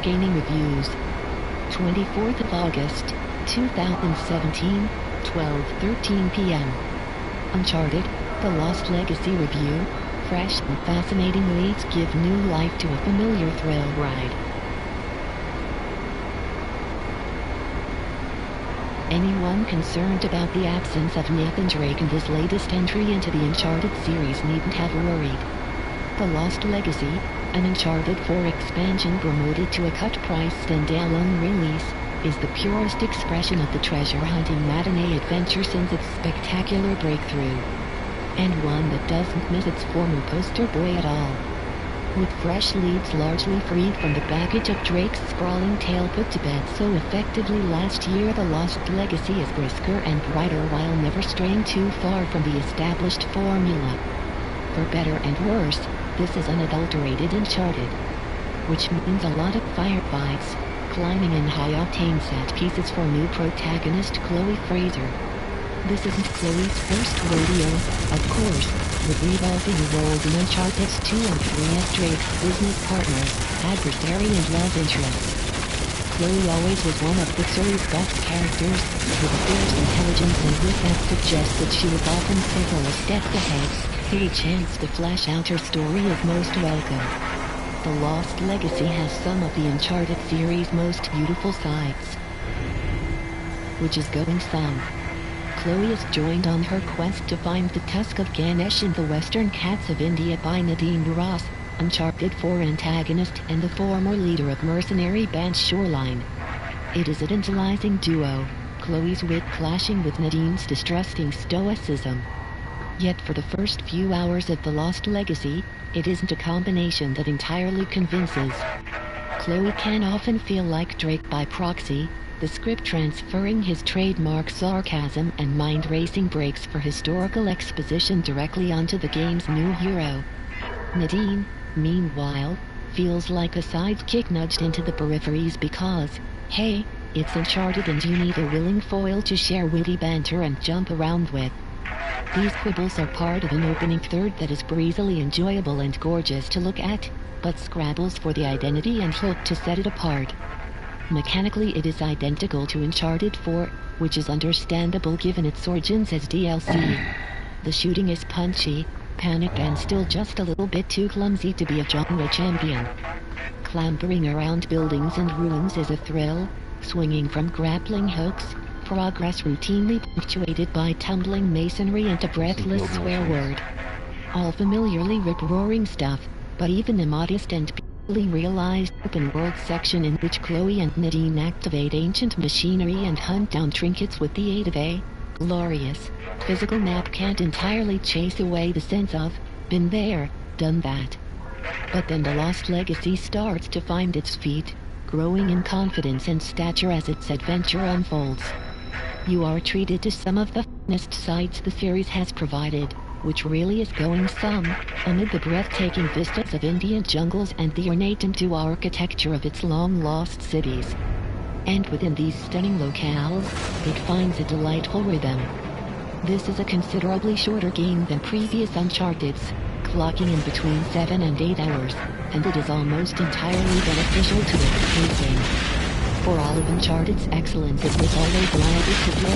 gaining reviews. 24th of August, 2017, 12:13 p.m. Uncharted, The Lost Legacy review. Fresh and fascinating leads give new life to a familiar thrill ride. Anyone concerned about the absence of Nathan Drake in this latest entry into the Uncharted series needn't have worried. The Lost Legacy, an Uncharted 4 expansion promoted to a cut price standalone release, is the purest expression of the treasure-hunting matinee adventure since its spectacular breakthrough. And one that doesn't miss its former poster boy at all. With fresh leads largely freed from the baggage of Drake's sprawling tale put to bed so effectively last year, The Lost Legacy is brisker and brighter while never straying too far from the established formula. For better and worse, this is unadulterated Uncharted. Which means a lot of firefights, climbing and high-octane set pieces for new protagonist Chloe Fraser. This isn't Chloe's first rodeo, of course, with revolving roles in Uncharted 2 and 3 as Drake's business partner, adversary and love interest. Chloe always was one of the series' best characters, with a fierce intelligence and wit that suggests that she was often several steps ahead, so a chance to flesh out her story is most welcome. The Lost Legacy has some of the Uncharted series' most beautiful sights, which is going south. Chloe is joined on her quest to find the Tusk of Ganesh in the Western Ghats of India by Nadine Ross, Uncharted 4 antagonist and the former leader of mercenary band Shoreline. It is a tantalizing duo, Chloe's wit clashing with Nadine's distrusting stoicism. Yet for the first few hours of The Lost Legacy, it isn't a combination that entirely convinces. Chloe can often feel like Drake by proxy, the script transferring his trademark sarcasm and mind-racing breaks for historical exposition directly onto the game's new hero. Nadine, meanwhile, feels like a sidekick nudged into the peripheries because, hey, it's Uncharted and you need a willing foil to share witty banter and jump around with. These quibbles are part of an opening third that is breezily enjoyable and gorgeous to look at, but scrabbles for the identity and hook to set it apart. Mechanically it is identical to Uncharted 4, which is understandable given its origins as DLC. The shooting is punchy, panicked and still just a little bit too clumsy to be a genre champion. Clambering around buildings and ruins is a thrill, swinging from grappling hooks, progress routinely punctuated by tumbling masonry and a breathless swear word. All familiarly rip-roaring stuff, but even a modest and realized open-world section in which Chloe and Nadine activate ancient machinery and hunt down trinkets with the aid of a glorious physical map can't entirely chase away the sense of, been there, done that. But then The Lost Legacy starts to find its feet, growing in confidence and stature as its adventure unfolds. You are treated to some of the finest sights the series has provided, which really is going some, amid the breathtaking vistas of Indian jungles and the ornate and architecture of its long-lost cities. And within these stunning locales, it finds a delightful rhythm. This is a considerably shorter game than previous Uncharted's, clocking in between 7 and 8 hours, and it is almost entirely beneficial to its pacing. For all of Uncharted's excellence, it was always liable to blow,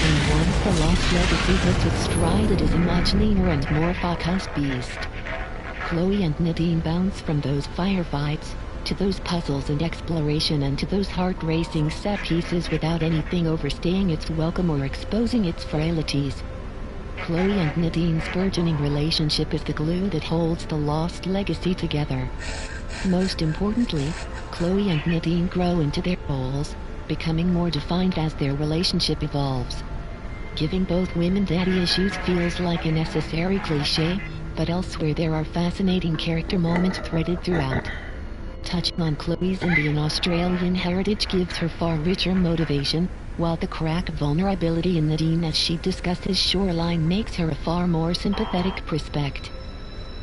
and once The Lost Legacy hits its stride, it is a much leaner and more focused beast. Chloe and Nadine bounce from those firefights, to those puzzles and exploration and to those heart-racing set pieces without anything overstaying its welcome or exposing its frailties. Chloe and Nadine's burgeoning relationship is the glue that holds The Lost Legacy together. Most importantly, Chloe and Nadine grow into their roles, becoming more defined as their relationship evolves. Giving both women daddy issues feels like a necessary cliché, but elsewhere there are fascinating character moments threaded throughout. Touching on Chloe's Indian-Australian heritage gives her far richer motivation, while the crack vulnerability in Nadine as she discusses Shoreline makes her a far more sympathetic prospect.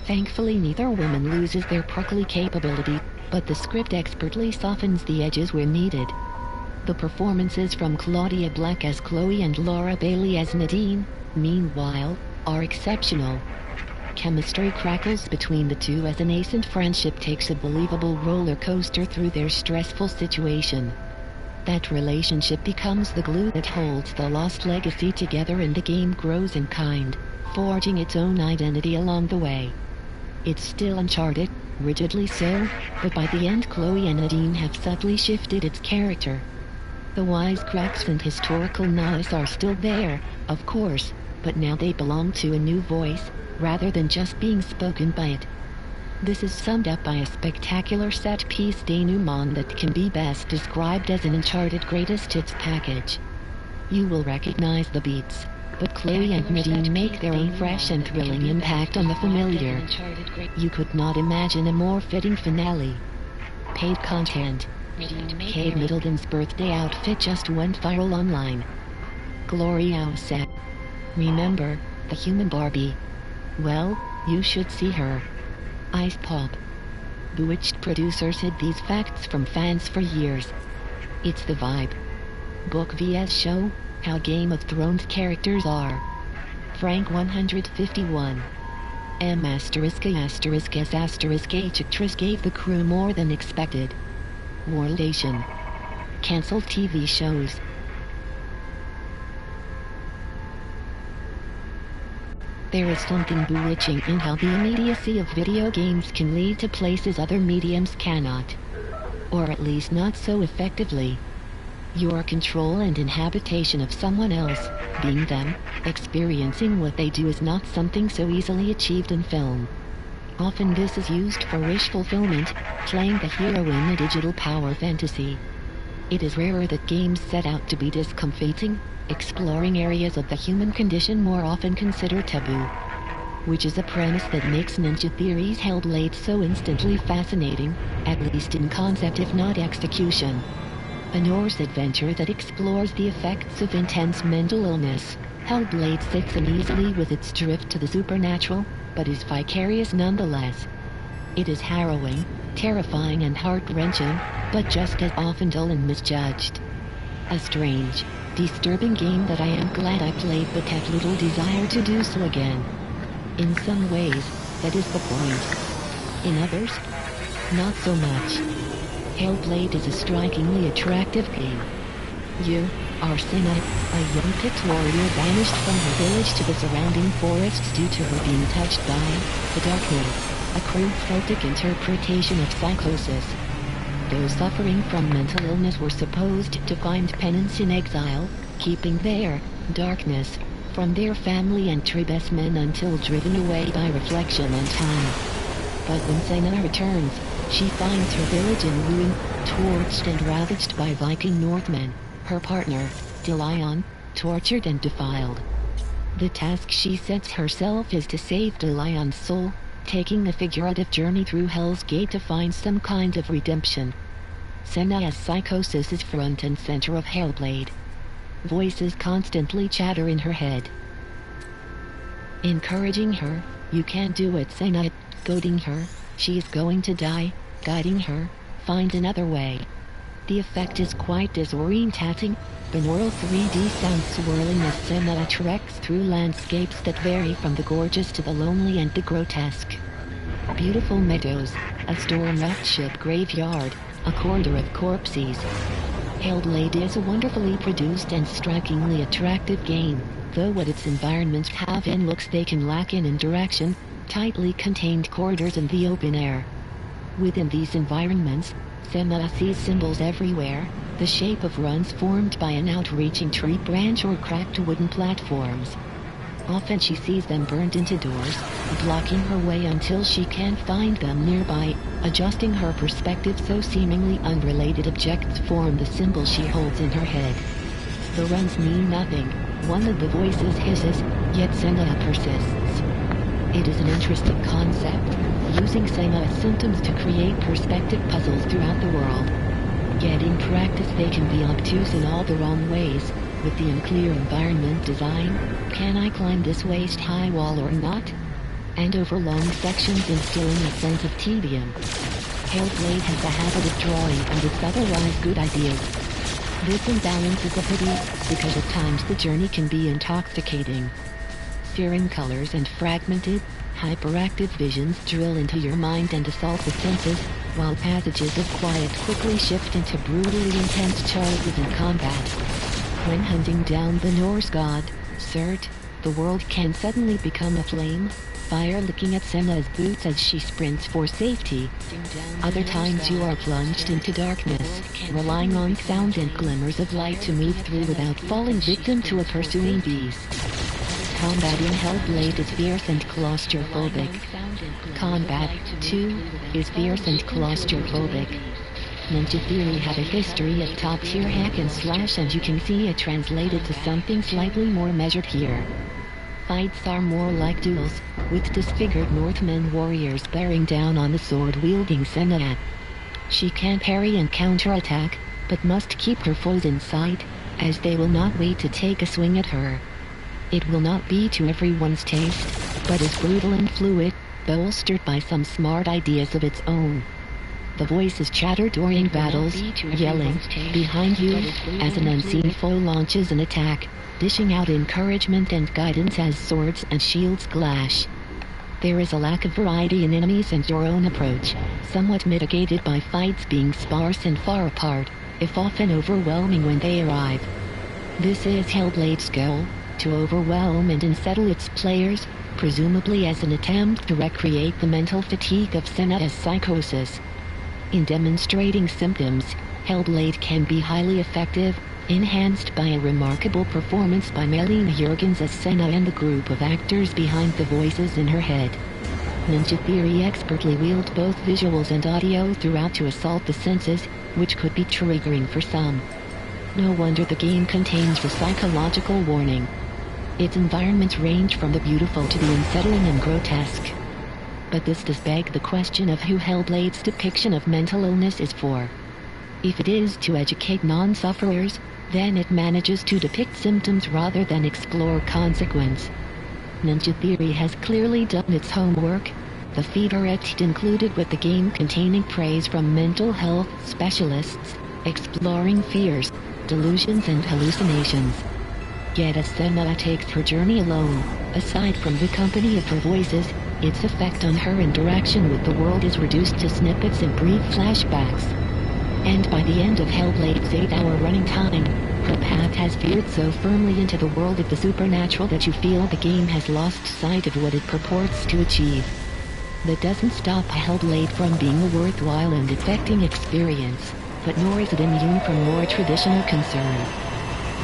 Thankfully neither woman loses their prickly capability, but the script expertly softens the edges where needed. The performances from Claudia Black as Chloe and Laura Bailey as Nadine, meanwhile, are exceptional. chemistry crackles between the two as a nascent friendship takes a believable roller coaster through their stressful situation. That relationship becomes the glue that holds the Lost Legacy together, and the game grows in kind, forging its own identity along the way. It's still Uncharted, rigidly so, but by the end Chloe and Nadine have subtly shifted its character. The wisecracks and historical noise are still there, of course, but now they belong to a new voice, rather than just being spoken by it. This is summed up by a spectacular set-piece denouement that can be best described as an Uncharted greatest hits package. You will recognize the beats, but Chloe and Nadine make their own fresh and thrilling impact on the familiar. You could not imagine a more fitting finale. Paid content. Kate Middleton's birthday outfit just went viral online. Gloriosa. Remember, the human Barbie? Well, you should see her. Ice Pop. Bewitched producers hid these facts from fans for years. It's the vibe. Book vs show, how Game of Thrones characters are. Frank 151. M***S***H gave the crew more than expected. Worldation. Cancelled TV shows. There is something bewitching in how the immediacy of video games can lead to places other mediums cannot. Or at least not so effectively. Your control and inhabitation of someone else, being them, experiencing what they do, is not something so easily achieved in film. Often this is used for wish fulfillment, playing the hero in a digital power fantasy. It is rarer that games set out to be discomforting, exploring areas of the human condition more often considered taboo. Which is a premise that makes Ninja Theory's Hellblade so instantly fascinating, at least in concept if not execution. A Norse adventure that explores the effects of intense mental illness, Hellblade sits uneasily with its drift to the supernatural, but is vicarious nonetheless. It is harrowing, terrifying and heart-wrenching, but just as often dull and misjudged. A strange, disturbing game that I am glad I played but have little desire to do so again. In some ways, that is the point. In others, not so much. Hellblade is a strikingly attractive game. You are Senna, a young picked warrior banished from her village to the surrounding forests due to her being touched by the darkness, a crude Celtic interpretation of psychosis. Those suffering from mental illness were supposed to find penance in exile, keeping their darkness from their family and tribesmen until driven away by reflection on time. But when Senna returns, she finds her village in ruin, torched and ravaged by Viking Northmen, her partner, Delion, tortured and defiled. The task she sets herself is to save Delion's soul, taking a figurative journey through Hell's Gate to find some kind of redemption. Senna's psychosis is front and center of Hellblade. Voices constantly chatter in her head. Encouraging her, you can't do it, Senna. Goading her, she is going to die. Guiding her, find another way. The effect is quite disorientating, binaural 3D sounds swirling as Senna treks through landscapes that vary from the gorgeous to the lonely and the grotesque. Beautiful meadows, a storm-wrecked ship graveyard, a corridor of corpses. Hellblade is a wonderfully produced and strikingly attractive game, though what its environments have in looks they can lack in direction, tightly contained corridors and the open air. Within these environments, Senna sees symbols everywhere, the shape of runs formed by an outreaching tree branch or cracked wooden platforms. Often she sees them burned into doors, blocking her way until she can find them nearby, adjusting her perspective so seemingly unrelated objects form the symbol she holds in her head. The runs mean nothing, one of the voices hisses, yet Senna persists. It is an interesting concept, using Senna's symptoms to create perspective puzzles throughout the world. Yet in practice they can be obtuse in all the wrong ways, with the unclear environment design, can I climb this waist-high wall or not? And over long sections instilling a sense of tedium. Hellblade has a habit of drawing on its otherwise good ideas. This imbalance is a pity, because at times the journey can be intoxicating. Searing colors and fragmented, Hyperactive visions drill into your mind and assault the senses, while passages of quiet quickly shift into brutally intense charges in combat. When hunting down the Norse god, Surt, the world can suddenly become aflame, fire licking at Senna's boots as she sprints for safety. Other times you are plunged into darkness, relying on sound and glimmers of light to move through without falling victim to a pursuing beast. Combat in Hellblade is fierce and claustrophobic. Combat, too, is fierce and claustrophobic. Ninja Theory had a history of top-tier hack and slash, and you can see it translated to something slightly more measured here. Fights are more like duels, with disfigured Northmen warriors bearing down on the sword-wielding Senna. She can parry and counterattack, but must keep her foes in sight, as they will not wait to take a swing at her. It will not be to everyone's taste, but is brutal and fluid, bolstered by some smart ideas of its own. The voices chatter during battles, yelling behind you as an unseen foe launches an attack, dishing out encouragement and guidance as swords and shields clash. There is a lack of variety in enemies and your own approach, somewhat mitigated by fights being sparse and far apart, if often overwhelming when they arrive. This is Hellblade's goal, to overwhelm and unsettle its players, presumably as an attempt to recreate the mental fatigue of Senna's psychosis. In demonstrating symptoms, Hellblade can be highly effective, enhanced by a remarkable performance by Melina Jurgens as Senna and the group of actors behind the voices in her head. Ninja Theory expertly wield both visuals and audio throughout to assault the senses, which could be triggering for some. No wonder the game contains the psychological warning. Its environments range from the beautiful to the unsettling and grotesque. But this does beg the question of who Hellblade's depiction of mental illness is for. If it is to educate non-sufferers, then it manages to depict symptoms rather than explore consequence. Ninja Theory has clearly done its homework, the featurette included with the game containing praise from mental health specialists, exploring fears, delusions and hallucinations. Yet as Senna takes her journey alone, aside from the company of her voices, its effect on her interaction with the world is reduced to snippets and brief flashbacks. And by the end of Hellblade's 8-hour running time, her path has veered so firmly into the world of the supernatural that you feel the game has lost sight of what it purports to achieve. That doesn't stop Hellblade from being a worthwhile and affecting experience, but nor is it immune from more traditional concern.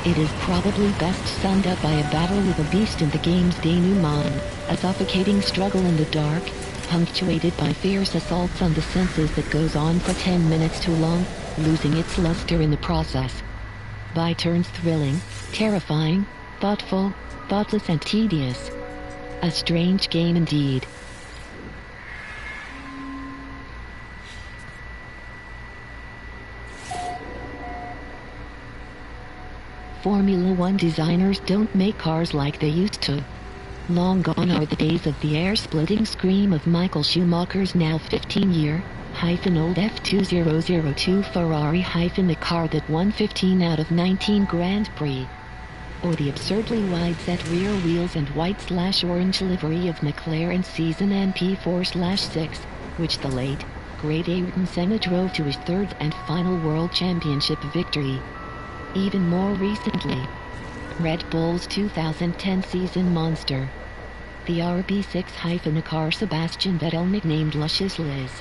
It is probably best summed up by a battle with a beast in the game's denouement, a suffocating struggle in the dark, punctuated by fierce assaults on the senses that goes on for 10 minutes too long, losing its luster in the process. By turns thrilling, terrifying, thoughtful, thoughtless and tedious. A strange game indeed. Formula One designers don't make cars like they used to. Long gone are the days of the air-splitting scream of Michael Schumacher's now 15-year-old F2002 Ferrari - the car that won 15 out of 19 Grand Prix. Or the absurdly wide-set rear wheels and white/orange livery of McLaren season MP4/6, which the late, great Ayrton Senna drove to his third and final World Championship victory. Even more recently, Red Bull's 2010 season monster. The RB6 car Sebastian Vettel nicknamed Luscious Liz.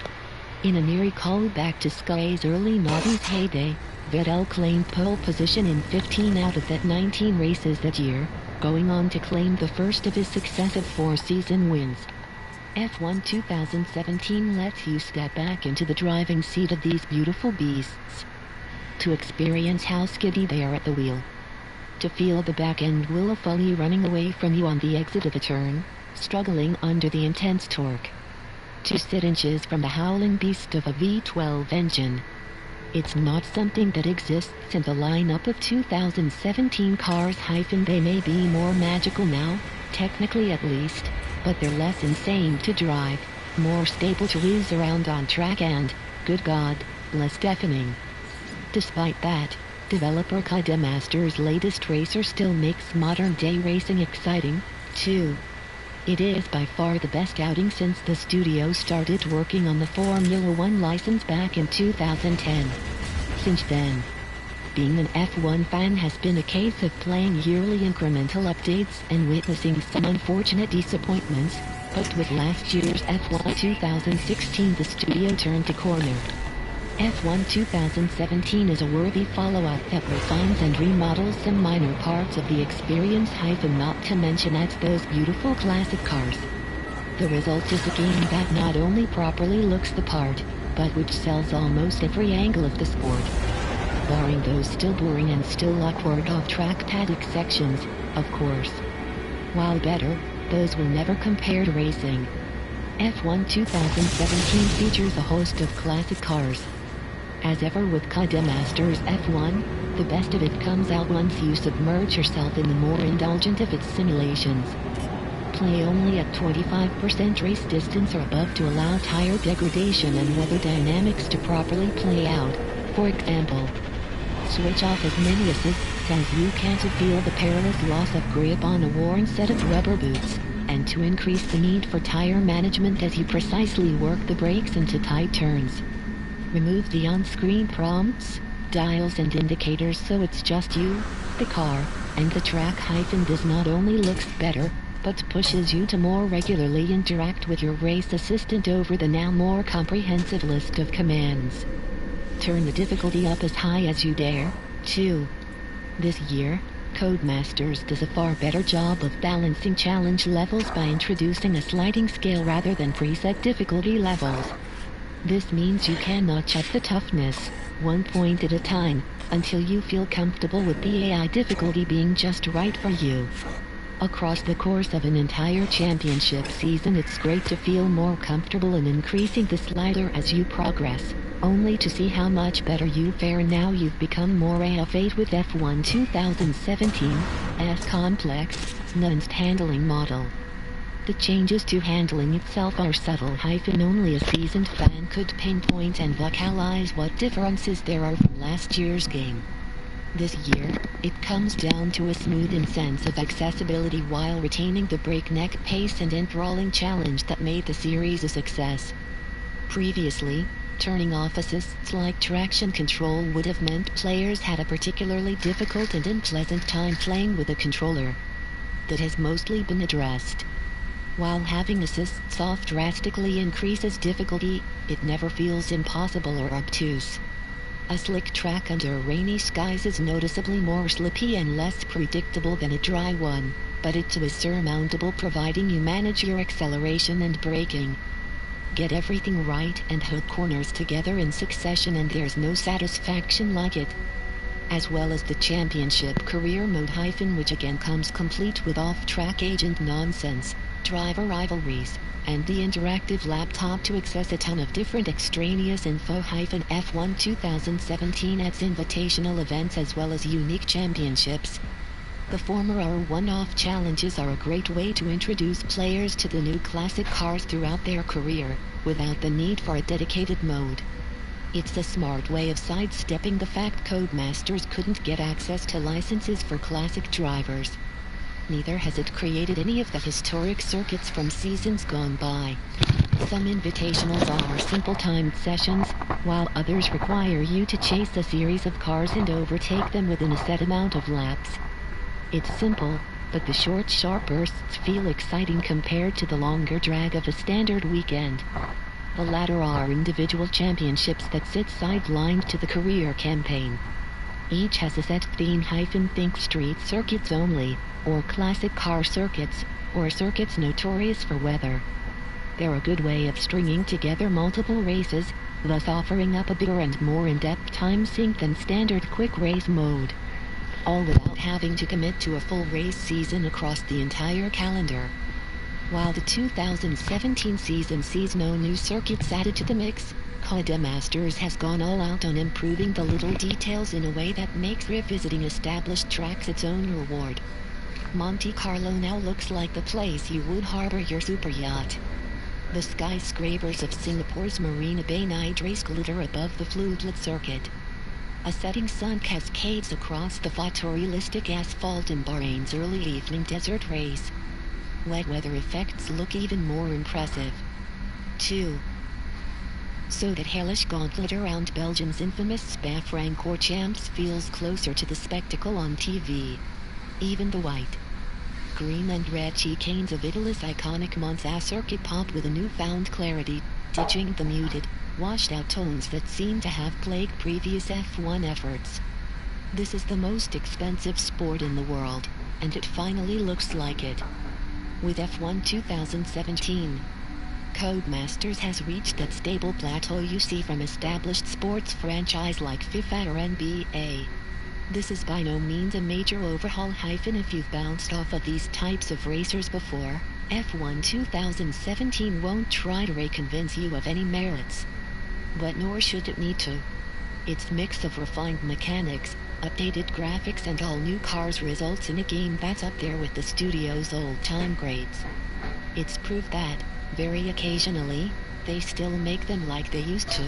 In an eerie callback to Sky's early noughties heyday, Vettel claimed pole position in 15 out of that 19 races that year, going on to claim the first of his successive 4 season wins. F1 2017 lets you step back into the driving seat of these beautiful beasts. To experience how skiddy they are at the wheel. To feel the back end willfully running away from you on the exit of a turn, struggling under the intense torque. To sit inches from the howling beast of a V12 engine. It's not something that exists in the lineup of 2017 cars - they may be more magical now, technically at least, but they're less insane to drive, more stable to whiz around on track and, good God, less deafening. Despite that, developer Codemaster's latest racer still makes modern-day racing exciting, too. It is by far the best outing since the studio started working on the Formula One license back in 2010. Since then, being an F1 fan has been a case of playing yearly incremental updates and witnessing some unfortunate disappointments, but with last year's F1 2016 the studio turned a corner. F1 2017 is a worthy follow-up that refines and remodels some minor parts of the experience, not to mention adds those beautiful classic cars. The result is a game that not only properly looks the part, but which sells almost every angle of the sport. Barring those still boring and still awkward off-track paddock sections, of course. While better, those will never compare to racing. F1 2017 features a host of classic cars. As ever with Codemasters F1, the best of it comes out once you submerge yourself in the more indulgent of its simulations. Play only at 25% race distance or above to allow tire degradation and weather dynamics to properly play out. For example, switch off as many assists as you can to feel the perilous loss of grip on a worn set of rubber boots, and to increase the need for tire management as you precisely work the brakes into tight turns. Remove the on-screen prompts, dials and indicators so it's just you, the car, and the track. This not only looks better, but pushes you to more regularly interact with your race assistant over the now more comprehensive list of commands. Turn the difficulty up as high as you dare, too. This year, Codemasters does a far better job of balancing challenge levels by introducing a sliding scale rather than preset difficulty levels. This means you can notch up the toughness, 1 point at a time, until you feel comfortable with the AI difficulty being just right for you. Across the course of an entire championship season, it's great to feel more comfortable in increasing the slider as you progress, only to see how much better you fare now you've become more AF8 with F1 2017's complex, nuanced handling model. The changes to handling itself are subtle. Only a seasoned fan could pinpoint and vocalize what differences there are from last year's game. This year, it comes down to a smooth sense of accessibility while retaining the breakneck pace and enthralling challenge that made the series a success. Previously, turning off assists like traction control would have meant players had a particularly difficult and unpleasant time playing with a controller. That has mostly been addressed. While having assists off drastically increases difficulty, it never feels impossible or obtuse. A slick track under rainy skies is noticeably more slippy and less predictable than a dry one, but it too is surmountable providing you manage your acceleration and braking. Get everything right and hook corners together in succession and there's no satisfaction like it. As well as the championship career mode which again comes complete with off-track agent nonsense, driver rivalries, and the interactive laptop to access a ton of different extraneous info. F1 2017 adds invitational events as well as unique championships. The former are one-off challenges are a great way to introduce players to the new classic cars throughout their career, without the need for a dedicated mode. It's a smart way of sidestepping the fact Codemasters couldn't get access to licenses for classic drivers. Neither has it created any of the historic circuits from seasons gone by. Some invitationals are simple timed sessions, while others require you to chase a series of cars and overtake them within a set amount of laps. It's simple, but the short, sharp bursts feel exciting compared to the longer drag of a standard weekend. The latter are individual championships that sit sidelined to the career campaign. Each has a set theme. Think street circuits only, or classic car circuits, or circuits notorious for weather. They're a good way of stringing together multiple races, thus offering up a bigger and more in-depth time sink than standard quick race mode. All without having to commit to a full race season across the entire calendar. While the 2017 season sees no new circuits added to the mix, Codemasters has gone all out on improving the little details in a way that makes revisiting established tracks its own reward. Monte Carlo now looks like the place you would harbor your super yacht. The skyscrapers of Singapore's Marina Bay night race glitter above the flutelit circuit. A setting sun cascades across the photorealistic asphalt in Bahrain's early evening desert race. wet weather effects look even more impressive. 2. So that hellish gauntlet around Belgium's infamous Spa-Francorchamps feels closer to the spectacle on TV. Even the white, green and red chicanes of Italy's iconic Monza circuit pop with a newfound clarity, ditching the muted, washed-out tones that seem to have plagued previous F1 efforts. This is the most expensive sport in the world, and it finally looks like it. With F1 2017, Codemasters has reached that stable plateau you see from established sports franchise like FIFA or NBA. This is by no means a major overhaul if you've bounced off of these types of racers before. F1 2017 won't try to reconvince you of any merits. But nor should it need to. Its mix of refined mechanics, updated graphics and all new cars results in a game that's up there with the studio's old-time grades. It's proof that, very occasionally, they still make them like they used to.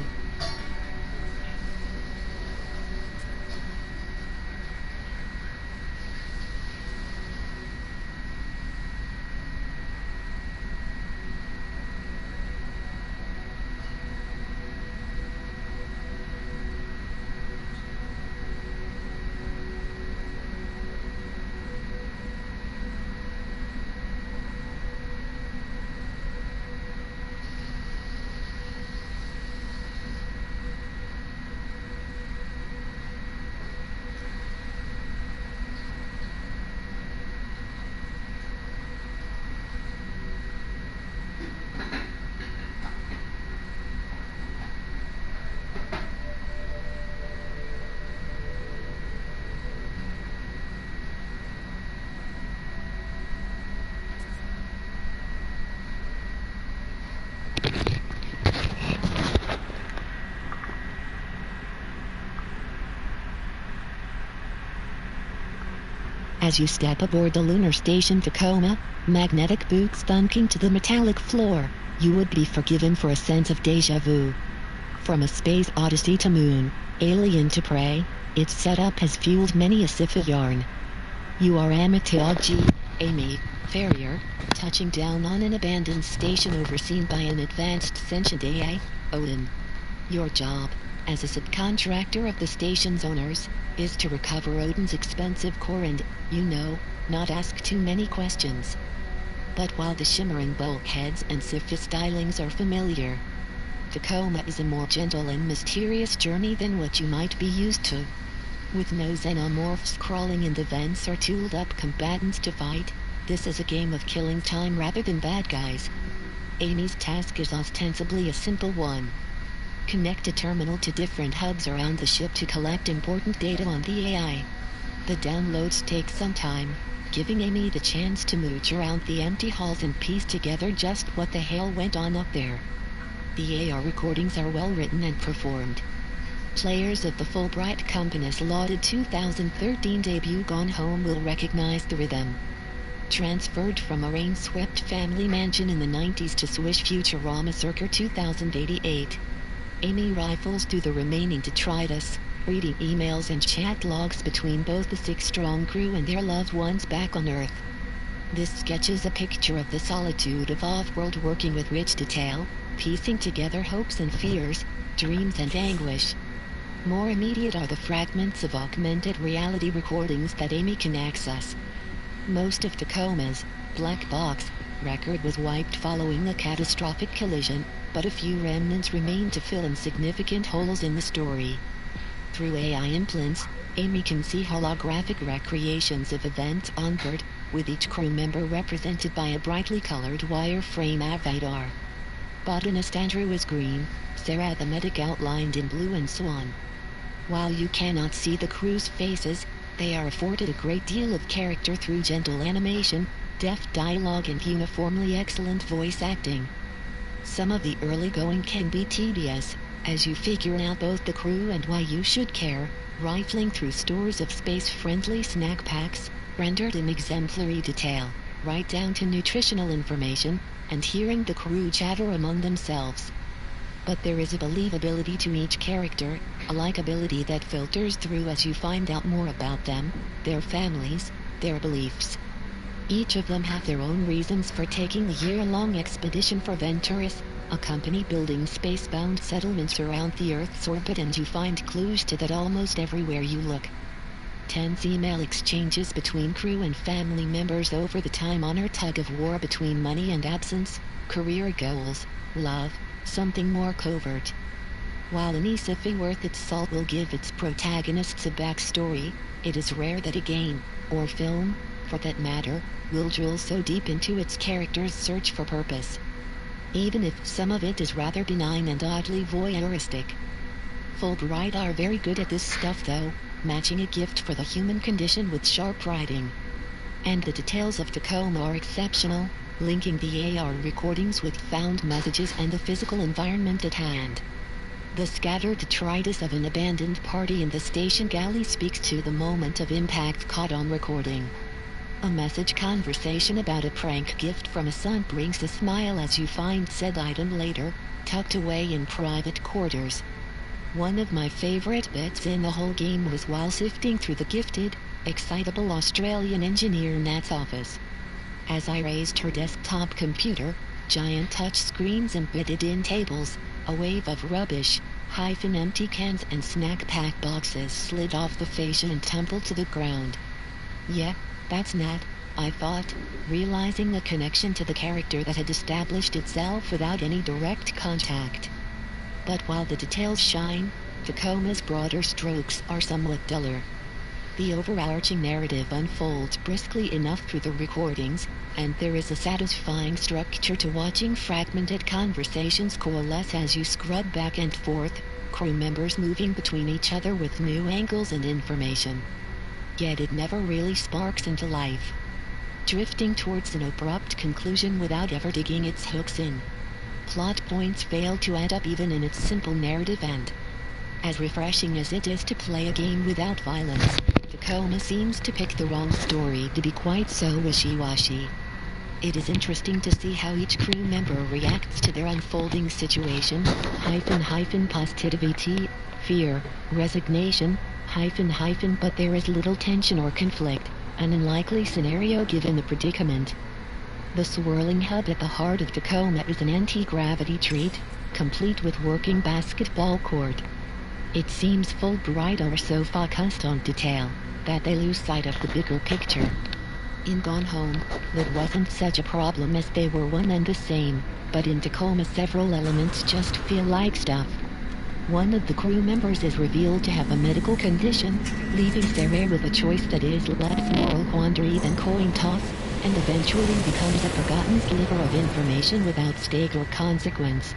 As you step aboard the lunar station Tacoma, magnetic boots thunking to the metallic floor, you would be forgiven for a sense of déjà vu. From a space odyssey to Moon, Alien to Prey, its setup has fueled many a sip of yarn. You are Amy Farrier, touching down on an abandoned station overseen by an advanced sentient AI, Odin. Your job, as a subcontractor of the station's owners, is to recover Odin's expensive core and, not ask too many questions. But while the shimmering bulkheads and surface stylings are familiar, Tacoma is a more gentle and mysterious journey than what you might be used to. With no xenomorphs crawling in the vents or tooled-up combatants to fight, this is a game of killing time rather than bad guys. Amy's task is ostensibly a simple one. Connect a terminal to different hubs around the ship to collect important data on the AI. The downloads take some time, giving Amy the chance to mooch around the empty halls and piece together just what the hell went on up there. The AR recordings are well written and performed. Players of the Fulbright Company's lauded 2013 debut Gone Home will recognize the rhythm. Transferred from a rain-swept family mansion in the 90s to Swish Futurama circa 2088, Amy rifles through the remaining detritus, reading emails and chat logs between both the six-strong crew and their loved ones back on Earth. This sketches a picture of the solitude of off-world working with rich detail, piecing together hopes and fears, dreams and anguish. More immediate are the fragments of augmented reality recordings that Amy can access. Most of Tacoma's black box record was wiped following a catastrophic collision, but a few remnants remain to fill in significant holes in the story. Through AI implants, Amy can see holographic recreations of events on board, with each crew member represented by a brightly colored wireframe avatar. Botanist Andrew is green, Sarah the medic outlined in blue and so on. While you cannot see the crew's faces, they are afforded a great deal of character through gentle animation, deft dialogue and uniformly excellent voice acting. Some of the early going can be tedious, as you figure out both the crew and why you should care, rifling through stores of space-friendly snack packs, rendered in exemplary detail, right down to nutritional information, and hearing the crew chatter among themselves. But there is a believability to each character, a likability that filters through as you find out more about them, their families, their beliefs. Each of them have their own reasons for taking the year-long expedition for Venturus, a company building space-bound settlements around the Earth's orbit, and you find clues to that almost everywhere you look. Tense email exchanges between crew and family members over the time-honored tug-of-war between money and absence, career goals, love, something more covert. While any sci-fi worth its salt will give its protagonists a backstory, it is rare that a game, or film, for that matter, will drill so deep into its characters' search for purpose. Even if some of it is rather benign and oddly voyeuristic. Fulbright are very good at this stuff though, matching a gift for the human condition with sharp writing. And the details of Tacoma are exceptional, linking the AR recordings with found messages and the physical environment at hand. The scattered detritus of an abandoned party in the station galley speaks to the moment of impact caught on recording. A message conversation about a prank gift from a son brings a smile as you find said item later, tucked away in private quarters. One of my favorite bits in the whole game was while sifting through the gifted, excitable Australian engineer Nat's office. As I raised her desktop computer, giant touch screens embedded in tables, a wave of rubbish, empty cans and snack pack boxes slid off the fascia and tumbled to the ground. Yeah, that's Nat, I thought, realizing the connection to the character that had established itself without any direct contact. But while the details shine, Tacoma's broader strokes are somewhat duller. The overarching narrative unfolds briskly enough through the recordings, and there is a satisfying structure to watching fragmented conversations coalesce as you scrub back and forth, crew members moving between each other with new angles and information. Yet it never really sparks into life, drifting towards an abrupt conclusion without ever digging its hooks in. Plot points fail to add up even in its simple narrative, and as refreshing as it is to play a game without violence, Tacoma seems to pick the wrong story to be quite so wishy-washy. It is interesting to see how each crew member reacts to their unfolding situation, positivity, fear, resignation, but there is little tension or conflict, an unlikely scenario given the predicament. The swirling hub at the heart of Tacoma is an anti-gravity treat, complete with working basketball court. It seems Fulbright are so focused on detail that they lose sight of the bigger picture. In Gone Home, that wasn't such a problem as they were one and the same, but in Tacoma several elements just feel like stuff. One of the crew members is revealed to have a medical condition, leaving Sarah with a choice that is less moral quandary than coin toss, and eventually becomes a forgotten sliver of information without stake or consequence.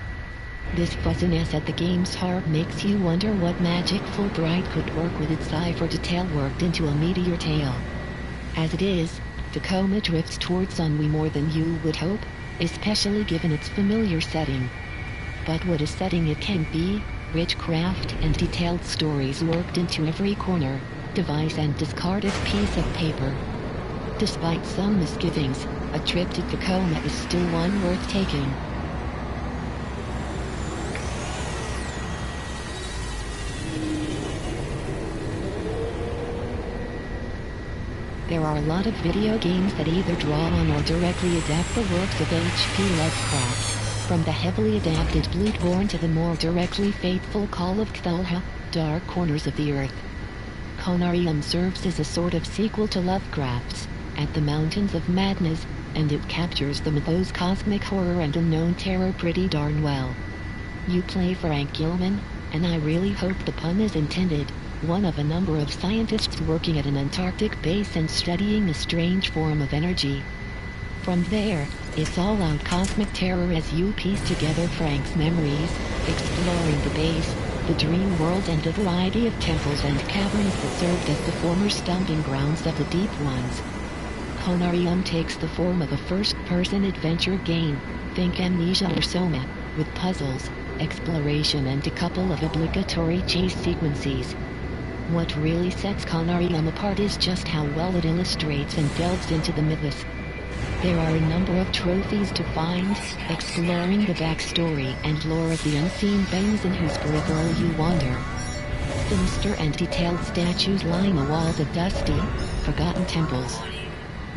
This fuzziness at the game's heart makes you wonder what magic Fulbright could work with its eye for detail worked into a meteor tale. As it is, Tacoma drifts towards ennui more than you would hope, especially given its familiar setting. But what a setting it can be, rich craft and detailed stories worked into every corner, device and discarded piece of paper. Despite some misgivings, a trip to Tacoma is still one worth taking. There are a lot of video games that either draw on or directly adapt the works of H.P. Lovecraft, from the heavily adapted Bloodborne to the more directly faithful Call of Cthulhu, Dark Corners of the Earth. Conarium serves as a sort of sequel to Lovecraft's At the Mountains of Madness, and it captures the mythos cosmic horror and unknown terror pretty darn well. You play Frank Gilman, and I really hope the pun is intended, one of a number of scientists working at an Antarctic base and studying a strange form of energy. From there, it's all-out cosmic terror as you piece together Frank's memories, exploring the base, the dream world and a variety of temples and caverns that served as the former stomping grounds of the Deep Ones. Conarium takes the form of a first-person adventure game, think Amnesia or Soma, with puzzles, exploration and a couple of obligatory chase sequences. What really sets Conarium apart is just how well it illustrates and delves into the mythos. There are a number of trophies to find, exploring the backstory and lore of the unseen beings in whose peripheral you wander. Sinister and detailed statues line the walls of dusty, forgotten temples.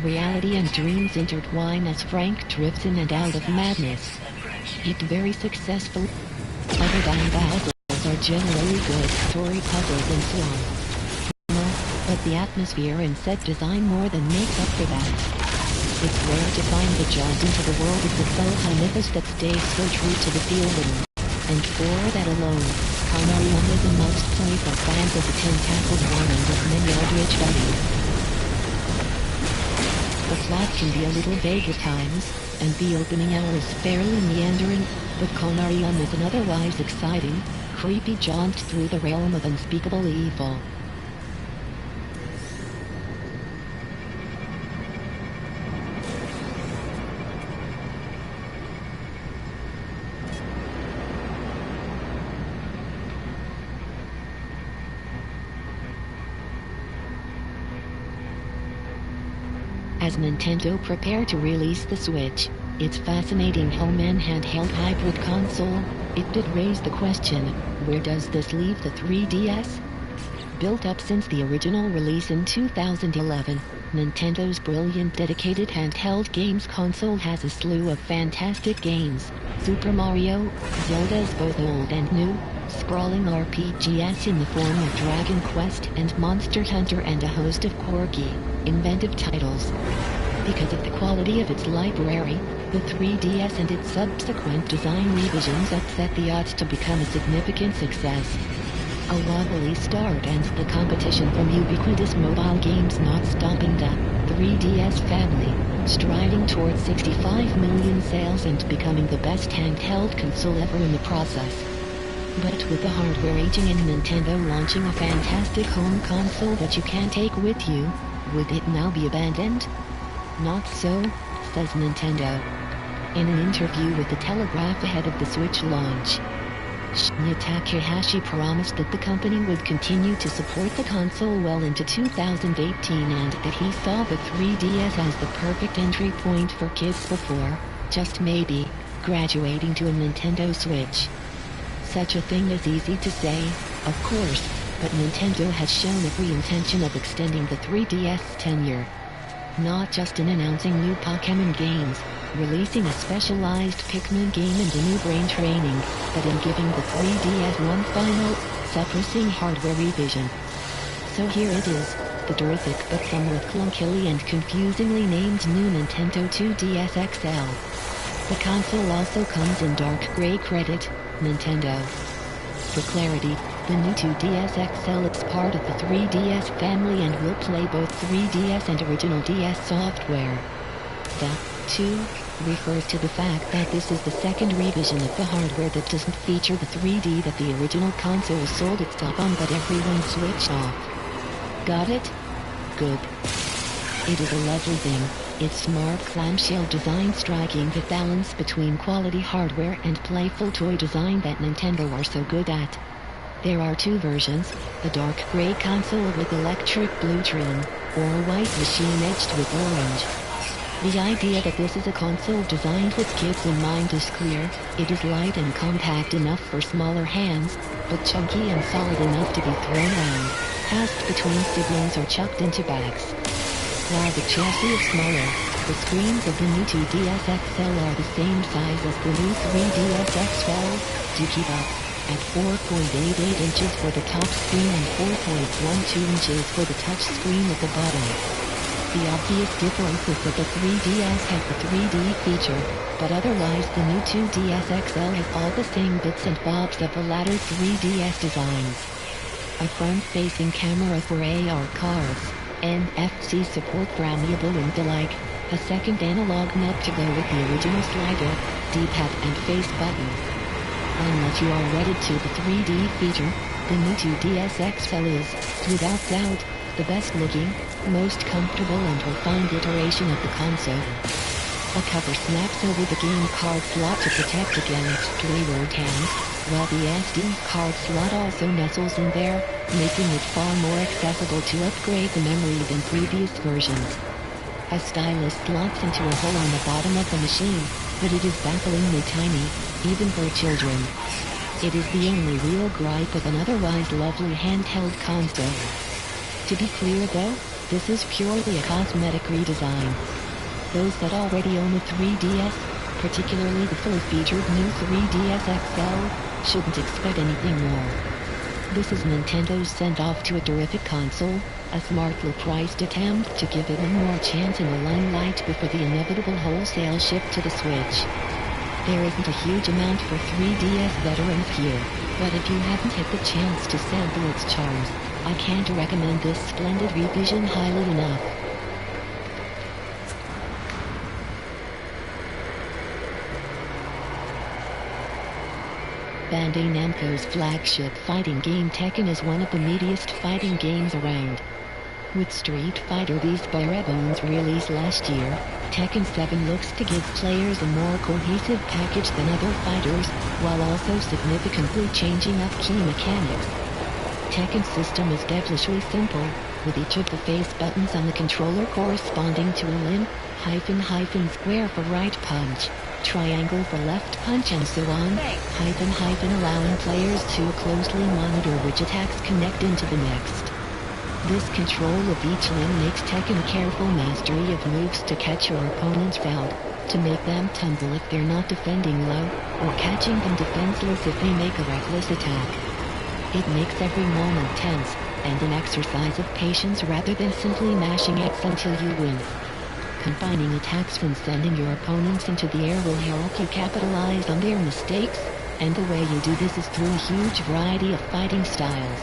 Reality and dreams intertwine as Frank drifts in and out of madness. It's very successful. Other than that, are generally good story puzzles and so on. No, but the atmosphere and set design more than makes up for that. It's rare to find the jaunt into the world of the Salvage mythos that stays so true to the feeling. And for that alone, Conarium is a must-play for fans of the tentacled warning of many eldritch buddies. The plot can be a little vague at times, and the opening hour is fairly meandering, but Conarium is an otherwise exciting, creepy jaunt through the realm of unspeakable evil. As Nintendo prepared to release the Switch, its fascinating home and handheld hybrid console, it did raise the question, where does this leave the 3DS? Built up since the original release in 2011, Nintendo's brilliant dedicated handheld games console has a slew of fantastic games. Super Mario, Zelda's both old and new, sprawling RPGs in the form of Dragon Quest and Monster Hunter, and a host of quirky, inventive titles. Because of the quality of its library, the 3DS and its subsequent design revisions have set the odds to become a significant success. A wobbly start and the competition from ubiquitous mobile games not stopping the 3DS family, striding towards 65 million sales and becoming the best handheld console ever in the process. But with the hardware aging and Nintendo launching a fantastic home console that you can take with you, would it now be abandoned? Not so, says Nintendo. In an interview with The Telegraph ahead of the Switch launch, Shinya Takahashi promised that the company would continue to support the console well into 2018 and that he saw the 3DS as the perfect entry point for kids before, just maybe, graduating to a Nintendo Switch. Such a thing is easy to say, of course, but Nintendo has shown every intention of extending the 3DS tenure. Not just in announcing new Pokémon games, releasing a specialized Pikmin game and a new brain training, but in giving the 3DS one final, suppressing hardware revision. So here it is, the terrific but somewhat clunkily and confusingly named new Nintendo 2DS XL. The console also comes in dark gray credit, Nintendo. For clarity, the new 2DS XL is part of the 3DS family and will play both 3DS and original DS software. The 2 refers to the fact that this is the second revision of the hardware that doesn't feature the 3D that the original console sold itself on, but everyone switched off. Got it? Good. It is a lovely thing, its smart clamshell design striking the balance between quality hardware and playful toy design that Nintendo are so good at. There are two versions, a dark gray console with electric blue trim, or a white machine edged with orange. The idea that this is a console designed with kids in mind is clear. It is light and compact enough for smaller hands, but chunky and solid enough to be thrown around, passed between siblings or chucked into bags. While the chassis is smaller, the screens of the new 2DS XL are the same size as the new 3DS XL. To keep up, at 4.88 inches for the top screen and 4.12 inches for the touch screen at the bottom. The obvious difference is that the 3DS has the 3D feature, but otherwise the new 2DS XL has all the same bits and bobs of the latter 3DS designs. A front-facing camera for AR cards, NFC support for amiibo and the like, a second analog nut to go with the original slider, D-pad and face button. Unless you are wedded to the 3D feature, the new 2DS XL is, without doubt, the best looking, most comfortable and refined iteration of the console. A cover snaps over the game card slot to protect against wayward hands, while the SD card slot also nestles in there, making it far more accessible to upgrade the memory than previous versions. A stylus slots into a hole on the bottom of the machine, but it is bafflingly tiny, even for children. It is the only real gripe of an otherwise lovely handheld console. To be clear though, This is purely a cosmetic redesign. Those that already own a 3DS, particularly the fully featured new 3DS XL, shouldn't expect anything more. This is Nintendo's send-off to a terrific console, a smartly priced attempt to give it one more chance in the limelight before the inevitable wholesale shift to the Switch. There isn't a huge amount for 3DS veterans here, but if you haven't had the chance to sample its charms, I can't recommend this splendid revision highly enough. Bandai Namco's flagship fighting game Tekken is one of the meatiest fighting games around. With Street Fighter V's Bare Bones release last year, Tekken 7 looks to give players a more cohesive package than other fighters, while also significantly changing up key mechanics. Tekken's system is devilishly simple, with each of the face buttons on the controller corresponding to a limb, --square for right punch, triangle for left punch and so on, --, allowing players to closely monitor which attacks connect into the next. This control of each limb makes Tekken a careful mastery of moves to catch your opponents out, to make them tumble if they're not defending low, or catching them defenseless if they make a reckless attack. It makes every moment tense, and an exercise of patience rather than simply mashing X until you win. Combining attacks from sending your opponents into the air will help you capitalize on their mistakes, and the way you do this is through a huge variety of fighting styles.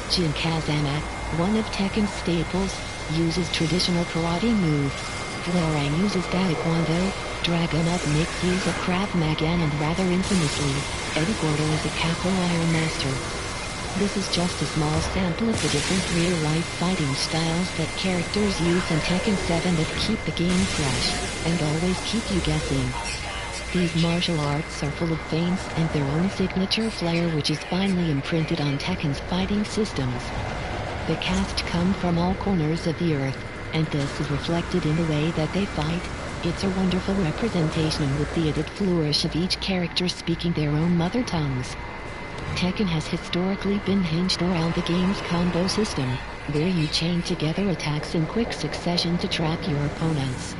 Jin Kazama, one of Tekken's staples, uses traditional karate moves. Flarang uses taekwondo, Dragunov makes use of Krav Maga, and rather infamously, Eddie Gordo is a capoeira master. This is just a small sample of the different real-life fighting styles that characters use in Tekken 7 that keep the game fresh, and always keep you guessing. These martial arts are full of feints and their own signature flair, which is finely imprinted on Tekken's fighting systems. The cast come from all corners of the earth, and this is reflected in the way that they fight. It's a wonderful representation with the added flourish of each character speaking their own mother tongues. Tekken has historically been hinged around the game's combo system, where you chain together attacks in quick succession to trap your opponents.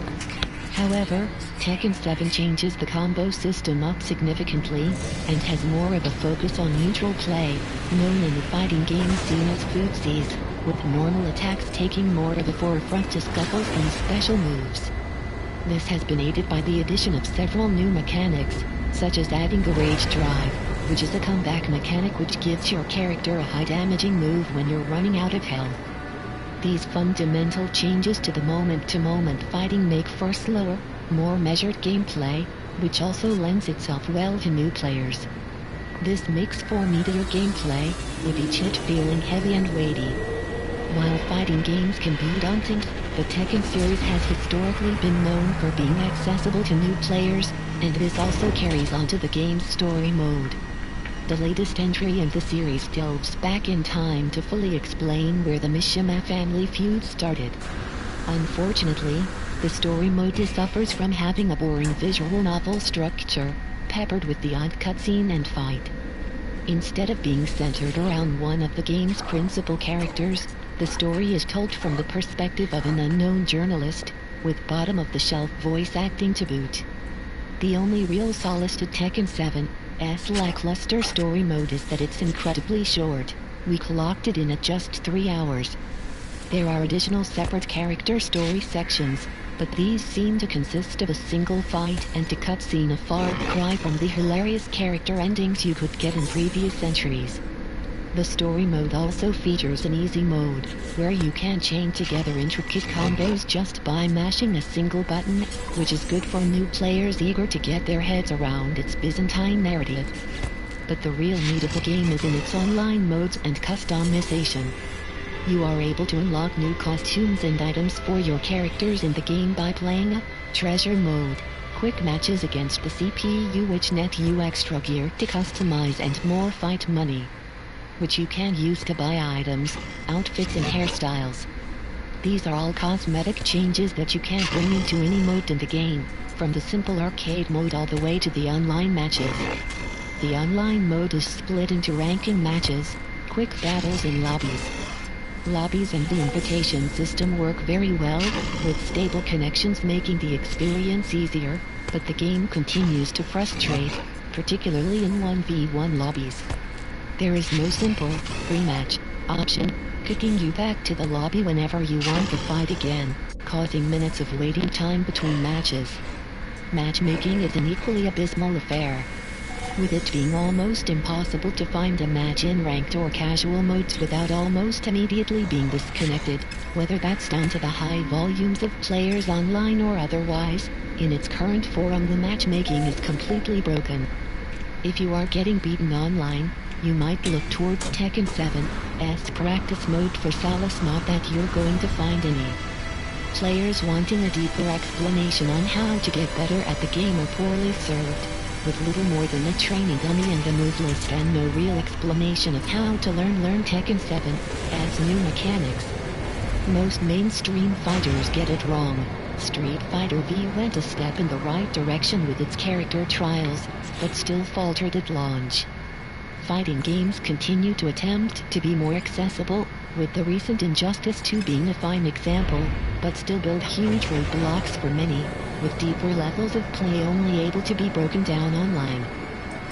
However, Tekken 7 changes the combo system up significantly, and has more of a focus on neutral play, known in the fighting game scene as footsies, with normal attacks taking more of the forefront to scuffles and special moves. This has been aided by the addition of several new mechanics, such as adding a rage drive, which is a comeback mechanic which gives your character a high-damaging move when you're running out of health. These fundamental changes to the moment-to-moment fighting make for slower, more measured gameplay, which also lends itself well to new players. This makes for meatier gameplay, with each hit feeling heavy and weighty. While fighting games can be daunting, the Tekken series has historically been known for being accessible to new players, and this also carries onto the game's story mode. The latest entry in the series delves back in time to fully explain where the Mishima family feud started. Unfortunately, the story mode suffers from having a boring visual novel structure, peppered with the odd cutscene and fight. Instead of being centered around one of the game's principal characters, the story is told from the perspective of an unknown journalist, with bottom-of-the-shelf voice acting to boot. The only real solace to Tekken 7's lackluster story mode is that it's incredibly short. We clocked it in at just 3 hours. There are additional separate character story sections, but these seem to consist of a single fight and a cutscene, a far cry from the hilarious character endings you could get in previous entries. The story mode also features an easy mode, where you can chain together intricate combos just by mashing a single button, which is good for new players eager to get their heads around its Byzantine narrative. But the real meat of the game is in its online modes and customization. You are able to unlock new costumes and items for your characters in the game by playing a treasure mode, quick matches against the CPU which net you extra gear to customize and more fight money, which you can use to buy items, outfits and hairstyles. These are all cosmetic changes that you can't bring into any mode in the game, from the simple arcade mode all the way to the online matches. The online mode is split into ranking matches, quick battles and lobbies. Lobbies and the invitation system work very well, with stable connections making the experience easier, but the game continues to frustrate, particularly in 1v1 lobbies. There is no simple, rematch option, kicking you back to the lobby whenever you want to fight again, causing minutes of waiting time between matches. Matchmaking is an equally abysmal affair, with it being almost impossible to find a match in ranked or casual modes without almost immediately being disconnected, whether that's down to the high volumes of players online or otherwise. In its current form, the matchmaking is completely broken. If you are getting beaten online, you might look towards Tekken 7's practice mode for solace, not that you're going to find any. Players wanting a deeper explanation on how to get better at the game are poorly served, with little more than a training dummy and a move list and no real explanation of how to learn Tekken 7's new mechanics. Most mainstream fighters get it wrong. Street Fighter V went a step in the right direction with its character trials, but still faltered at launch. Fighting games continue to attempt to be more accessible, with the recent Injustice 2 being a fine example, but still build huge roadblocks for many, with deeper levels of play only able to be broken down online.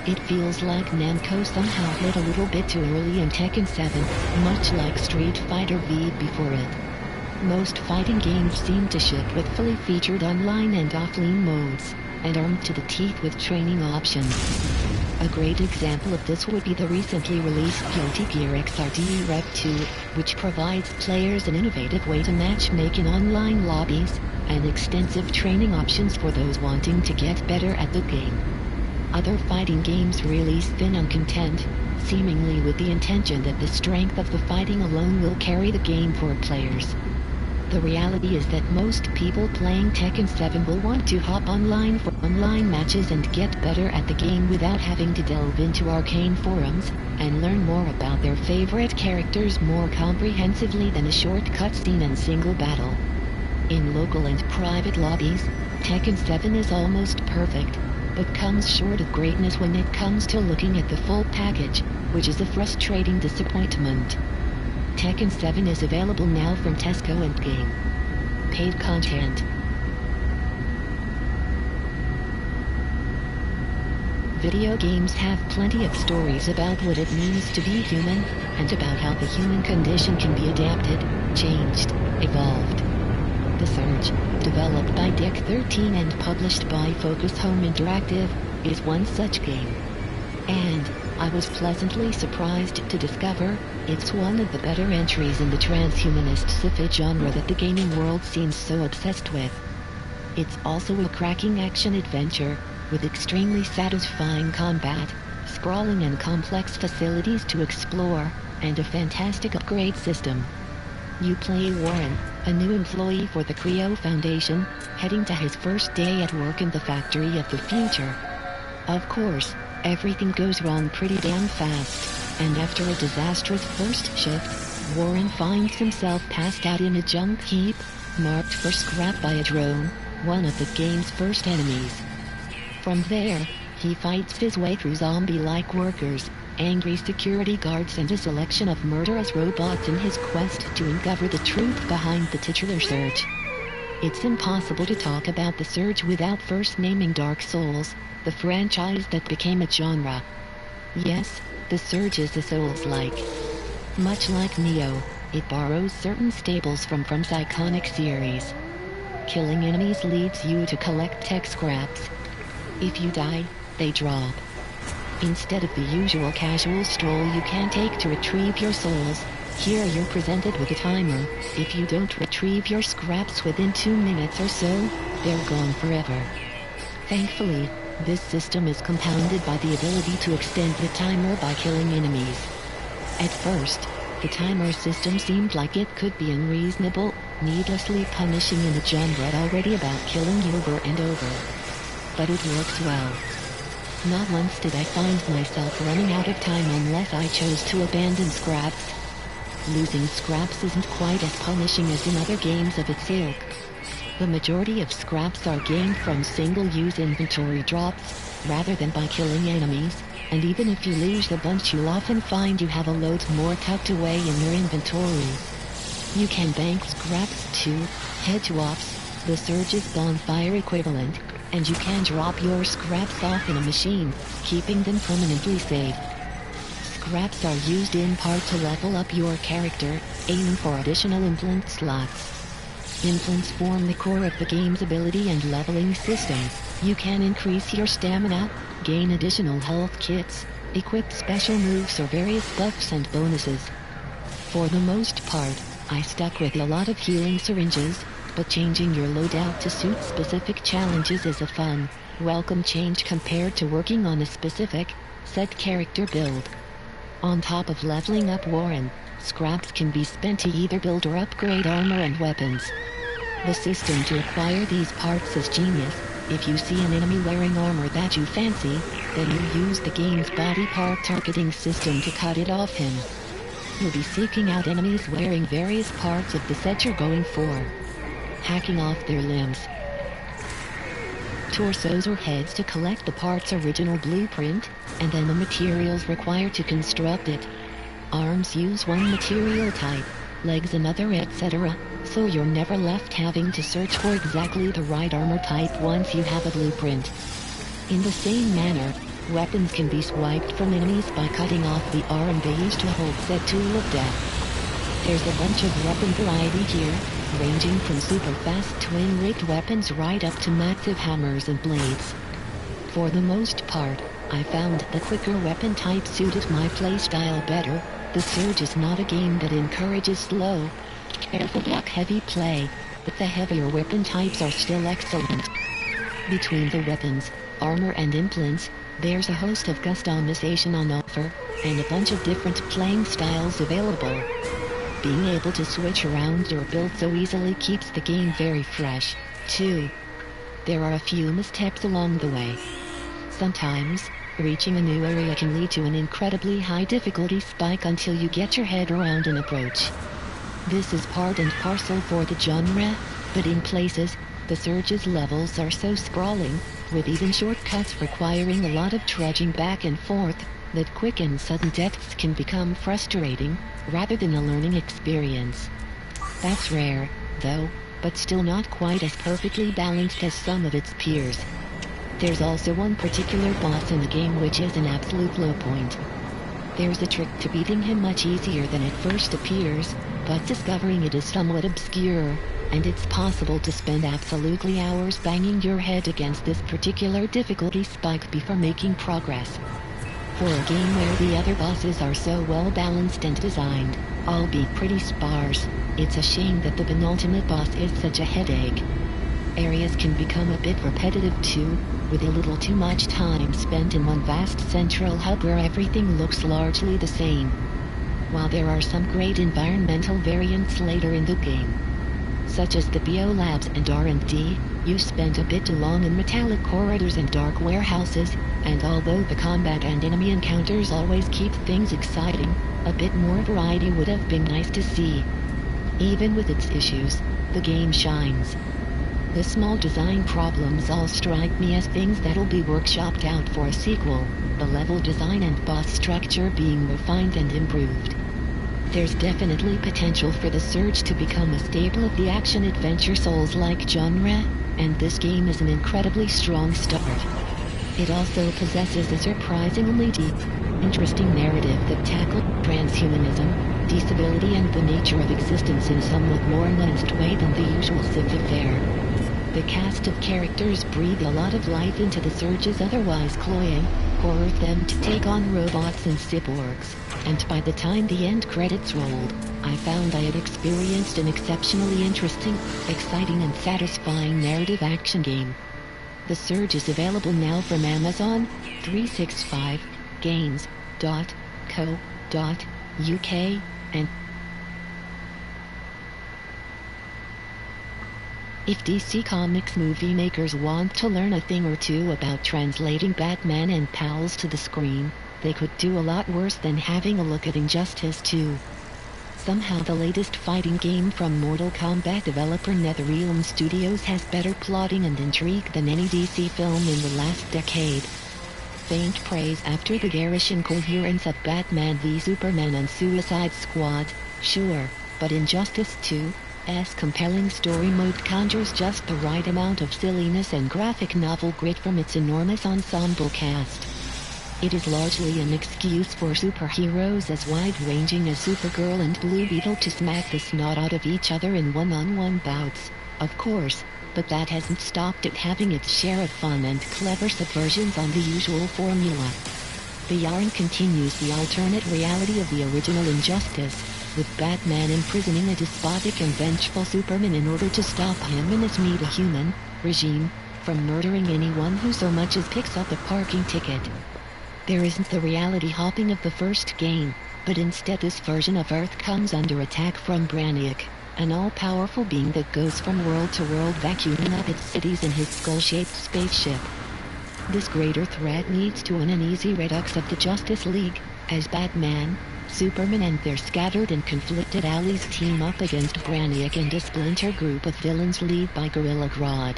It feels like Namco somehow hit a little bit too early in Tekken 7, much like Street Fighter V before it. Most fighting games seem to ship with fully featured online and offline modes, and armed to the teeth with training options. A great example of this would be the recently released Guilty Gear XRD Rev 2, which provides players an innovative way to matchmake in online lobbies, and extensive training options for those wanting to get better at the game. Other fighting games release thin on content, seemingly with the intention that the strength of the fighting alone will carry the game for players. The reality is that most people playing Tekken 7 will want to hop online for online matches and get better at the game without having to delve into arcane forums, and learn more about their favorite characters more comprehensively than a short cutscene and single battle. In local and private lobbies, Tekken 7 is almost perfect, but comes short of greatness when it comes to looking at the full package, which is a frustrating disappointment. Tekken 7 is available now from Tesco and Game. Paid content. Video games have plenty of stories about what it means to be human, and about how the human condition can be adapted, changed, evolved. The Surge, developed by Dick 13 and published by Focus Home Interactive, is one such game. And I was pleasantly surprised to discover it's one of the better entries in the transhumanist sci-fi genre that the gaming world seems so obsessed with. It's also a cracking action-adventure, with extremely satisfying combat, sprawling and complex facilities to explore, and a fantastic upgrade system. You play Warren, a new employee for the Creo Foundation, heading to his first day at work in the factory of the future. Of course, everything goes wrong pretty damn fast, and after a disastrous first shift, Warren finds himself passed out in a junk heap, marked for scrap by a drone, one of the game's first enemies. From there, he fights his way through zombie-like workers, angry security guards and a selection of murderous robots in his quest to uncover the truth behind the titular Surge. It's impossible to talk about the Surge without first naming Dark Souls, the franchise that became a genre. Yes, the Surge is a Souls-like. Much like Neo, it borrows certain staples from From's iconic series. Killing enemies leads you to collect tech scraps. If you die, they drop. Instead of the usual casual stroll you can take to retrieve your souls, here you're presented with a timer. If you don't retrieve your scraps within 2 minutes or so, they're gone forever. Thankfully, this system is compounded by the ability to extend the timer by killing enemies. At first, the timer system seemed like it could be unreasonable, needlessly punishing in a genre already about killing you over and over. But it works well. Not once did I find myself running out of time unless I chose to abandon scraps. Losing scraps isn't quite as punishing as in other games of its ilk. The majority of scraps are gained from single-use inventory drops, rather than by killing enemies, and even if you lose a bunch you'll often find you have a load more tucked away in your inventory. You can bank scraps too, head to ops, the Surge's bonfire equivalent, and you can drop your scraps off in a machine, keeping them permanently safe. Scraps are used in part to level up your character, aiming for additional implant slots. Implants form the core of the game's ability and leveling system. You can increase your stamina, gain additional health kits, equip special moves or various buffs and bonuses. For the most part, I stuck with a lot of healing syringes, but changing your loadout to suit specific challenges is a fun, welcome change compared to working on a specific, set character build. On top of leveling up Warren, scraps can be spent to either build or upgrade armor and weapons. The system to acquire these parts is genius. If you see an enemy wearing armor that you fancy, then you use the game's body part targeting system to cut it off him. You'll be seeking out enemies wearing various parts of the set you're going for, hacking off their limbs, torsos or heads to collect the part's original blueprint, and then the materials required to construct it. Arms use one material type, legs another, etc., so you're never left having to search for exactly the right armor type once you have a blueprint. In the same manner, weapons can be swiped from enemies by cutting off the arm they use to hold said tool of death. There's a bunch of weapon variety here, ranging from super fast twin-rigged weapons right up to massive hammers and blades. For the most part, I found the quicker weapon type suited my playstyle better. The Surge is not a game that encourages slow, careful block-heavy play, but the heavier weapon types are still excellent. Between the weapons, armor and implants, there's a host of customization on offer, and a bunch of different playing styles available. Being able to switch around your build so easily keeps the game very fresh, too. There are a few missteps along the way. Sometimes, reaching a new area can lead to an incredibly high difficulty spike until you get your head around an approach. This is part and parcel for the genre, but in places, the Surge's levels are so sprawling, with even shortcuts requiring a lot of trudging back and forth, that quick and sudden deaths can become frustrating, rather than a learning experience. That's rare, though, but still not quite as perfectly balanced as some of its peers. There's also one particular boss in the game which is an absolute low point. There's a trick to beating him much easier than it first appears, but discovering it is somewhat obscure, and it's possible to spend absolutely hours banging your head against this particular difficulty spike before making progress. For a game where the other bosses are so well balanced and designed, albeit pretty sparse, it's a shame that the penultimate boss is such a headache. Areas can become a bit repetitive too, with a little too much time spent in one vast central hub where everything looks largely the same. While there are some great environmental variants later in the game, such as the biolabs and R&D, you spend a bit too long in metallic corridors and dark warehouses, and although the combat and enemy encounters always keep things exciting, a bit more variety would have been nice to see. Even with its issues, the game shines. The small design problems all strike me as things that'll be workshopped out for a sequel, the level design and boss structure being refined and improved. There's definitely potential for the Surge to become a staple of the action-adventure Souls-like genre, and this game is an incredibly strong start. It also possesses a surprisingly deep, interesting narrative that tackles transhumanism, disability and the nature of existence in a somewhat more nuanced way than the usual civ affair. The cast of characters breathe a lot of life into the Surge's otherwise cloying horror them to take on robots and cyborgs, and by the time the end credits rolled, I found I had experienced an exceptionally interesting, exciting and satisfying narrative action game. The Surge is available now from Amazon, 365, games.co.uk, and if DC Comics movie makers want to learn a thing or two about translating Batman and pals to the screen, they could do a lot worse than having a look at Injustice 2. Somehow the latest fighting game from Mortal Kombat developer NetherRealm Studios has better plotting and intrigue than any DC film in the last decade. Faint praise after the garish incoherence of Batman v Superman and Suicide Squad, sure, But Injustice 2's compelling story mode conjures just the right amount of silliness and graphic novel grit from its enormous ensemble cast. It is largely an excuse for superheroes as wide-ranging as Supergirl and Blue Beetle to smack the snot out of each other in one-on-one bouts, of course, but that hasn't stopped it having its share of fun and clever subversions on the usual formula. The yarn continues the alternate reality of the original Injustice, with Batman imprisoning a despotic and vengeful Superman in order to stop him and his meta-human regime from murdering anyone who so much as picks up a parking ticket. There isn't the reality hopping of the first game, but instead this version of Earth comes under attack from Brainiac, an all-powerful being that goes from world to world vacuuming up its cities in his skull-shaped spaceship. This greater threat leads to an uneasy redux of the Justice League, as Batman, Superman and their scattered and conflicted allies team up against Brainiac and a splinter group of villains led by Gorilla Grodd.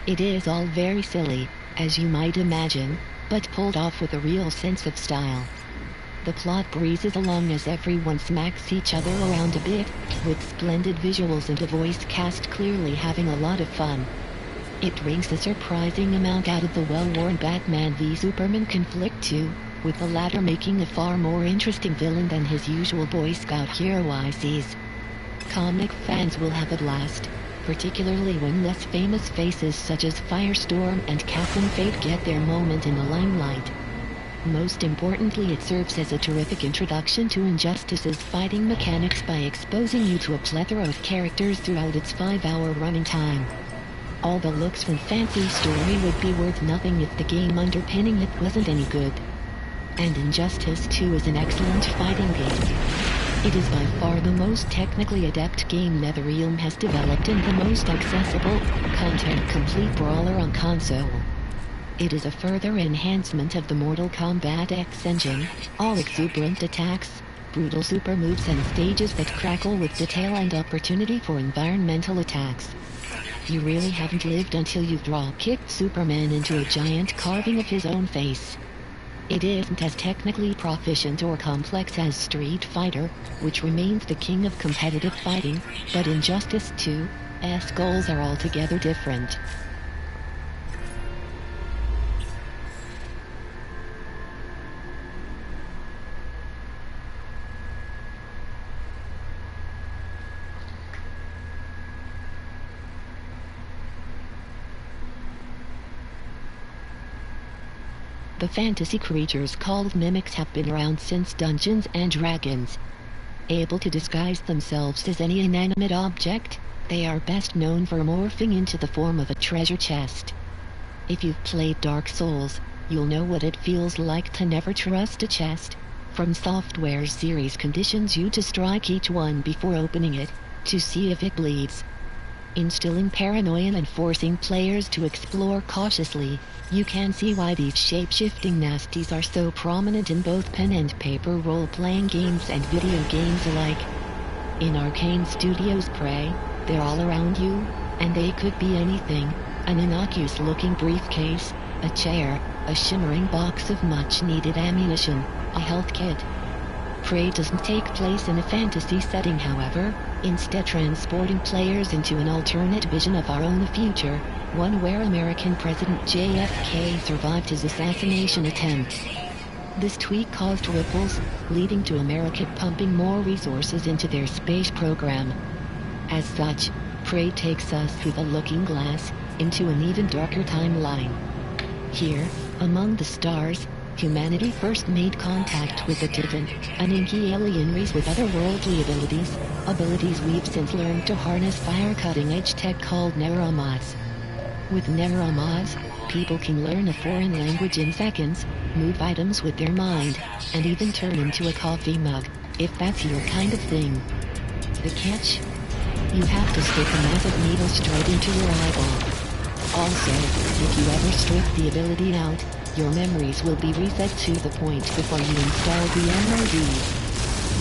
It is all very silly, as you might imagine, but pulled off with a real sense of style. The plot breezes along as everyone smacks each other around a bit, with splendid visuals and a voice cast clearly having a lot of fun. It brings a surprising amount out of the well-worn Batman v Superman conflict too, with the latter making a far more interesting villain than his usual Boy Scout hero ICs. Comic fans will have a blast, particularly when less famous faces such as Firestorm and Captain Fate get their moment in the limelight. Most importantly, it serves as a terrific introduction to Injustice's fighting mechanics by exposing you to a plethora of characters throughout its 5-hour running time. All the looks and fancy story would be worth nothing if the game underpinning it wasn't any good. And Injustice 2 is an excellent fighting game. It is by far the most technically adept game NetherRealm has developed and the most accessible, content-complete brawler on console. It is a further enhancement of the Mortal Kombat X engine, all exuberant attacks, brutal super moves and stages that crackle with detail and opportunity for environmental attacks. You really haven't lived until you've drop-kicked Superman into a giant carving of his own face. It isn't as technically proficient or complex as Street Fighter, which remains the king of competitive fighting, but Injustice 2's goals are altogether different. The fantasy creatures called mimics have been around since Dungeons and Dragons. Able to disguise themselves as any inanimate object, they are best known for morphing into the form of a treasure chest. If you've played Dark Souls, you'll know what it feels like to never trust a chest. From Software's series conditions you to strike each one before opening it, to see if it bleeds. Instilling paranoia and forcing players to explore cautiously, you can see why these shape-shifting nasties are so prominent in both pen and paper role-playing games and video games alike. In Arcane Studios' Prey, they're all around you, and they could be anything: an innocuous-looking briefcase, a chair, a shimmering box of much-needed ammunition, a health kit. Prey doesn't take place in a fantasy setting, however, instead transporting players into an alternate vision of our own future, one where American President JFK survived his assassination attempt. This tweak caused ripples, leading to America pumping more resources into their space program. As such, Prey takes us through the looking glass, into an even darker timeline. Here, among the stars, humanity first made contact with the Titan, an inky alien race with otherworldly abilities we've since learned to harness via cutting-edge tech called neuromods. With neuromods, people can learn a foreign language in seconds, move items with their mind, and even turn into a coffee mug, if that's your kind of thing. The catch? You have to stick a massive needle straight into your eyeball. Also, if you ever strip the ability out, your memories will be reset to the point before you install the MOD.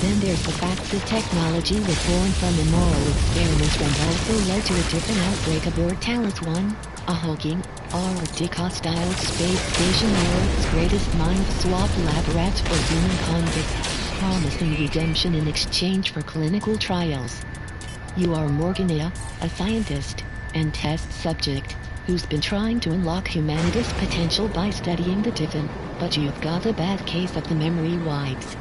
Then there's the fact that technology was born from immoral experiments and also led to a different outbreak aboard Talos 1, a hulking, Arctica-style space station where Earth's greatest mind swap lab rats for human convicts. promising redemption in exchange for clinical trials. You are Morgana, a scientist and test subject who's been trying to unlock humanity's potential by studying the Tiffin, but you've got a bad case of the memory wipes.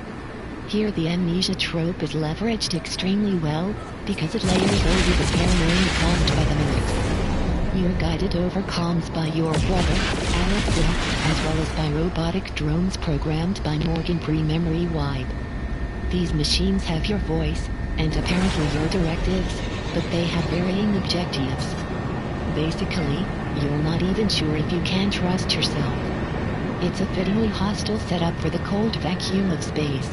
Here the amnesia trope is leveraged extremely well, because it layers over the paranoia caused by the mimics. You're guided over comms by your brother, Alexa, as well as by robotic drones programmed by Morgan pre-memory wipe. These machines have your voice, and apparently your directives, but they have varying objectives. Basically, you're not even sure if you can trust yourself. It's a fittingly hostile setup for the cold vacuum of space.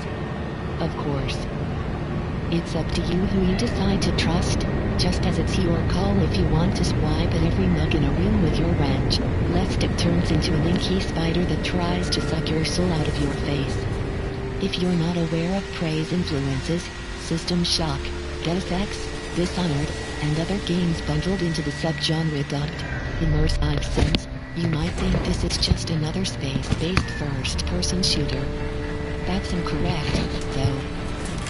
Of course. It's up to you who you decide to trust, just as it's your call if you want to swipe at every mug in a room with your wrench, lest it turns into an inky spider that tries to suck your soul out of your face. If you're not aware of Prey's influences, System Shock, Deus Ex, Dishonored, and other games bundled into the subgenre dubbed immersive sims, you might think this is just another space-based first-person shooter. That's incorrect, though.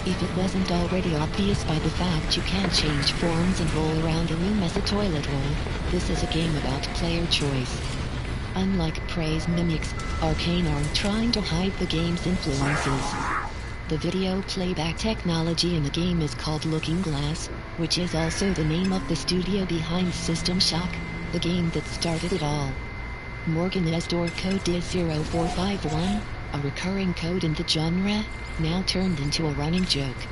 If it wasn't already obvious by the fact you can't change forms and roll around a room as a toilet roll, this is a game about player choice. Unlike Prey's mimics, Arcane aren't trying to hide the game's influences. The video playback technology in the game is called Looking Glass, which is also the name of the studio behind System Shock, the game that started it all. Morgana's door code is 0451, a recurring code in the genre, now turned into a running joke.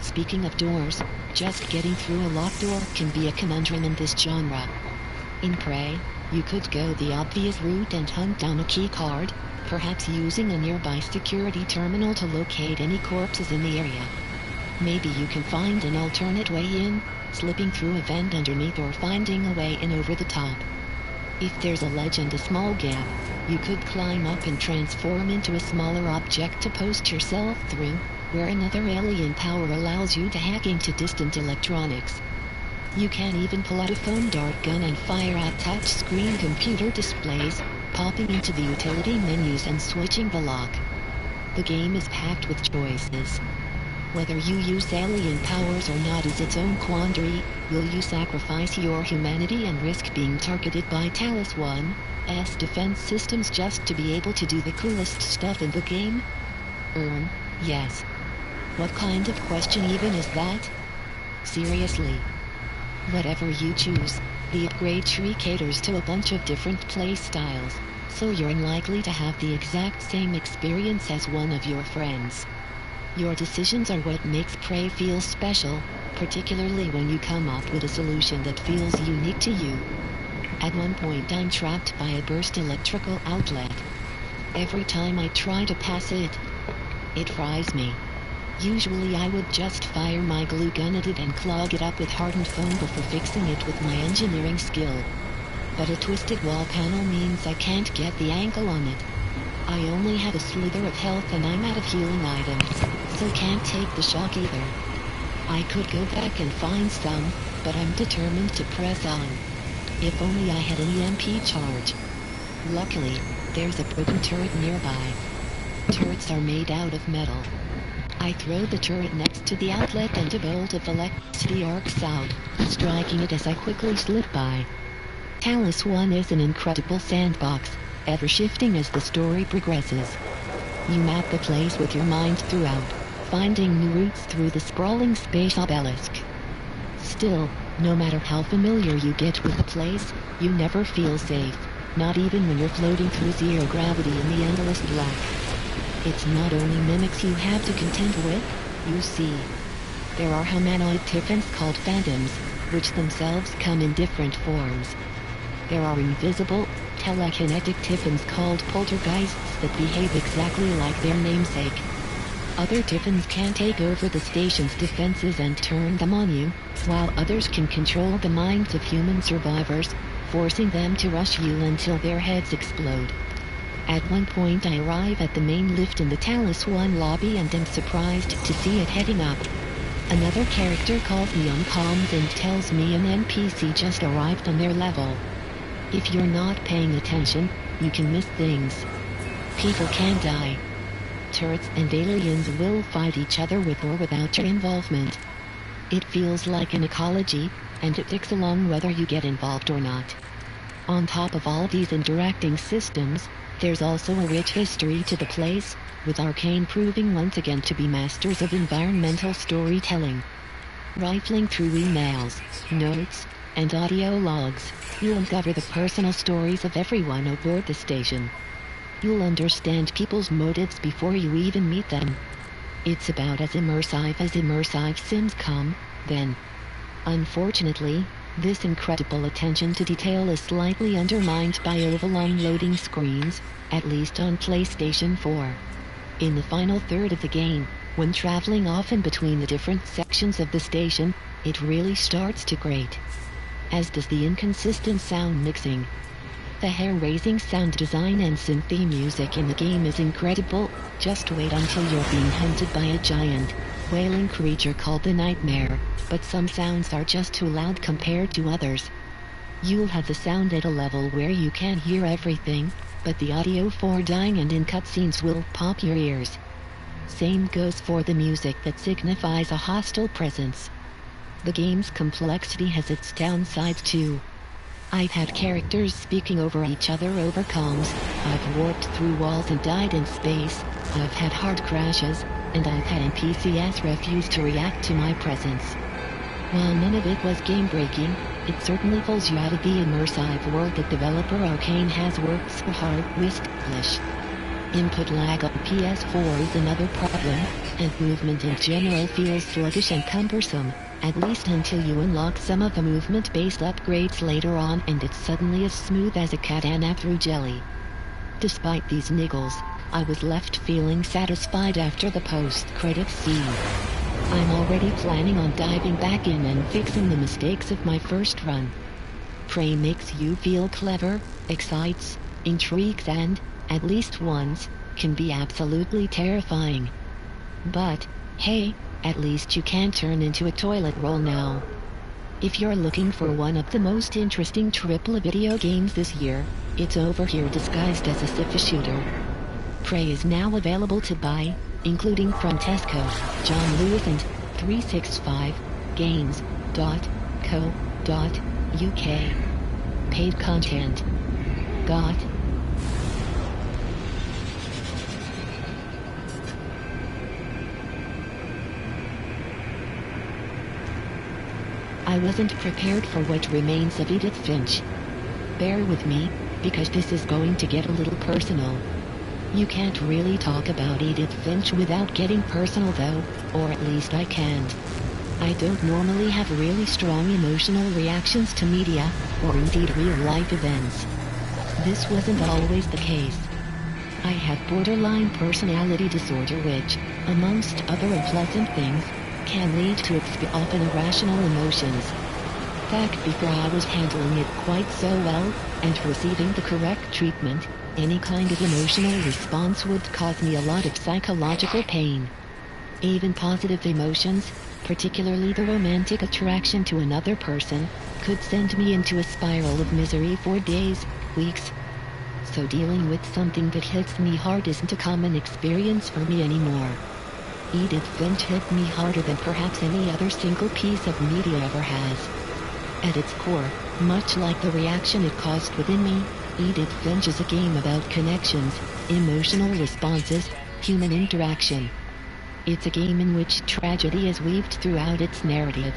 Speaking of doors, just getting through a locked door can be a conundrum in this genre. In Prey, you could go the obvious route and hunt down a key card, perhaps using a nearby security terminal to locate any corpses in the area. Maybe you can find an alternate way in, slipping through a vent underneath or finding a way in over the top. If there's a ledge and a small gap, you could climb up and transform into a smaller object to post yourself through, where another alien power allows you to hack into distant electronics. You can even pull out a foam dart gun and fire at touch-screen computer displays, popping into the utility menus and switching the lock. The game is packed with choices. Whether you use alien powers or not is its own quandary. Will you sacrifice your humanity and risk being targeted by Talos One's defense systems just to be able to do the coolest stuff in the game? Yes. What kind of question even is that? Seriously. Whatever you choose, the upgrade tree caters to a bunch of different play styles, so you're unlikely to have the exact same experience as one of your friends. Your decisions are what makes Prey feel special, particularly when you come up with a solution that feels unique to you. At one point I'm trapped by a burst electrical outlet. Every time I try to pass it, it fries me. Usually I would just fire my glue gun at it and clog it up with hardened foam before fixing it with my engineering skill. But a twisted wall panel means I can't get the angle on it. I only have a slither of health and I'm out of healing items, so can't take the shock either. I could go back and find some, but I'm determined to press on. If only I had an EMP charge. Luckily, there's a broken turret nearby. Turrets are made out of metal. I throw the turret next to the outlet and a bolt of electricity arcs out, striking it as I quickly slip by. Talos One is an incredible sandbox, ever shifting as the story progresses. You map the place with your mind throughout, finding new routes through the sprawling space obelisk. Still, no matter how familiar you get with the place, you never feel safe, not even when you're floating through zero gravity in the endless black. It's not only mimics you have to contend with, you see. There are humanoid Tiffins called phantoms, which themselves come in different forms. There are invisible, telekinetic Tiffins called poltergeists that behave exactly like their namesake. Other Tiffins can take over the station's defenses and turn them on you, while others can control the minds of human survivors, forcing them to rush you until their heads explode. At one point I arrive at the main lift in the Talos One lobby and am surprised to see it heading up. Another character calls me on comms and tells me an NPC just arrived on their level. If you're not paying attention, you can miss things. People can die. turrets and aliens will fight each other with or without your involvement. It feels like an ecology, and it ticks along whether you get involved or not. On top of all these interacting systems, there's also a rich history to the place, with Arcane proving once again to be masters of environmental storytelling. Rifling through emails, notes, and audio logs, you'll uncover the personal stories of everyone aboard the station. You'll understand people's motives before you even meet them. It's about as immersive sims come, then. Unfortunately, this incredible attention to detail is slightly undermined by overlong loading screens, at least on PlayStation 4. In the final third of the game, when traveling often between the different sections of the station, it really starts to grate. As does the inconsistent sound mixing. The hair-raising sound design and synthy music in the game is incredible. Just wait until you're being hunted by a giant, wailing creature called the Nightmare, but some sounds are just too loud compared to others. You'll have the sound at a level where you can't hear everything, but the audio for dying and in cutscenes will pop your ears. Same goes for the music that signifies a hostile presence. The game's complexity has its downsides too. I've had characters speaking over each other over comms, I've warped through walls and died in space, I've had hard crashes, and I've had NPCs refuse to react to my presence. While none of it was game-breaking, it certainly pulls you out of the immersive world that developer Arcane has worked so hard to establish. Input lag on PS4 is another problem, and movement in general feels sluggish and cumbersome, at least until you unlock some of the movement-based upgrades later on and it's suddenly as smooth as a katana through jelly. Despite these niggles, I was left feeling satisfied after the post-credits scene. I'm already planning on diving back in and fixing the mistakes of my first run. Prey makes you feel clever, excites, intrigues and, at least once, can be absolutely terrifying. But, hey, at least you can't turn into a toilet roll now. If you're looking for one of the most interesting AAA video games this year, it's over here disguised as a sci-fi shooter. Prey is now available to buy, including from Tesco, John Lewis and 365games.co.uk. Paid content. Got. I wasn't prepared for what remains of Edith Finch. Bear with me, because this is going to get a little personal. You can't really talk about Edith Finch without getting personal though, or at least I can't. I don't normally have really strong emotional reactions to media, or indeed real-life events. This wasn't always the case. I have borderline personality disorder which, amongst other unpleasant things, can lead to often irrational emotions. Back before I was handling it quite so well, and receiving the correct treatment, any kind of emotional response would cause me a lot of psychological pain. Even positive emotions, particularly the romantic attraction to another person, could send me into a spiral of misery for days, weeks. So dealing with something that hits me hard isn't a common experience for me anymore. Edith Finch hit me harder than perhaps any other single piece of media ever has. At its core, much like the reaction it caused within me, Edith Finch is a game about connections, emotional responses, human interaction. It's a game in which tragedy is weaved throughout its narrative.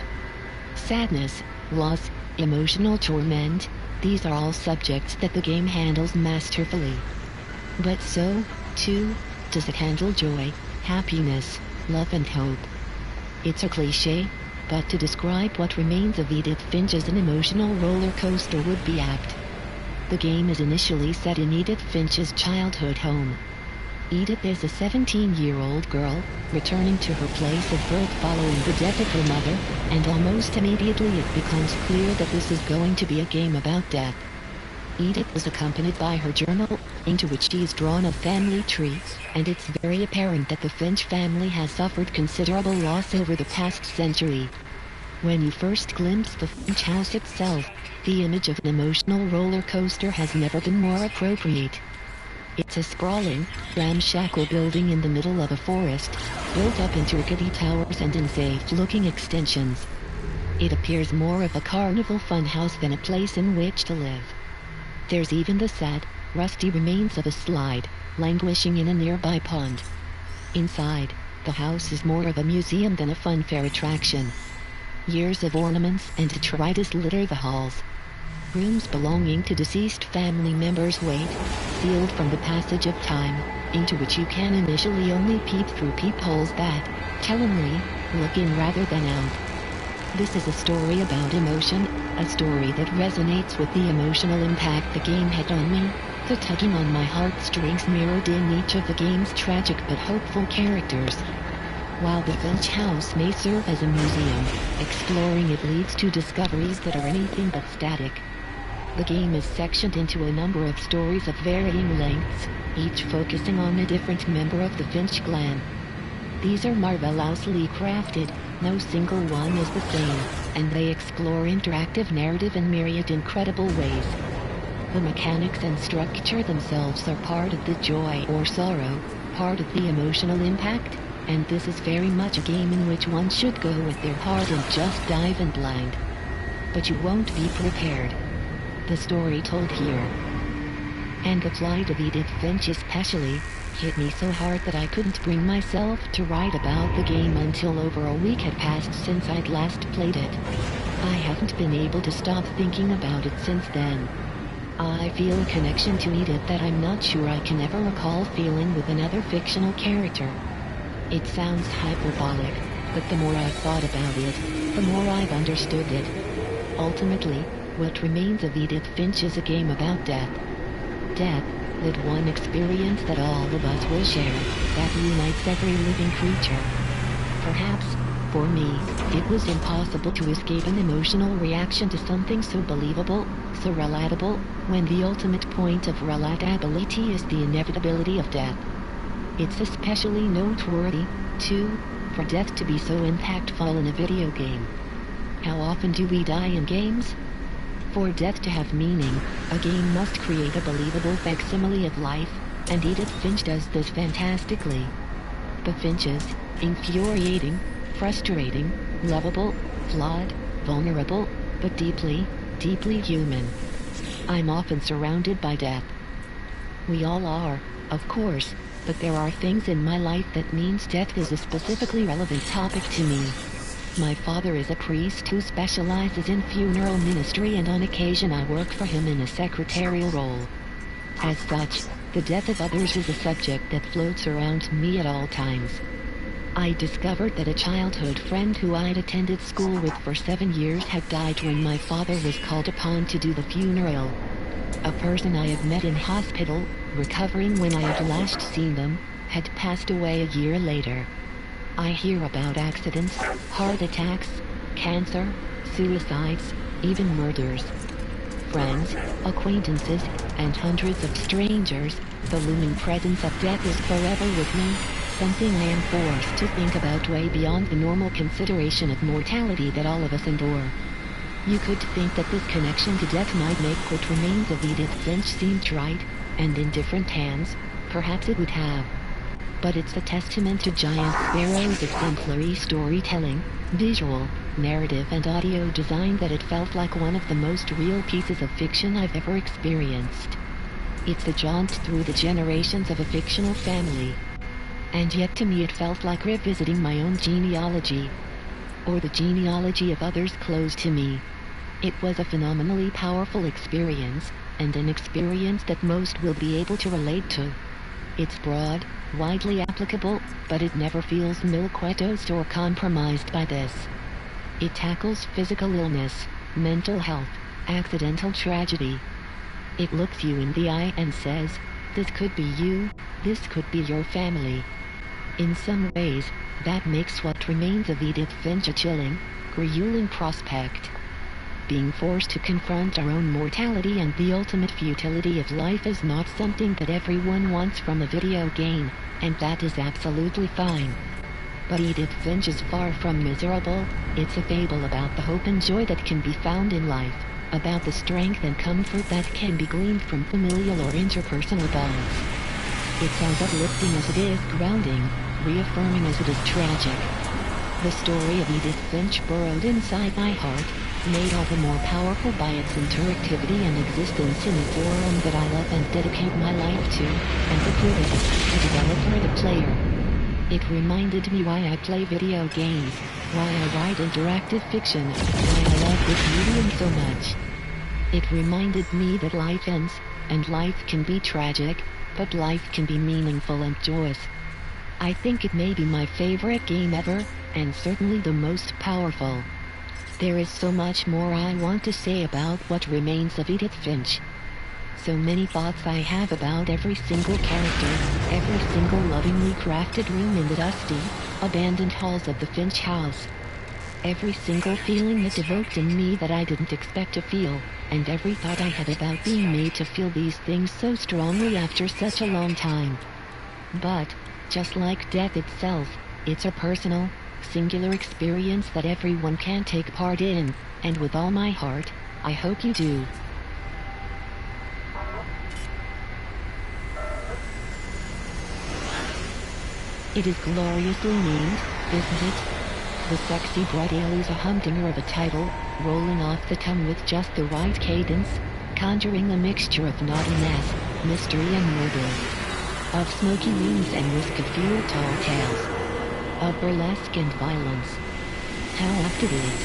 Sadness, loss, emotional torment, these are all subjects that the game handles masterfully. But so, too, does it handle joy, happiness, love and hope. It's a cliché, but to describe what remains of Edith Finch as an emotional roller coaster would be apt. The game is initially set in Edith Finch's childhood home. Edith is a 17-year-old girl, returning to her place of birth following the death of her mother, and almost immediately it becomes clear that this is going to be a game about death. Edith is accompanied by her journal, into which she has drawn a family tree, and it's very apparent that the Finch family has suffered considerable loss over the past century. When you first glimpse the Finch house itself, the image of an emotional roller coaster has never been more appropriate. It's a sprawling, ramshackle building in the middle of a forest, built up into rickety towers and unsafe-looking extensions. It appears more of a carnival funhouse than a place in which to live. There's even the sad, rusty remains of a slide, languishing in a nearby pond. Inside, the house is more of a museum than a funfair attraction. Years of ornaments and detritus litter the halls. Rooms belonging to deceased family members wait, sealed from the passage of time, into which you can initially only peep through peepholes that, tellingly, look in rather than out. This is a story about emotion, a story that resonates with the emotional impact the game had on me, the tugging on my heartstrings mirrored in each of the game's tragic but hopeful characters. While the Finch house may serve as a museum, exploring it leads to discoveries that are anything but static. The game is sectioned into a number of stories of varying lengths, each focusing on a different member of the Finch clan. These are marvelously crafted, no single one is the same, and they explore interactive narrative in myriad incredible ways. The mechanics and structure themselves are part of the joy or sorrow, part of the emotional impact, and this is very much a game in which one should go with their heart and just dive in blind. But you won't be prepared. The story told here, and the plight of Edith Finch especially, hit me so hard that I couldn't bring myself to write about the game until over a week had passed since I'd last played it. I haven't been able to stop thinking about it since then. I feel a connection to Edith that I'm not sure I can ever recall feeling with another fictional character. It sounds hyperbolic, but the more I've thought about it, the more I've understood it. Ultimately, what remains of Edith Finch is a game about death. Death, that one experience that all of us will share, that unites every living creature. Perhaps, for me, it was impossible to escape an emotional reaction to something so believable, so relatable, when the ultimate point of relatability is the inevitability of death. It's especially noteworthy, too, for death to be so impactful in a video game. How often do we die in games? For death to have meaning, a game must create a believable facsimile of life, and Edith Finch does this fantastically. The Finches, infuriating, frustrating, lovable, flawed, vulnerable, but deeply, deeply human. I'm often surrounded by death. We all are, of course, but there are things in my life that means death is a specifically relevant topic to me. My father is a priest who specializes in funeral ministry, and on occasion I work for him in a secretarial role. As such, the death of others is a subject that floats around me at all times. I discovered that a childhood friend who I'd attended school with for 7 years had died when my father was called upon to do the funeral. A person I had met in hospital, recovering when I had last seen them, had passed away a year later. I hear about accidents, heart attacks, cancer, suicides, even murders. Friends, acquaintances, and hundreds of strangers, the looming presence of death is forever with me, something I am forced to think about way beyond the normal consideration of mortality that all of us endure. You could think that this connection to death might make what remains of Edith Finch seem trite, and in different hands, perhaps it would have. But it's a testament to Giant Sparrow's exemplary storytelling, visual, narrative and audio design that it felt like one of the most real pieces of fiction I've ever experienced. It's a jaunt through the generations of a fictional family. And yet to me it felt like revisiting my own genealogy, or the genealogy of others close to me. It was a phenomenally powerful experience, and an experience that most will be able to relate to. It's broad, widely applicable, but it never feels milquetoast or compromised by this. It tackles physical illness, mental health, accidental tragedy. It looks you in the eye and says, this could be you, this could be your family. In some ways, that makes what remains of Edith Finch a chilling, grueling prospect. Being forced to confront our own mortality and the ultimate futility of life is not something that everyone wants from a video game, and that is absolutely fine. But Edith Finch is far from miserable. It's a fable about the hope and joy that can be found in life, about the strength and comfort that can be gleaned from familial or interpersonal bonds. It's as uplifting as it is grounding, reaffirming as it is tragic. The story of Edith Finch burrowed inside my heart, made all the more powerful by its interactivity and existence in the forum that I love and dedicate my life to, and the critic, the developer, the player. It reminded me why I play video games, why I write interactive fiction, why I love this medium so much. It reminded me that life ends, and life can be tragic, but life can be meaningful and joyous. I think it may be my favorite game ever, and certainly the most powerful. There is so much more I want to say about what remains of Edith Finch. So many thoughts I have about every single character, every single lovingly crafted room in the dusty, abandoned halls of the Finch house. Every single feeling it evoked in me that I didn't expect to feel, and every thought I had about being made to feel these things so strongly after such a long time. But, just like death itself, it's a personal, singular experience that everyone can take part in, and with all my heart, I hope you do. It is gloriously named, isn't it? The sexy Bradale is a humdinger of a title, rolling off the tongue with just the right cadence, conjuring a mixture of naughtiness, mystery and murder. Of smoky rooms and risk-of-fuel tall tales. Of burlesque and violence. How apt it is.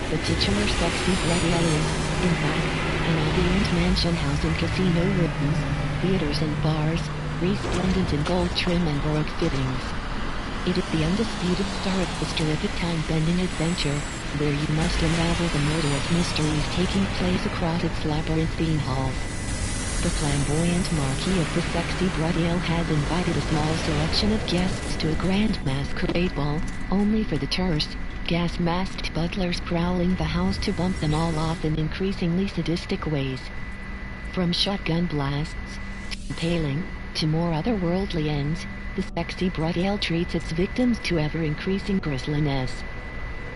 The titular sexy Bradale is, in fact, an opulent mansion housing casino rooms, theaters and bars, resplendent in gold trim and baroque fittings. It is the undisputed star of this terrific time-bending adventure, where you must unravel the murderous mysteries taking place across its labyrinthine halls. The flamboyant Marquis of the sexy Bradale has invited a small selection of guests to a grand masquerade ball, only for the terse, gas-masked butlers prowling the house to bump them all off in increasingly sadistic ways. From shotgun blasts, to impaling, to more otherworldly ends, the sexy Bradale treats its victims to ever-increasing grisliness.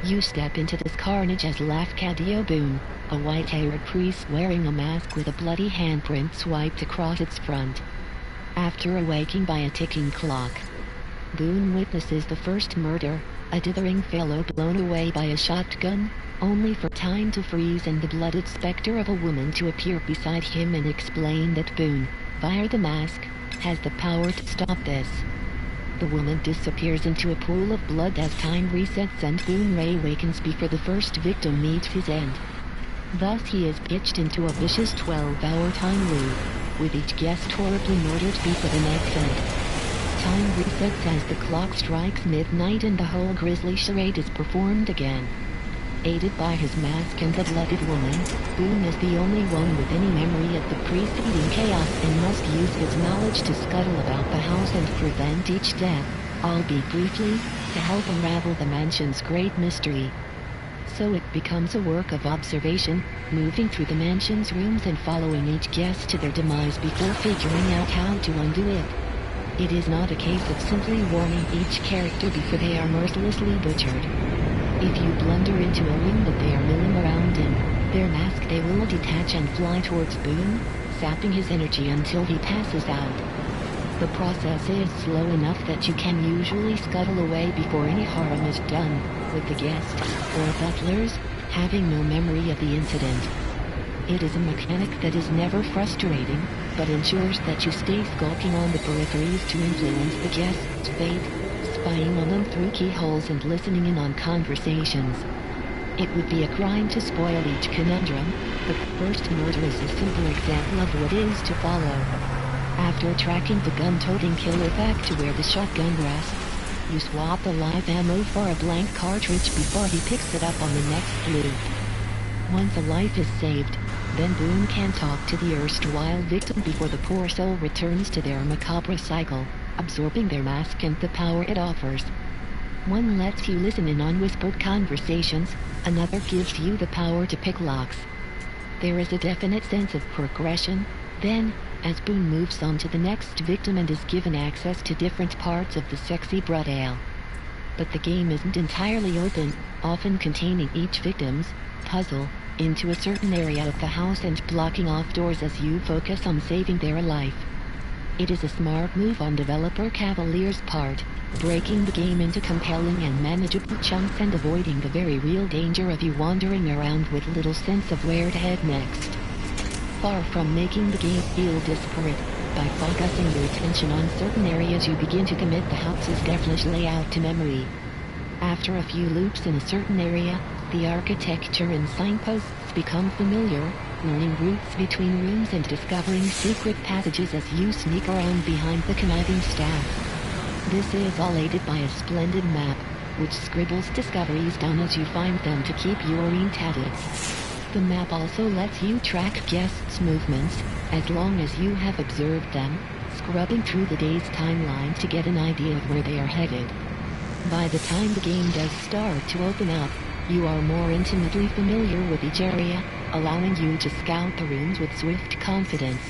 You step into this carnage as Lafcadio Boone, a white-haired priest wearing a mask with a bloody handprint swiped across its front. After awaking by a ticking clock, Boone witnesses the first murder, a dithering fellow blown away by a shotgun, only for time to freeze and the blooded specter of a woman to appear beside him and explain that Boone, via the mask, has the power to stop this. The woman disappears into a pool of blood as time resets and Boone awakens before the first victim meets his end. Thus he is pitched into a vicious 12-hour time loop, with each guest horribly murdered before the next end. Time resets as the clock strikes midnight and the whole grisly charade is performed again. Aided by his mask and the blooded woman, Boone is the only one with any memory of the preceding chaos and must use his knowledge to scuttle about the house and prevent each death, albeit briefly, to help unravel the mansion's great mystery. So it becomes a work of observation, moving through the mansion's rooms and following each guest to their demise before figuring out how to undo it. It is not a case of simply warning each character before they are mercilessly butchered. If you blunder into a room that they are milling around in, their mask they will detach and fly towards Boone, sapping his energy until he passes out. The process is slow enough that you can usually scuttle away before any harm is done, with the guest, or butlers, having no memory of the incident. It is a mechanic that is never frustrating, but ensures that you stay skulking on the peripheries to influence the guest's fate, spying on them through keyholes and listening in on conversations. It would be a crime to spoil each conundrum, but the first murder is a simple example of what is to follow. After tracking the gun-toting killer back to where the shotgun rests, you swap the live ammo for a blank cartridge before he picks it up on the next loop. Once a life is saved, then Boone can talk to the erstwhile victim before the poor soul returns to their macabre cycle, absorbing their mask and the power it offers. One lets you listen in on whispered conversations, another gives you the power to pick locks. There is a definite sense of progression, then, as Boone moves on to the next victim and is given access to different parts of the sexy Bradale. But the game isn't entirely open, often containing each victim's puzzle into a certain area of the house and blocking off doors as you focus on saving their life. It is a smart move on developer Cavalier's part, breaking the game into compelling and manageable chunks and avoiding the very real danger of you wandering around with little sense of where to head next. Far from making the game feel disparate, by focusing your attention on certain areas you begin to commit the house's devilish layout to memory. After a few loops in a certain area, the architecture and signposts become familiar, learning routes between rooms and discovering secret passages as you sneak around behind the conniving staff. This is all aided by a splendid map, which scribbles discoveries down as you find them to keep you orientated. The map also lets you track guests' movements, as long as you have observed them, scrubbing through the day's timeline to get an idea of where they are headed. By the time the game does start to open up, you are more intimately familiar with each area, allowing you to scout the rooms with swift confidence.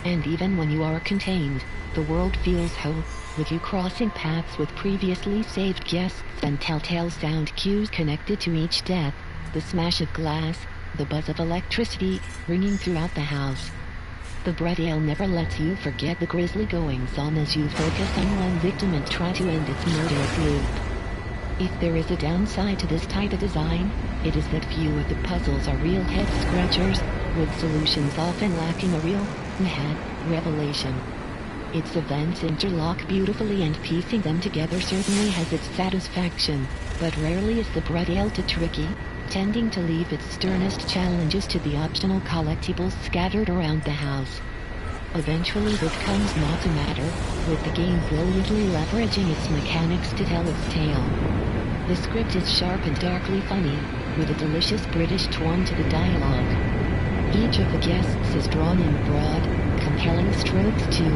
And even when you are contained, the world feels whole, with you crossing paths with previously saved guests and telltale sound cues connected to each death, the smash of glass, the buzz of electricity, ringing throughout the house. The bread ale never lets you forget the grisly goings-on as you focus on one victim and try to end its murderous loop. If there is a downside to this type of design, it is that few of the puzzles are real head-scratchers, with solutions often lacking a real, revelation. Its events interlock beautifully and piecing them together certainly has its satisfaction, but rarely is the bread ale too tricky, tending to leave its sternest challenges to the optional collectibles scattered around the house. Eventually this comes not to matter, with the game brilliantly leveraging its mechanics to tell its tale. The script is sharp and darkly funny, with a delicious British twang to the dialogue. Each of the guests is drawn in broad, compelling strokes too.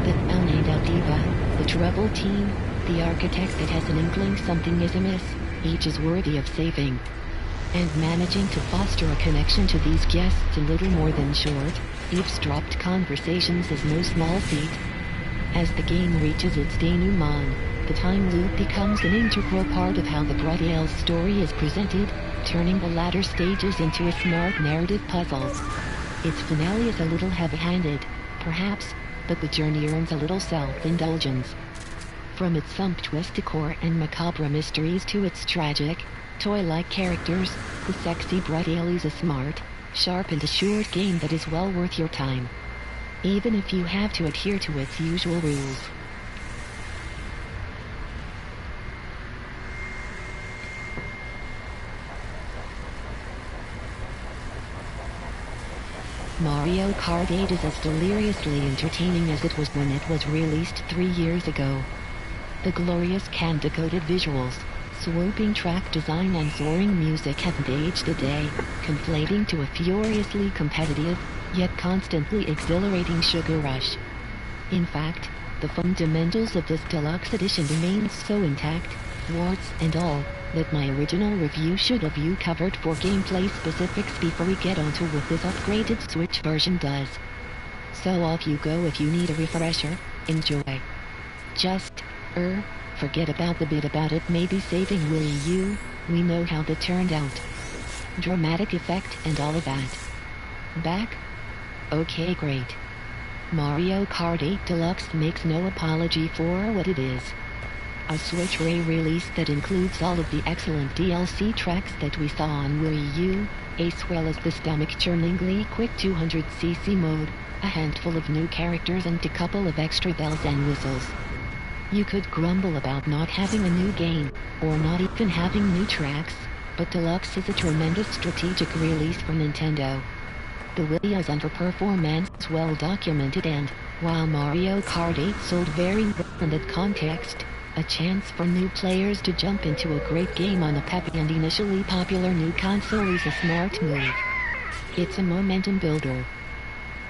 The Alnada Diva, the Trouble Team, the architect that has an inkling something is amiss, each is worthy of saving. And managing to foster a connection to these guests in little more than short, eavesdropped conversations is no small feat. As the game reaches its denouement, the time loop becomes an integral part of how the bread ale's story is presented, turning the latter stages into a smart narrative puzzle. Its finale is a little heavy-handed, perhaps, but the journey earns a little self-indulgence. From its sumptuous decor and macabre mysteries to its tragic, toy-like characters, the sexy bread ale is a smart, sharp and assured game that is well worth your time, even if you have to adhere to its usual rules. Mario Kart 8 is as deliriously entertaining as it was when it was released 3 years ago. The glorious candy-coated visuals, swooping track design and soaring music haven't aged a day, conflating to a furiously competitive, yet constantly exhilarating sugar rush. In fact, the fundamentals of this deluxe edition remain so intact, warts and all, that my original review should have you covered for gameplay specifics before we get onto what this upgraded Switch version does. So off you go if you need a refresher, enjoy. Just, forget about the bit about it maybe saving Wii U, we know how that turned out. Dramatic effect and all of that. Back? Okay, great. Mario Kart 8 Deluxe makes no apology for what it is. A Switch re-release that includes all of the excellent DLC tracks that we saw on Wii U, as well as the stomach-churningly quick 200cc mode, a handful of new characters and a couple of extra bells and whistles. You could grumble about not having a new game, or not even having new tracks, but Deluxe is a tremendous strategic release for Nintendo. The Wii's underperformance well documented and, while Mario Kart 8 sold very well in that context, a chance for new players to jump into a great game on a peppy and initially popular new console is a smart move. It's a momentum builder.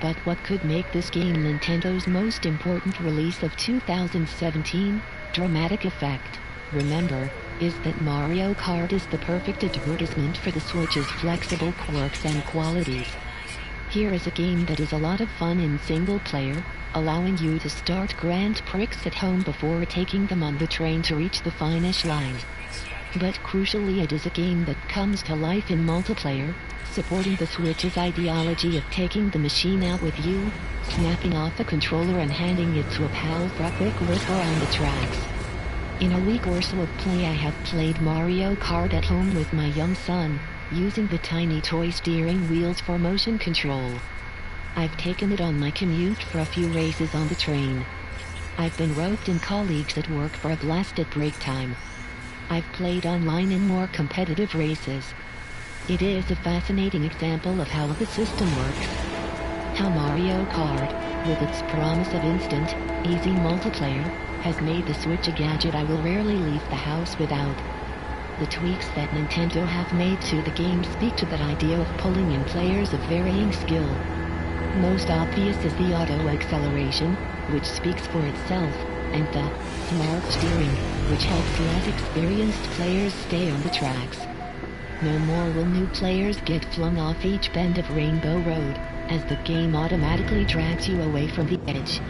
But what could make this game Nintendo's most important release of 2017, dramatic effect, remember, is that Mario Kart is the perfect advertisement for the Switch's flexible quirks and qualities. Here is a game that is a lot of fun in single player, allowing you to start Grand Prix at home before taking them on the train to reach the finish line. But crucially, it is a game that comes to life in multiplayer, supporting the Switch's ideology of taking the machine out with you, snapping off a controller and handing it to a pal for a quick whip around the tracks. In a week or so of play, I have played Mario Kart at home with my young son, using the tiny toy steering wheels for motion control. I've taken it on my commute for a few races on the train. I've been roped in colleagues at work for a blast at break time. I've played online in more competitive races. It is a fascinating example of how the system works. How Mario Kart, with its promise of instant, easy multiplayer, has made the Switch a gadget I will rarely leave the house without. The tweaks that Nintendo have made to the game speak to that idea of pulling in players of varying skill. Most obvious is the auto acceleration, which speaks for itself, and the smart steering, which helps less experienced players stay on the tracks. No more will new players get flung off each bend of Rainbow Road, as the game automatically drags you away from the edge.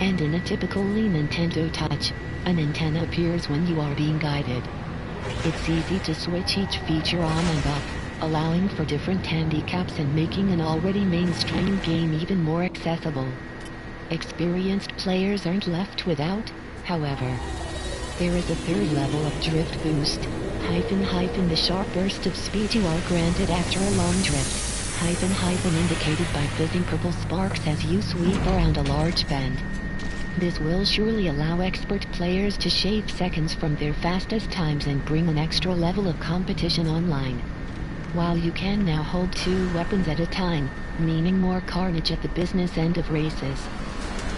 And in a typically Nintendo touch, an antenna appears when you are being guided. It's easy to switch each feature on and off, allowing for different handicaps and making an already mainstream game even more accessible. Experienced players aren't left without, however. There is a third level of drift boost, the sharp burst of speed you are granted after a long drift, indicated by fizzing purple sparks as you sweep around a large bend. This will surely allow expert players to shave seconds from their fastest times and bring an extra level of competition online. While you can now hold 2 weapons at a time, meaning more carnage at the business end of races.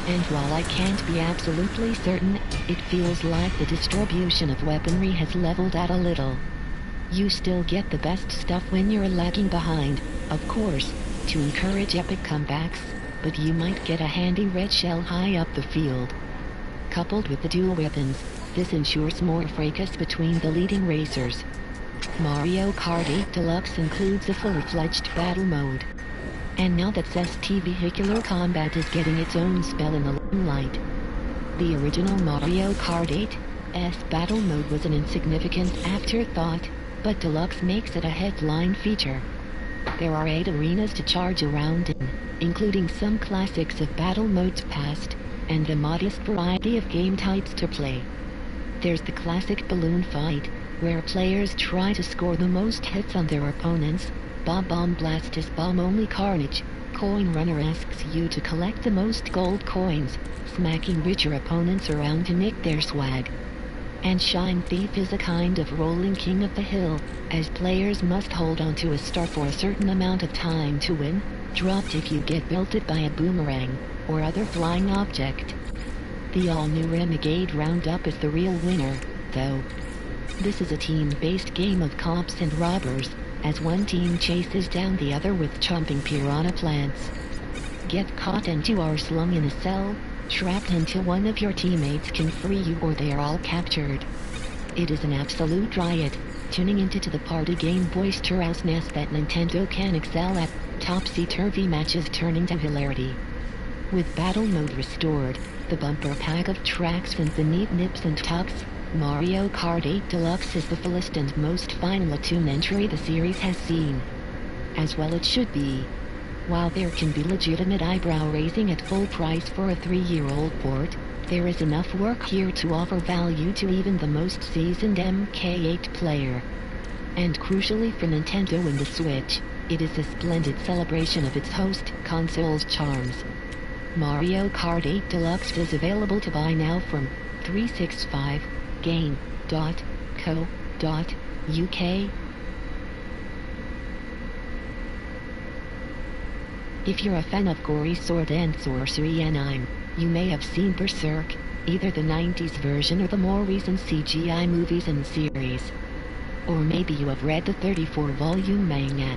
And while I can't be absolutely certain, it feels like the distribution of weaponry has leveled out a little. You still get the best stuff when you're lagging behind, of course, to encourage epic comebacks, but you might get a handy red shell high up the field. Coupled with the dual weapons, this ensures more fracas between the leading racers. Mario Kart 8 Deluxe includes a fully-fledged battle mode. And now that ST vehicular combat is getting its own spell in the limelight. The original Mario Kart 8's battle mode was an insignificant afterthought, but Deluxe makes it a headline feature. There are 8 arenas to charge around in, including some classics of battle modes past, and a modest variety of game types to play. There's the classic balloon fight, where players try to score the most hits on their opponents. Bomb Blast is bomb-only carnage. Coin Runner asks you to collect the most gold coins, smacking richer opponents around to nick their swag. And Shine Thief is a kind of rolling king of the hill, as players must hold onto a star for a certain amount of time to win, dropped if you get belted by a boomerang, or other flying object. The all-new Renegade Roundup is the real winner, though. This is a team-based game of cops and robbers, as one team chases down the other with chomping piranha plants. Get caught and you are slung in a cell, trapped until one of your teammates can free you or they are all captured. It is an absolute riot, tuning into the party game boisterousness that Nintendo can excel at, topsy-turvy matches turning to hilarity. With battle mode restored, the bumper pack of tracks and the neat nips and tucks, Mario Kart 8 Deluxe is the fullest and most final tune entry the series has seen. As well it should be. While there can be legitimate eyebrow-raising at full price for a 3-year-old port, there is enough work here to offer value to even the most seasoned MK8 player. And crucially for Nintendo and the Switch, it is a splendid celebration of its host console's charms. Mario Kart 8 Deluxe is available to buy now from 365game.co.uk. If you're a fan of gory sword and sorcery anime, you may have seen Berserk, either the 90s version or the more recent CGI movies and series. Or maybe you have read the 34-volume manga.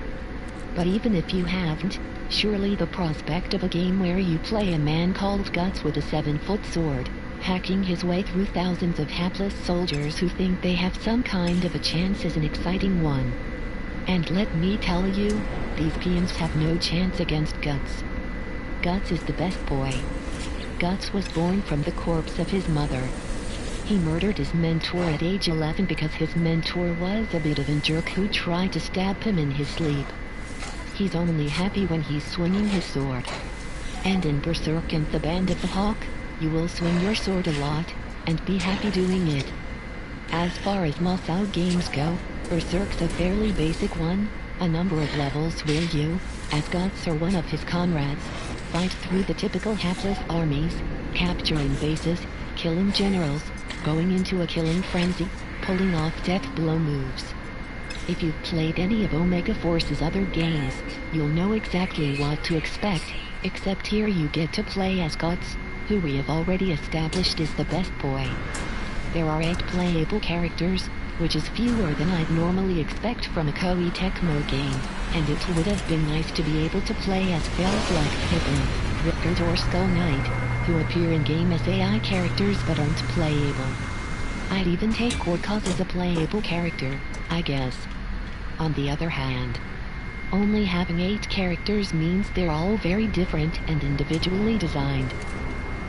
But even if you haven't, surely the prospect of a game where you play a man called Guts with a 7-foot sword, hacking his way through thousands of hapless soldiers who think they have some kind of a chance is an exciting one. And let me tell you, these peons have no chance against Guts. Guts is the best boy. Guts was born from the corpse of his mother. He murdered his mentor at age 11 because his mentor was a bit of a jerk who tried to stab him in his sleep. He's only happy when he's swinging his sword. And in Berserk and the Band of the Hawk, you will swing your sword a lot, and be happy doing it. As far as Musou games go, Berserk's a fairly basic one, a number of levels where you, as Guts or one of his comrades, fight through the typical hapless armies, capturing bases, killing generals, going into a killing frenzy, pulling off death blow moves. If you've played any of Omega Force's other games, you'll know exactly what to expect, except here you get to play as Guts, who we have already established is the best boy. There are 8 playable characters, which is fewer than I'd normally expect from a Koei Tecmo game, and it would have been nice to be able to play as fellas like Pippin, Ripcord or Skull Knight, who appear in-game as AI characters but aren't playable. I'd even take Gorkaz as a playable character, I guess. On the other hand, only having 8 characters means they're all very different and individually designed.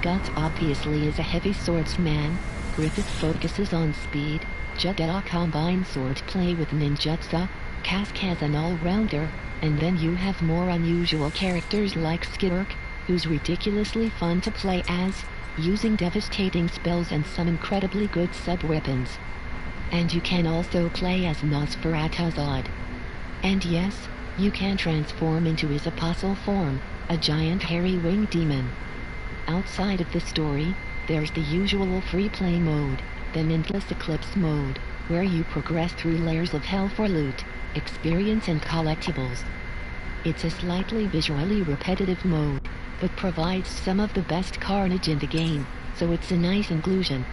Guts obviously is a heavy swordsman, Griffith focuses on speed, Jugga combines swordplay with ninjutsu, Kask has an all-rounder, and then you have more unusual characters like Skirk, who's ridiculously fun to play as, using devastating spells and some incredibly good sub-weapons. And you can also play as Nosferatu Zod. And yes, you can transform into his apostle form, a giant hairy winged demon. Outside of the story, there's the usual free-play mode, the Endless Eclipse mode, where you progress through layers of hell for loot, experience and collectibles. It's a slightly visually repetitive mode, but provides some of the best carnage in the game, so it's a nice inclusion.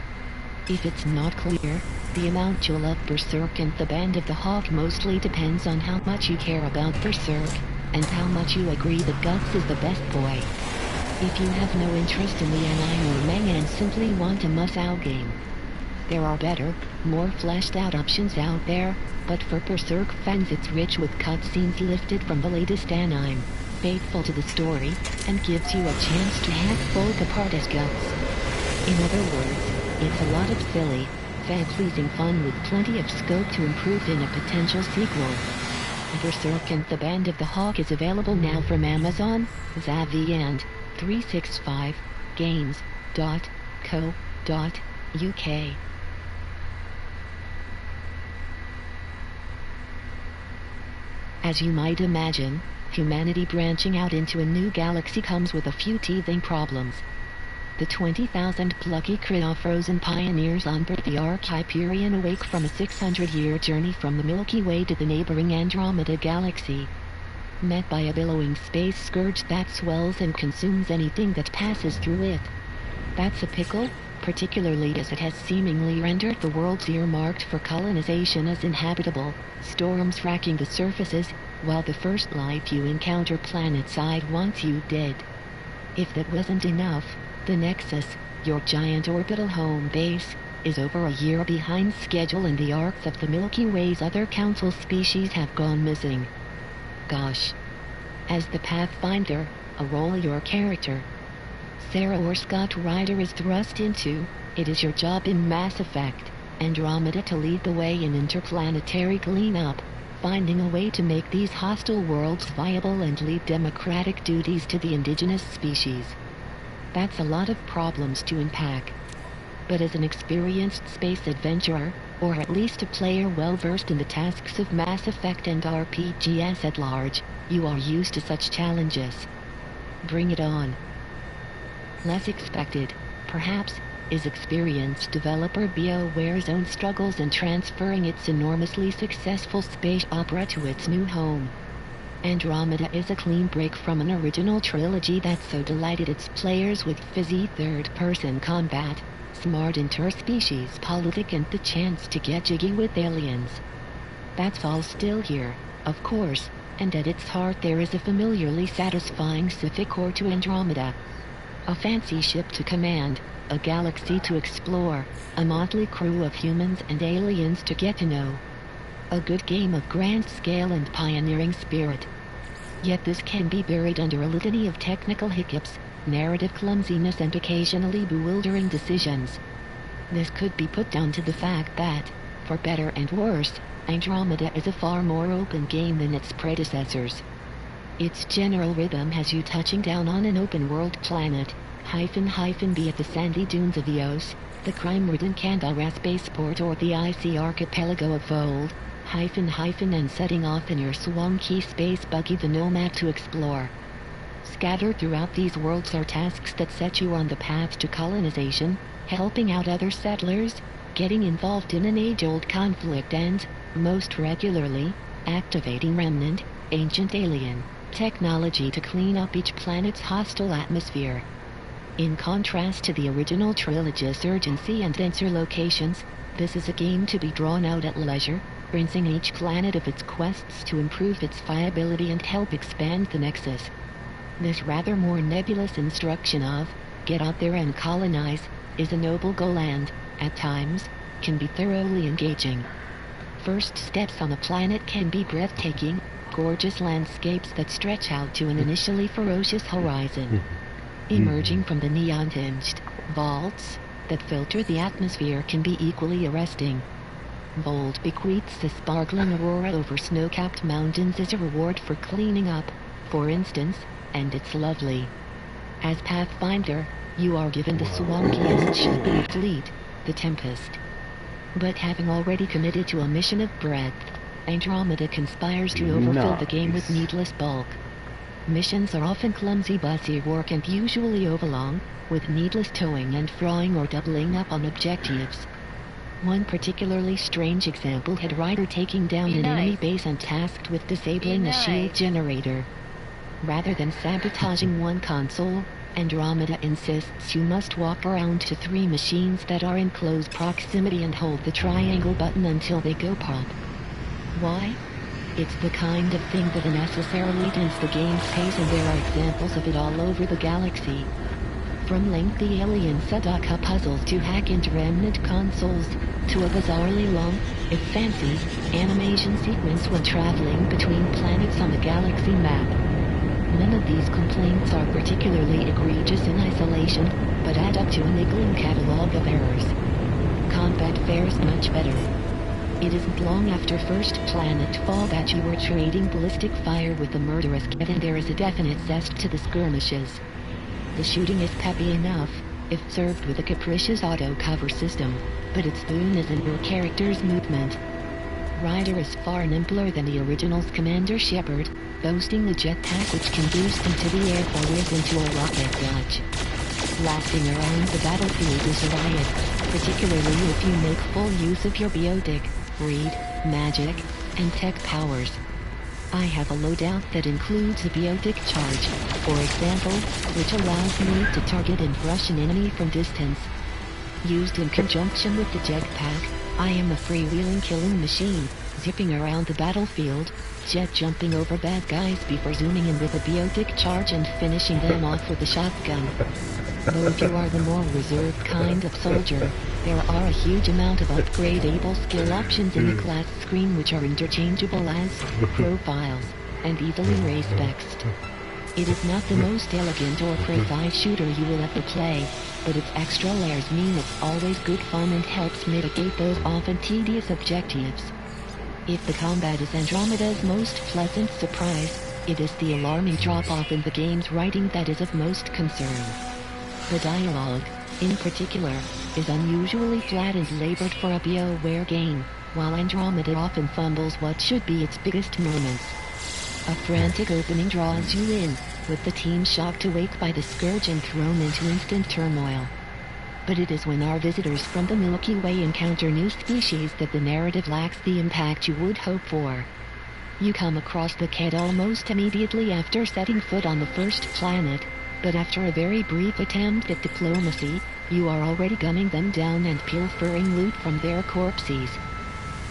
If it's not clear, the amount you'll love Berserk and the Band of the Hawk mostly depends on how much you care about Berserk, and how much you agree that Guts is the best boy. If you have no interest in the anime or manga and simply want a Musou game, there are better, more fleshed-out options out there, but for Berserk fans it's rich with cutscenes lifted from the latest anime, faithful to the story, and gives you a chance to hack folk apart as Guts. In other words, it's a lot of silly, fan-pleasing fun with plenty of scope to improve in a potential sequel. Berserk and the Band of the Hawk is available now from Amazon, Zavi and 365games.co.uk. As you might imagine, humanity branching out into a new galaxy comes with a few teething problems. The 20,000 plucky cryo-frozen pioneers on board the Ark Hyperion awake from a 600-year journey from the Milky Way to the neighboring Andromeda galaxy, met by a billowing space scourge that swells and consumes anything that passes through it. That's a pickle, particularly as it has seemingly rendered the worlds earmarked for colonization as inhabitable, storms racking the surfaces, while the first life you encounter planet-side wants you dead. If that wasn't enough, the Nexus, your giant orbital home base, is over a year behind schedule and the arcs of the Milky Way's other council species have gone missing. Gosh. As the Pathfinder, a role your character, Sarah or Scott Ryder is thrust into, it is your job in Mass Effect, Andromeda to lead the way in interplanetary cleanup, finding a way to make these hostile worlds viable and leave democratic duties to the indigenous species. That's a lot of problems to unpack. But as an experienced space adventurer, or at least a player well-versed in the tasks of Mass Effect and RPGs at large, you are used to such challenges. Bring it on. Less expected, perhaps, is experienced developer BioWare's own struggles in transferring its enormously successful space opera to its new home. Andromeda is a clean break from an original trilogy that so delighted its players with fizzy third-person combat, smart interspecies politics and the chance to get jiggy with aliens. That's all still here, of course, and at its heart there is a familiarly satisfying sci-fi core to Andromeda. A fancy ship to command, a galaxy to explore, a motley crew of humans and aliens to get to know. A good game of grand scale and pioneering spirit. Yet this can be buried under a litany of technical hiccups, narrative clumsiness and occasionally bewildering decisions. This could be put down to the fact that, for better and worse, Andromeda is a far more open game than its predecessors. Its general rhythm has you touching down on an open-world planet, be it the sandy dunes of Eos, the crime-ridden Kandara spaceport or the icy archipelago of Vold, and setting off in your swanky space buggy the Nomad to explore. Scattered throughout these worlds are tasks that set you on the path to colonization, helping out other settlers, getting involved in an age-old conflict and, most regularly, activating remnant, ancient alien, technology to clean up each planet's hostile atmosphere. In contrast to the original trilogy's urgency and denser locations, this is a game to be drawn out at leisure, rinsing each planet of its quests to improve its viability and help expand the Nexus. This rather more nebulous instruction of, get out there and colonize, is a noble goal and, at times, can be thoroughly engaging. First steps on a planet can be breathtaking, gorgeous landscapes that stretch out to an initially ferocious horizon. Emerging from the neon-tinged vaults that filter the atmosphere can be equally arresting. Vold bequeaths a sparkling aurora over snow-capped mountains as a reward for cleaning up, for instance, and it's lovely. As Pathfinder, you are given the swankiest ship in the fleet, the Tempest. But having already committed to a mission of breadth, Andromeda conspires to overfill the game with needless bulk. Missions are often clumsy bossy work and usually overlong, with needless towing and frawing or doubling up on objectives. One particularly strange example had Ryder taking down an enemy base and tasked with disabling a shield generator. Rather than sabotaging one console, Andromeda insists you must walk around to 3 machines that are in close proximity and hold the triangle button until they go pop. Why? It's the kind of thing that unnecessarily dents the game's pace, and there are examples of it all over the galaxy. From lengthy alien Sudoku puzzles to hack into remnant consoles, to a bizarrely long, if fancy, animation sequence when traveling between planets on the galaxy map. None of these complaints are particularly egregious in isolation, but add up to a niggling catalog of errors. Combat fares much better. It isn't long after first planet fall that you are trading ballistic fire with the murderous Kevin, and there is a definite zest to the skirmishes. The shooting is peppy enough, if served with a capricious auto-cover system, but its boon is in your character's movement. Ryder is far nimbler than the original's Commander Shepard, boasting a jetpack which can boost into the air or whiz into a rocket dodge. Blasting around the battlefield is a riot, particularly if you make full use of your biotic, read, magic, and tech powers. I have a loadout that includes a biotic charge, for example, which allows me to target and rush an enemy from distance. Used in conjunction with the jetpack, I am a freewheeling killing machine, zipping around the battlefield, jet jumping over bad guys before zooming in with a biotic charge and finishing them off with a shotgun. Though if you are the more reserved kind of soldier, there are a huge amount of upgradable skill options in the class screen which are interchangeable as profiles, and easily race-bexed. It is not the most elegant or precise shooter you will ever play, but its extra layers mean it's always good fun and helps mitigate those often tedious objectives. If the combat is Andromeda's most pleasant surprise, it is the alarming drop-off in the game's writing that is of most concern. The dialogue, in particular, is unusually flat and labored for a BioWare game, while Andromeda often fumbles what should be its biggest moments. A frantic opening draws you in, with the team shocked awake by the Scourge and thrown into instant turmoil. But it is when our visitors from the Milky Way encounter new species that the narrative lacks the impact you would hope for. You come across the Ked almost immediately after setting foot on the first planet, but after a very brief attempt at diplomacy, you are already gunning them down and pilfering loot from their corpses.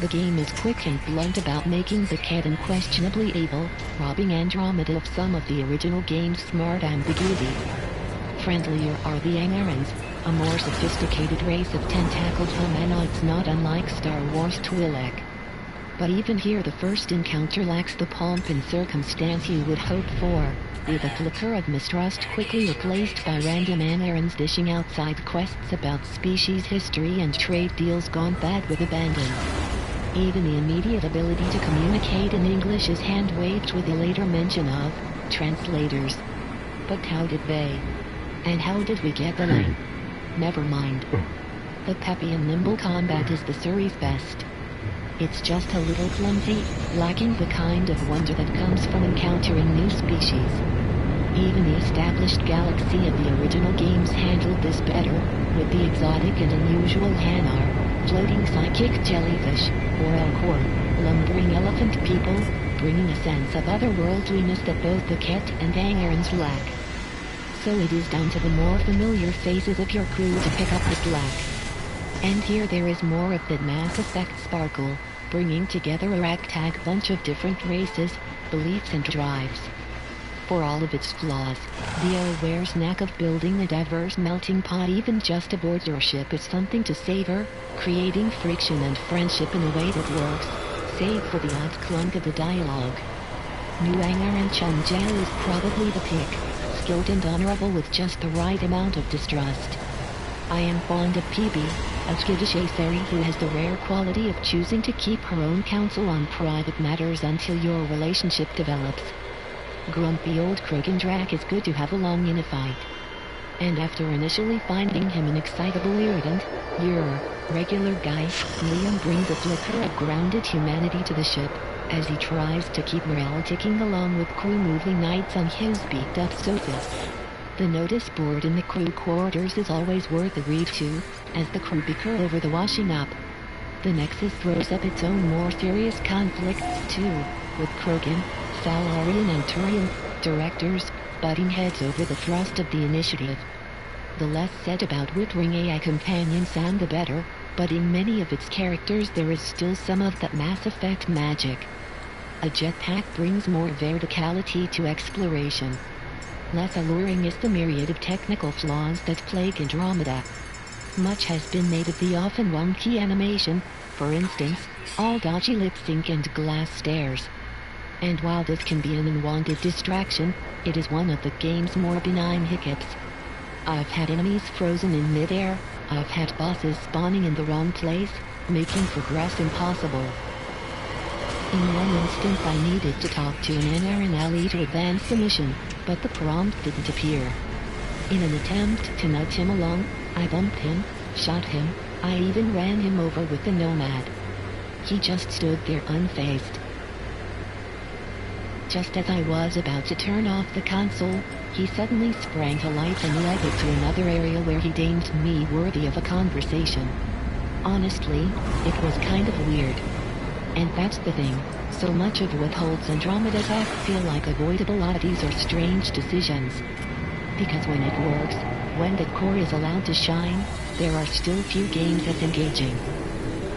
The game is quick and blunt about making the Ked unquestionably evil, robbing Andromeda of some of the original game's smart ambiguity. Friendlier are the Angarans, a more sophisticated race of tentacled humanoids not unlike Star Wars Twi'lek. But even here the first encounter lacks the pomp and circumstance you would hope for, with a flicker of mistrust quickly replaced by random errands dishing out side quests about species history and trade deals gone bad with abandon. Even the immediate ability to communicate in English is hand-waved with the later mention of translators. But how did they? And how did we get the line? Never mind. The peppy and nimble combat is the series' best. It's just a little clumsy, lacking the kind of wonder that comes from encountering new species. Even the established galaxy of the original games handled this better, with the exotic and unusual Hanar, floating psychic jellyfish, or Elcor, lumbering elephant people, bringing a sense of otherworldliness that both the Ket and Angarans lack. So it is down to the more familiar faces of your crew to pick up the slack. And here there is more of that Mass Effect sparkle, bringing together a ragtag bunch of different races, beliefs and drives. For all of its flaws, BioWare's knack of building a diverse melting pot even just aboard your ship is something to savor, creating friction and friendship in a way that works, save for the odd clunk of the dialogue. New Angaran Chungjao is probably the pick, skilled and honorable with just the right amount of distrust. I am fond of PB, a skittish Aetheri who has the rare quality of choosing to keep her own counsel on private matters until your relationship develops. Grumpy old Krogandrak is good to have along in a fight. And after initially finding him an excitable irritant, your regular guy, Liam brings a flicker of grounded humanity to the ship, as he tries to keep morale ticking along with crew movie nights on his beat-up sofas. The notice board in the crew quarters is always worth a read too, as the crew bicker over the washing up. The Nexus throws up its own more serious conflicts too, with Krogan, Salarian and Turian directors butting heads over the thrust of the initiative. The less said about Whittering AI companion sound the better, but in many of its characters there is still some of that Mass Effect magic. A jetpack brings more verticality to exploration. Less alluring is the myriad of technical flaws that plague Andromeda. Much has been made of the often wonky animation, for instance, all dodgy lip sync and glass stares. And while this can be an unwanted distraction, it is one of the game's more benign hiccups. I've had enemies frozen in midair, I've had bosses spawning in the wrong place, making progress impossible. In one instance I needed to talk to an Anaran ally to advance the mission, but the prompt didn't appear. In an attempt to nudge him along, I bumped him, shot him, I even ran him over with the Nomad. He just stood there unfazed. Just as I was about to turn off the console, he suddenly sprang to life and led it to another area where he deemed me worthy of a conversation. Honestly, it was kind of weird. And that's the thing, so much of what holds Andromeda's act feel like avoidable oddities or strange decisions. Because when it works, when the core is allowed to shine, there are still few games as engaging.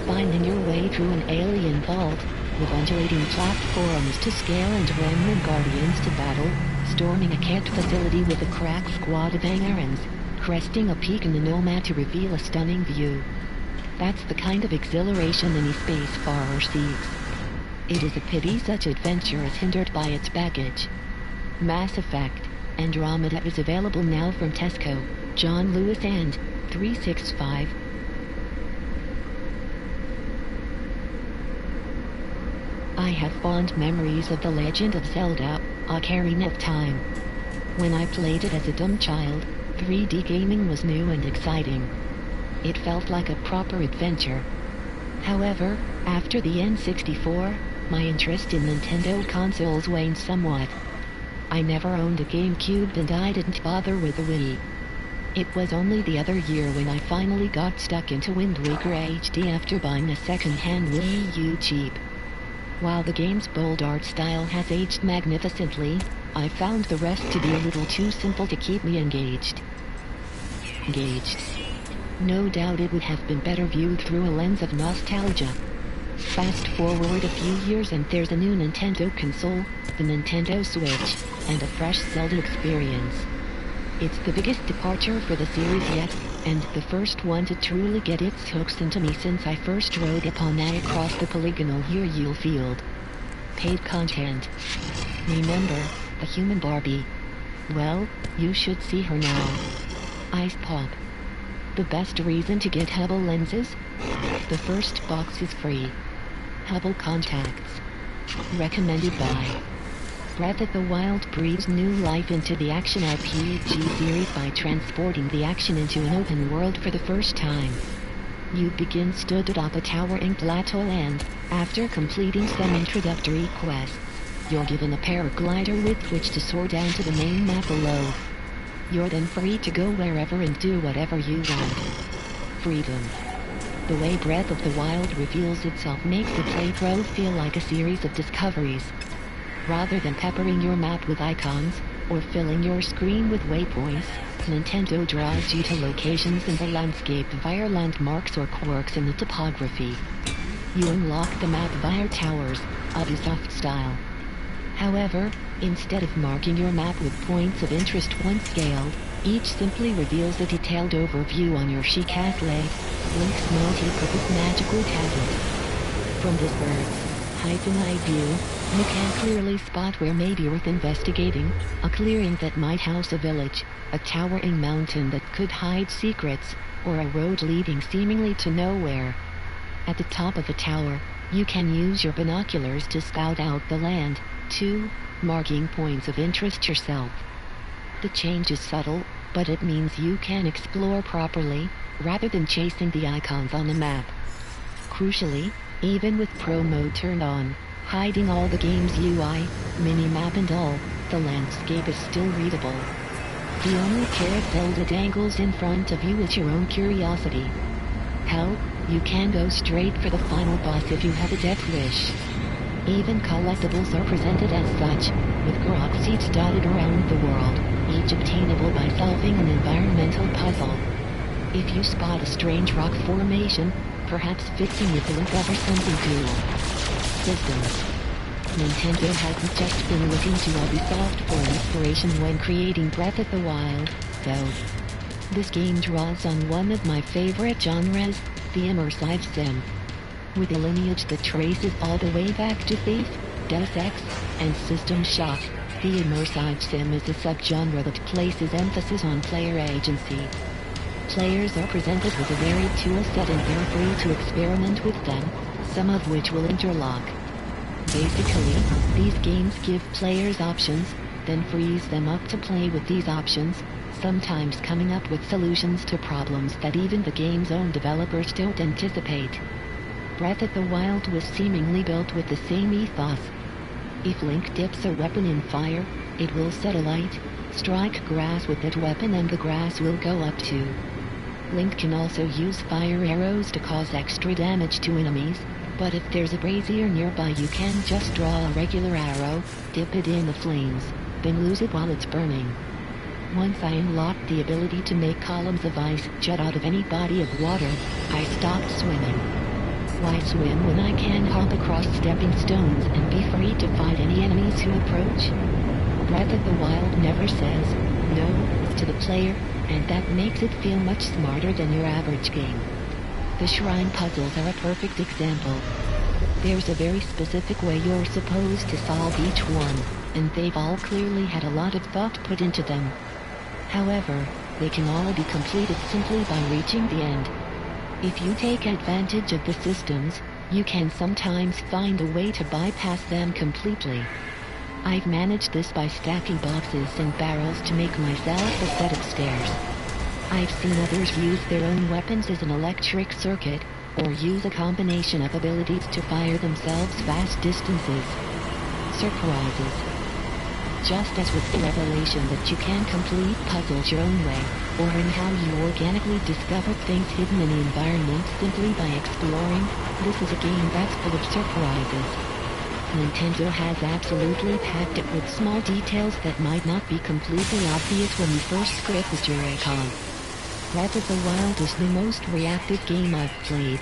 Finding your way through an alien vault, with undulating platforms to scale and remnant guardians to battle, storming a Ket facility with a crack squad of Angarans, cresting a peak in the Nomad to reveal a stunning view. That's the kind of exhilaration any spacefarer seeks. It is a pity such adventure is hindered by its baggage. Mass Effect Andromeda is available now from Tesco, John Lewis and 365. I have fond memories of The Legend of Zelda, Ocarina of Time. When I played it as a dumb child, 3D gaming was new and exciting. It felt like a proper adventure. However, after the N64, my interest in Nintendo consoles waned somewhat. I never owned a GameCube and I didn't bother with the Wii. It was only the other year when I finally got stuck into Wind Waker HD after buying a second-hand Wii U cheap. While the game's bold art style has aged magnificently, I found the rest to be a little too simple to keep me engaged. No doubt it would have been better viewed through a lens of nostalgia. Fast forward a few years and there's a new Nintendo console, the Nintendo Switch, and a fresh Zelda experience. It's the biggest departure for the series yet, and the first one to truly get its hooks into me since I first rode upon that across the polygonal Hyades field. Paid content. Remember, the human Barbie? Well, you should see her now. Ice Pop. The best reason to get Hubble lenses? The first box is free. Hubble contacts. Recommended by Breath of the Wild breathes new life into the action RPG series by transporting the action into an open world for the first time. You begin stood atop a towering plateau and, after completing some introductory quests, you're given a paraglider with which to soar down to the main map below. You're then free to go wherever and do whatever you want. Freedom. The way Breath of the Wild reveals itself makes the playthrough feel like a series of discoveries. Rather than peppering your map with icons, or filling your screen with waypoints, Nintendo draws you to locations in the landscape via landmarks or quirks in the topography. You unlock the map via towers, Ubisoft style. However, instead of marking your map with points of interest once scaled, each simply reveals a detailed overview on your chic Link's multi-purpose magical tablet. From this bird's eye view, you can clearly spot where may be worth investigating: a clearing that might house a village, a towering mountain that could hide secrets, or a road leading seemingly to nowhere. At the top of a tower, you can use your binoculars to scout out the land, too, marking points of interest yourself. The change is subtle, but it means you can explore properly, rather than chasing the icons on the map. Crucially, even with Pro Mode turned on, hiding all the game's UI, mini-map and all, the landscape is still readable. The only carousel that dangles in front of you is your own curiosity. Hell, you can go straight for the final boss if you have a death wish. Even collectibles are presented as such, with grog seats dotted around the world, each obtainable by solving an environmental puzzle. If you spot a strange rock formation, perhaps fixing it will uncover something cool. Systems. Nintendo hasn't just been looking to Ubisoft for inspiration when creating Breath of the Wild, though. This game draws on one of my favorite genres, the immersive sim. With a lineage that traces all the way back to Thief, Deus Ex, and System Shock, the immersive sim is a subgenre that places emphasis on player agency. Players are presented with a varied tool set and they're free to experiment with them, some of which will interlock. Basically, these games give players options, then frees them up to play with these options, sometimes coming up with solutions to problems that even the game's own developers don't anticipate. Breath of the Wild was seemingly built with the same ethos. If Link dips a weapon in fire, it will set alight, strike grass with that weapon and the grass will go up too. Link can also use fire arrows to cause extra damage to enemies, but if there's a brazier nearby you can just draw a regular arrow, dip it in the flames, then lose it while it's burning. Once I unlocked the ability to make columns of ice jut out of any body of water, I stopped swimming. Why swim when I can hop across stepping stones and be free to fight any enemies who approach? Breath of the Wild never says no to the player, and that makes it feel much smarter than your average game. The shrine puzzles are a perfect example. There's a very specific way you're supposed to solve each one, and they've all clearly had a lot of thought put into them. However, they can all be completed simply by reaching the end. If you take advantage of the systems, you can sometimes find a way to bypass them completely. I've managed this by stacking boxes and barrels to make myself a set of stairs. I've seen others use their own weapons as an electric circuit, or use a combination of abilities to fire themselves vast distances. Surprises. Just as with the revelation that you can complete puzzles your own way, or in how you organically discover things hidden in the environment simply by exploring, this is a game that's full of surprises. Nintendo has absolutely packed it with small details that might not be completely obvious when you first script the Joy-Con. Breath of the Wild is the most reactive game I've played.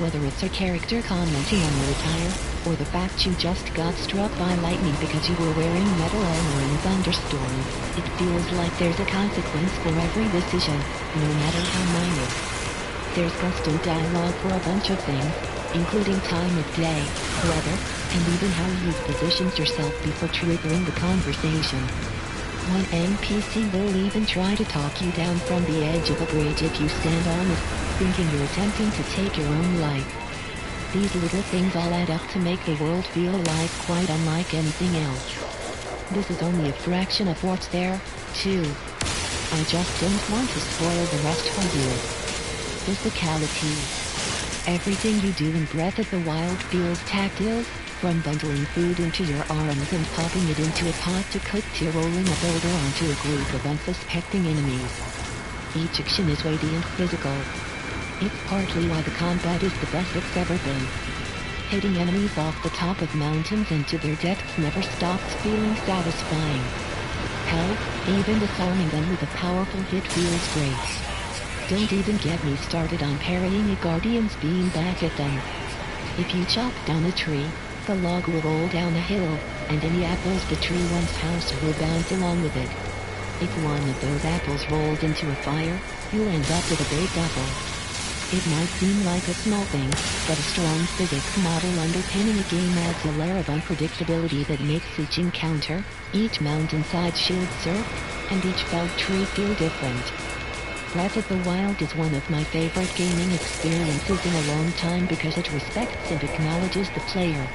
Whether it's a character commenting on your attire, or the fact you just got struck by lightning because you were wearing metal armor in a thunderstorm, it feels like there's a consequence for every decision, no matter how minor. There's custom dialogue for a bunch of things, including time of day, weather, and even how you've positioned yourself before triggering the conversation. One NPC will even try to talk you down from the edge of a bridge if you stand on it, thinking you're attempting to take your own life. These little things all add up to make the world feel alive, quite unlike anything else. This is only a fraction of what's there, too. I just don't want to spoil the rest for you. Physicality. Everything you do in Breath of the Wild feels tactile, from bundling food into your arms and popping it into a pot to cook to rolling a boulder onto a group of unsuspecting enemies. Each action is weighty and physical. It's partly why the combat is the best it's ever been. Hitting enemies off the top of mountains and to their depths never stops feeling satisfying. Hell, even disarming them with a powerful hit feels great. Don't even get me started on parrying a guardian's beam back at them. If you chop down a tree, the log will roll down a hill, and any apples the tree once housed will bounce along with it. If one of those apples rolls into a fire, you'll end up with a big double. It might seem like a small thing, but a strong physics model underpinning a game adds a layer of unpredictability that makes each encounter, each mountainside shield surf, and each felled tree feel different. Breath of the Wild is one of my favorite gaming experiences in a long time because it respects and acknowledges the player.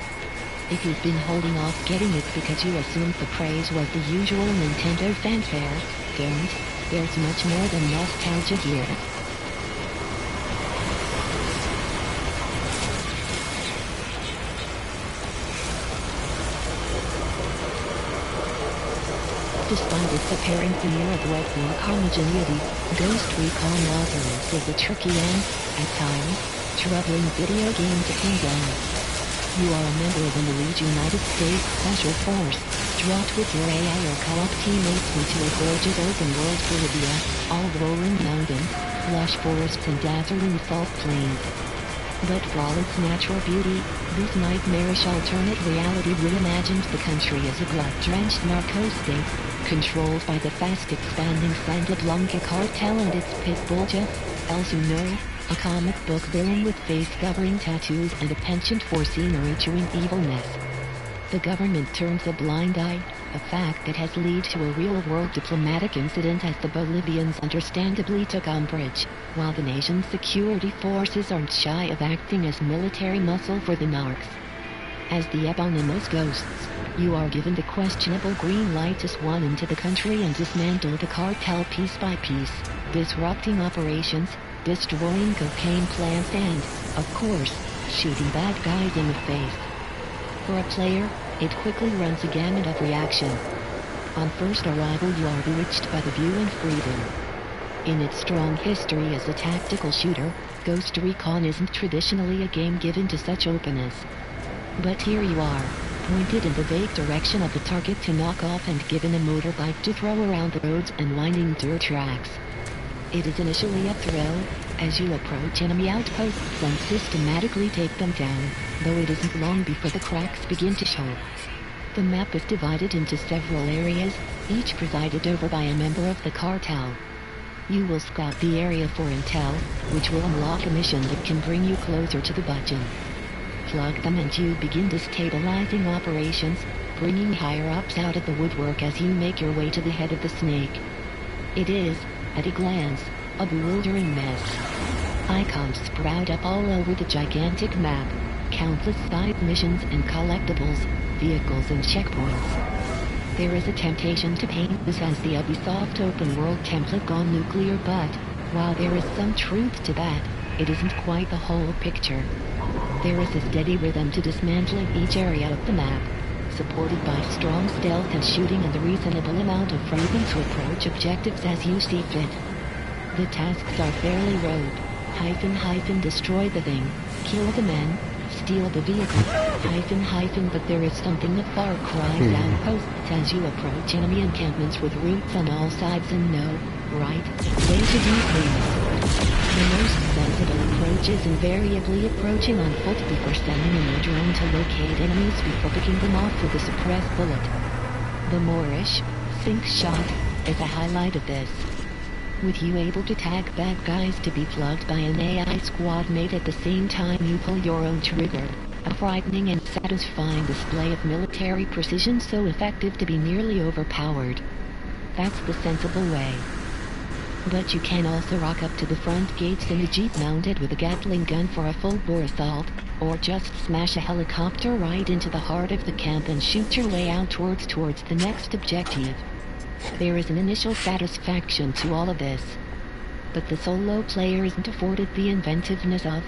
If you've been holding off getting it because you assumed the praise was the usual Nintendo fanfare, don't. There's much more than nostalgia here. Despite its apparent veneer of wet-work homogeneity, Ghost Recon Wildlands is a tricky and, at times, troubling video game to pin down. You are a member of an elite United States Special Force, dropped with your AI or co-op teammates into a gorgeous open-world Bolivia, all rolling mountains, lush forests and dazzling salt plains. But for all its natural beauty, this nightmarish alternate reality reimagines the country as a blood-drenched narco state, controlled by the fast-expanding Santa Blanca cartel and its pit bull Jeff, Elsuno, a comic book villain with face-covering tattoos and a penchant for scenery-chewing evilness. The government turns a blind eye, a fact that has led to a real-world diplomatic incident as the Bolivians understandably took umbrage, while the nation's security forces aren't shy of acting as military muscle for the narcs. As the eponymous ghosts, you are given the questionable green light to swan into the country and dismantle the cartel piece by piece, disrupting operations, destroying cocaine plants and, of course, shooting bad guys in the face. For a player, it quickly runs a gamut of reaction. On first arrival you are bewitched by the view and freedom. In its strong history as a tactical shooter, Ghost Recon isn't traditionally a game given to such openness. But here you are, pointed in the vague direction of the target to knock off and given a motorbike to throw around the roads and winding dirt tracks. It is initially a thrill, as you approach enemy outposts and systematically take them down, though it isn't long before the cracks begin to show. The map is divided into several areas, each presided over by a member of the cartel. You will scout the area for intel, which will unlock a mission that can bring you closer to the budget. Plug them and you begin destabilizing operations, bringing higher-ups out of the woodwork as you make your way to the head of the snake. It is, at a glance, a bewildering mess. Icons sprout up all over the gigantic map, countless side missions and collectibles, vehicles and checkpoints. There is a temptation to paint this as the Ubisoft open-world template gone nuclear, but, while there is some truth to that, it isn't quite the whole picture. There is a steady rhythm to dismantling each area of the map, supported by strong stealth and shooting and a reasonable amount of freedom to approach objectives as you see fit. The tasks are fairly rote. Destroy the thing, kill the men, steal the vehicle, but there is something of Far Cry's outposts as you approach enemy encampments with routes on all sides and no, right, way to do things. The most sensible approach is invariably approaching on foot before sending in your drone to locate enemies before picking them off with a suppressed bullet. The Moorish sink shot is a highlight of this. With you able to tag bad guys to be plugged by an AI squad mate at the same time you pull your own trigger. A frightening and satisfying display of military precision so effective to be nearly overpowered. That's the sensible way. But you can also rock up to the front gates in a jeep mounted with a Gatling gun for a full-bore assault, or just smash a helicopter right into the heart of the camp and shoot your way out towards the next objective. There is an initial satisfaction to all of this. But the solo player isn't afforded the inventiveness of,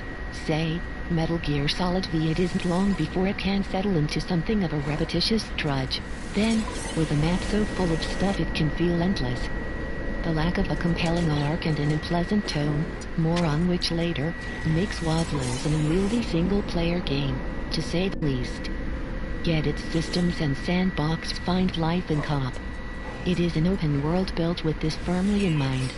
say, Metal Gear Solid V. It isn't long before it can settle into something of a repetitious drudge. Then, with a map so full of stuff it can feel endless. The lack of a compelling arc and an unpleasant tone, more on which later, makes Wildlands an unwieldy single-player game, to say the least. Yet its systems and sandbox find life in co-op. It is an open world built with this firmly in mind.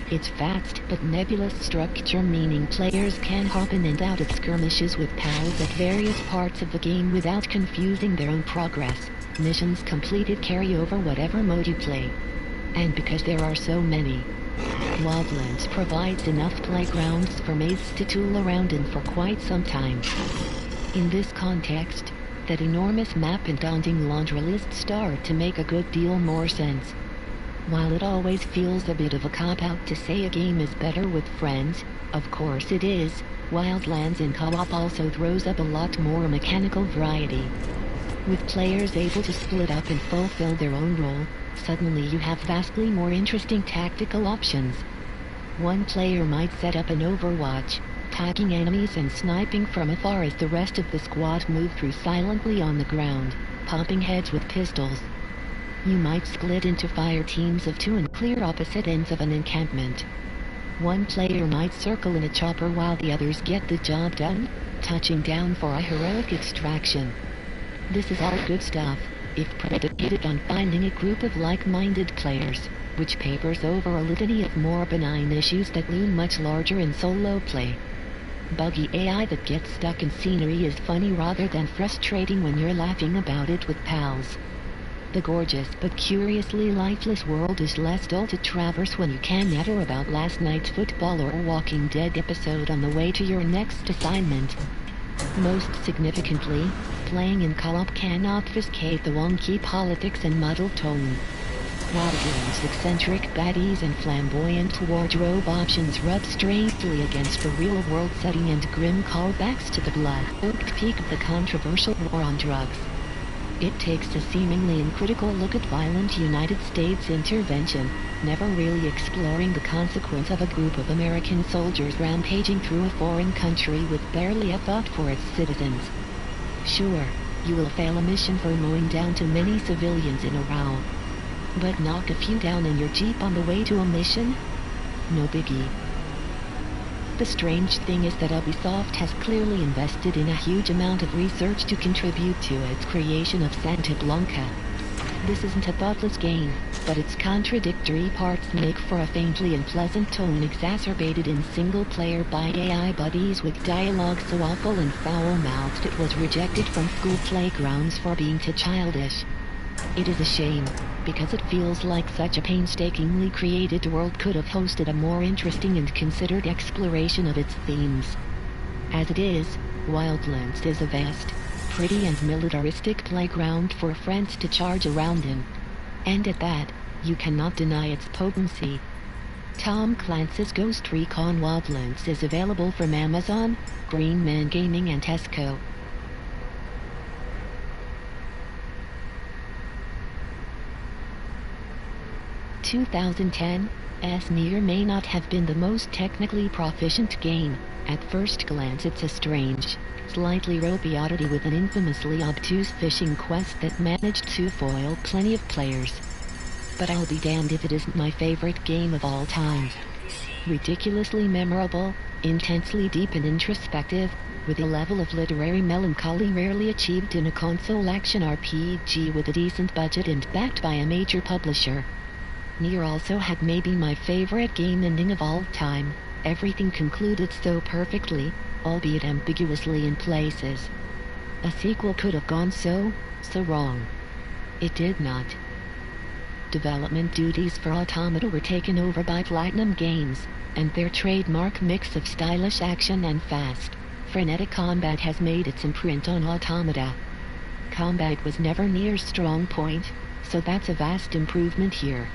Its vast but nebulous structure meaning players can hop in and out of skirmishes with pals at various parts of the game without confusing their own progress. Missions completed carry over whatever mode you play. And because there are so many, Wildlands provides enough playgrounds for mates to tool around in for quite some time. In this context, that enormous map and daunting laundry list start to make a good deal more sense. While it always feels a bit of a cop-out to say a game is better with friends, of course it is, Wildlands in co-op also throws up a lot more mechanical variety. With players able to split up and fulfill their own role, suddenly you have vastly more interesting tactical options. One player might set up an Overwatch, tagging enemies and sniping from afar as the rest of the squad move through silently on the ground, popping heads with pistols. You might split into fire teams of 2 and clear opposite ends of an encampment. One player might circle in a chopper while the others get the job done, touching down for a heroic extraction. This is all good stuff, if predicated on finding a group of like-minded players, which papers over a litany of more benign issues that loom much larger in solo play. Buggy AI that gets stuck in scenery is funny rather than frustrating when you're laughing about it with pals. The gorgeous but curiously lifeless world is less dull to traverse when you can natter about last night's football or Walking Dead episode on the way to your next assignment. Most significantly, playing in co-op can obfuscate the wonky politics and muddled tone. Wildlands' eccentric baddies and flamboyant wardrobe options rub strangely against the real-world setting and grim callbacks to the blood-soaked peak of the controversial war on drugs. It takes a seemingly uncritical look at violent United States intervention, never really exploring the consequence of a group of American soldiers rampaging through a foreign country with barely a thought for its citizens. Sure, you will fail a mission for mowing down too many civilians in a row. But knock a few down in your jeep on the way to a mission? No biggie. The strange thing is that Ubisoft has clearly invested in a huge amount of research to contribute to its creation of Santa Blanca. This isn't a thoughtless game, but its contradictory parts make for a faintly unpleasant tone exacerbated in single-player by AI buddies with dialogue so awful and foul-mouthed it was rejected from school playgrounds for being too childish. It is a shame, because it feels like such a painstakingly created world could have hosted a more interesting and considered exploration of its themes. As it is, Wildlands is a vast, pretty and militaristic playground for friends to charge around in. And at that, you cannot deny its potency. Tom Clancy's Ghost Recon Wildlands is available from Amazon, Green Man Gaming and Tesco. (2010) may or may not have been the most technically proficient game. At first glance it's a strange, slightly ropey oddity with an infamously obtuse fishing quest that managed to foil plenty of players. But I'll be damned if it isn't my favorite game of all time. Ridiculously memorable, intensely deep and introspective, with a level of literary melancholy rarely achieved in a console action RPG with a decent budget and backed by a major publisher. Nier also had maybe my favorite game ending of all time, Everything concluded so perfectly, albeit ambiguously in places. A sequel could have gone so wrong. It did not. Development duties for Automata were taken over by Platinum Games, and their trademark mix of stylish action and fast, frenetic combat has made its imprint on Automata. Combat was never Nier's strong point, so that's a vast improvement here.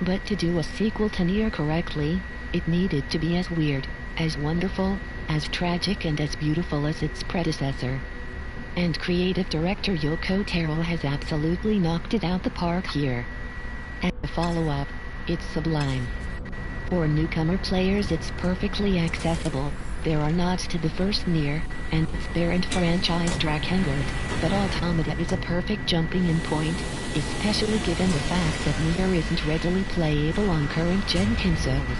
But to do a sequel to Nier correctly, it needed to be as weird, as wonderful, as tragic and as beautiful as its predecessor. And creative director Yoko Taro has absolutely knocked it out the park here. As a follow-up, it's sublime. For newcomer players it's perfectly accessible. There are nods to the first Nier, and its parent franchise Drakengard, but Automata is a perfect jumping-in point, especially given the fact that Nier isn't readily playable on current-gen consoles.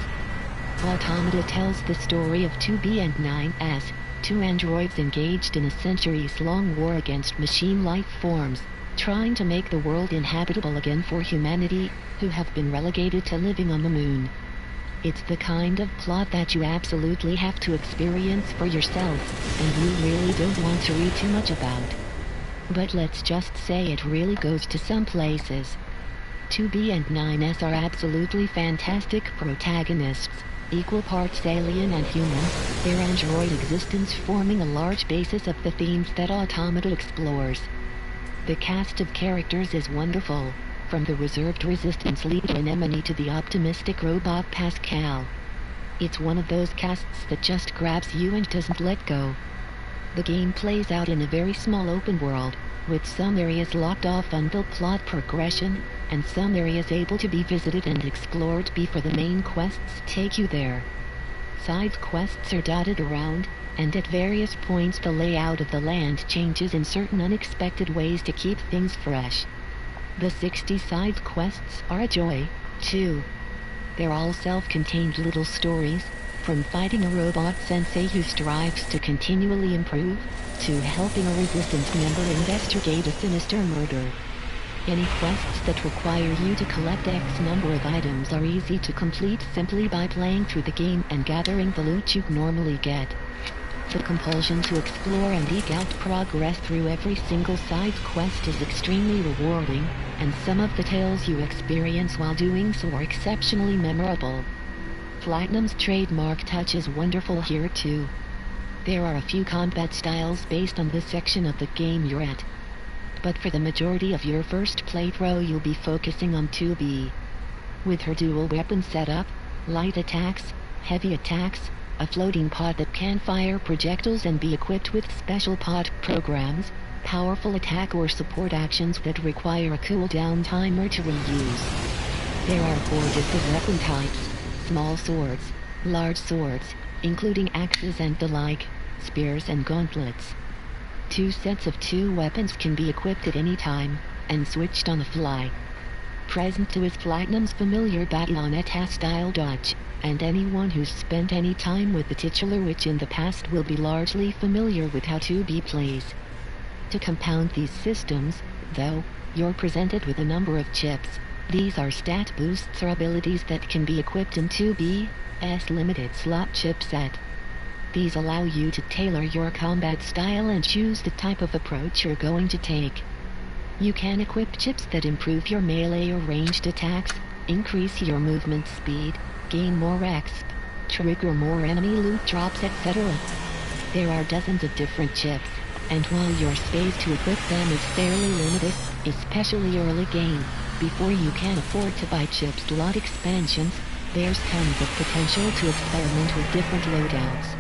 Automata tells the story of 2B and 9S, two androids engaged in a centuries-long war against machine life forms, trying to make the world inhabitable again for humanity, who have been relegated to living on the moon. It's the kind of plot that you absolutely have to experience for yourself, and you really don't want to read too much about. But let's just say it really goes to some places. 2B and 9S are absolutely fantastic protagonists, equal parts alien and human, their android existence forming a large basis of the themes that Automata explores. The cast of characters is wonderful, from the reserved resistance leader Anemone to the optimistic robot Pascal. It's one of those casts that just grabs you and doesn't let go. The game plays out in a very small open world, with some areas locked off until plot progression, and some areas able to be visited and explored before the main quests take you there. Side quests are dotted around, and at various points the layout of the land changes in certain unexpected ways to keep things fresh. The 60 side quests are a joy, too. They're all self-contained little stories, from fighting a robot sensei who strives to continually improve, to helping a resistance member investigate a sinister murder. Any quests that require you to collect X number of items are easy to complete simply by playing through the game and gathering the loot you normally get. The compulsion to explore and eke out progress through every single side quest is extremely rewarding, and some of the tales you experience while doing so are exceptionally memorable. Platinum's trademark touch is wonderful here too. There are a few combat styles based on this section of the game you're at. But for the majority of your first playthrough you'll be focusing on 2B. With her dual weapon setup, light attacks, heavy attacks, a floating pod that can fire projectiles and be equipped with special pod programs, powerful attack or support actions that require a cooldown timer to reuse. There are 4 different weapon types: small swords, large swords, including axes and the like, spears and gauntlets. 2 sets of 2 weapons can be equipped at any time, and switched on the fly. Present too is Platinum's familiar Bayonetta-style dodge, and anyone who's spent any time with the titular witch in the past will be largely familiar with how 2B plays. To compound these systems, though, you're presented with a number of chips. These are stat boosts or abilities that can be equipped in 2B's limited slot chipset. These allow you to tailor your combat style and choose the type of approach you're going to take. You can equip chips that improve your melee or ranged attacks, increase your movement speed, gain more XP, trigger more enemy loot drops, etc. There are dozens of different chips, and while your space to equip them is fairly limited, especially early game, before you can afford to buy chip slot expansions, there's tons of potential to experiment with different loadouts.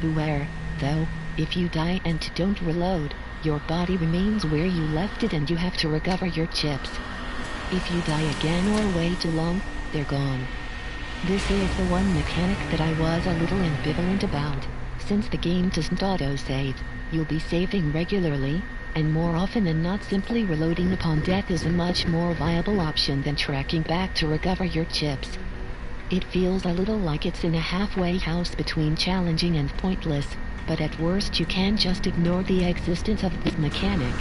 Beware, though, if you die and don't reload, your body remains where you left it and you have to recover your chips. If you die again or wait too long, they're gone. This is the one mechanic that I was a little ambivalent about. Since the game doesn't auto-save, you'll be saving regularly, and more often than not simply reloading upon death is a much more viable option than tracking back to recover your chips. It feels a little like it's in a halfway house between challenging and pointless, but at worst you can just ignore the existence of this mechanic.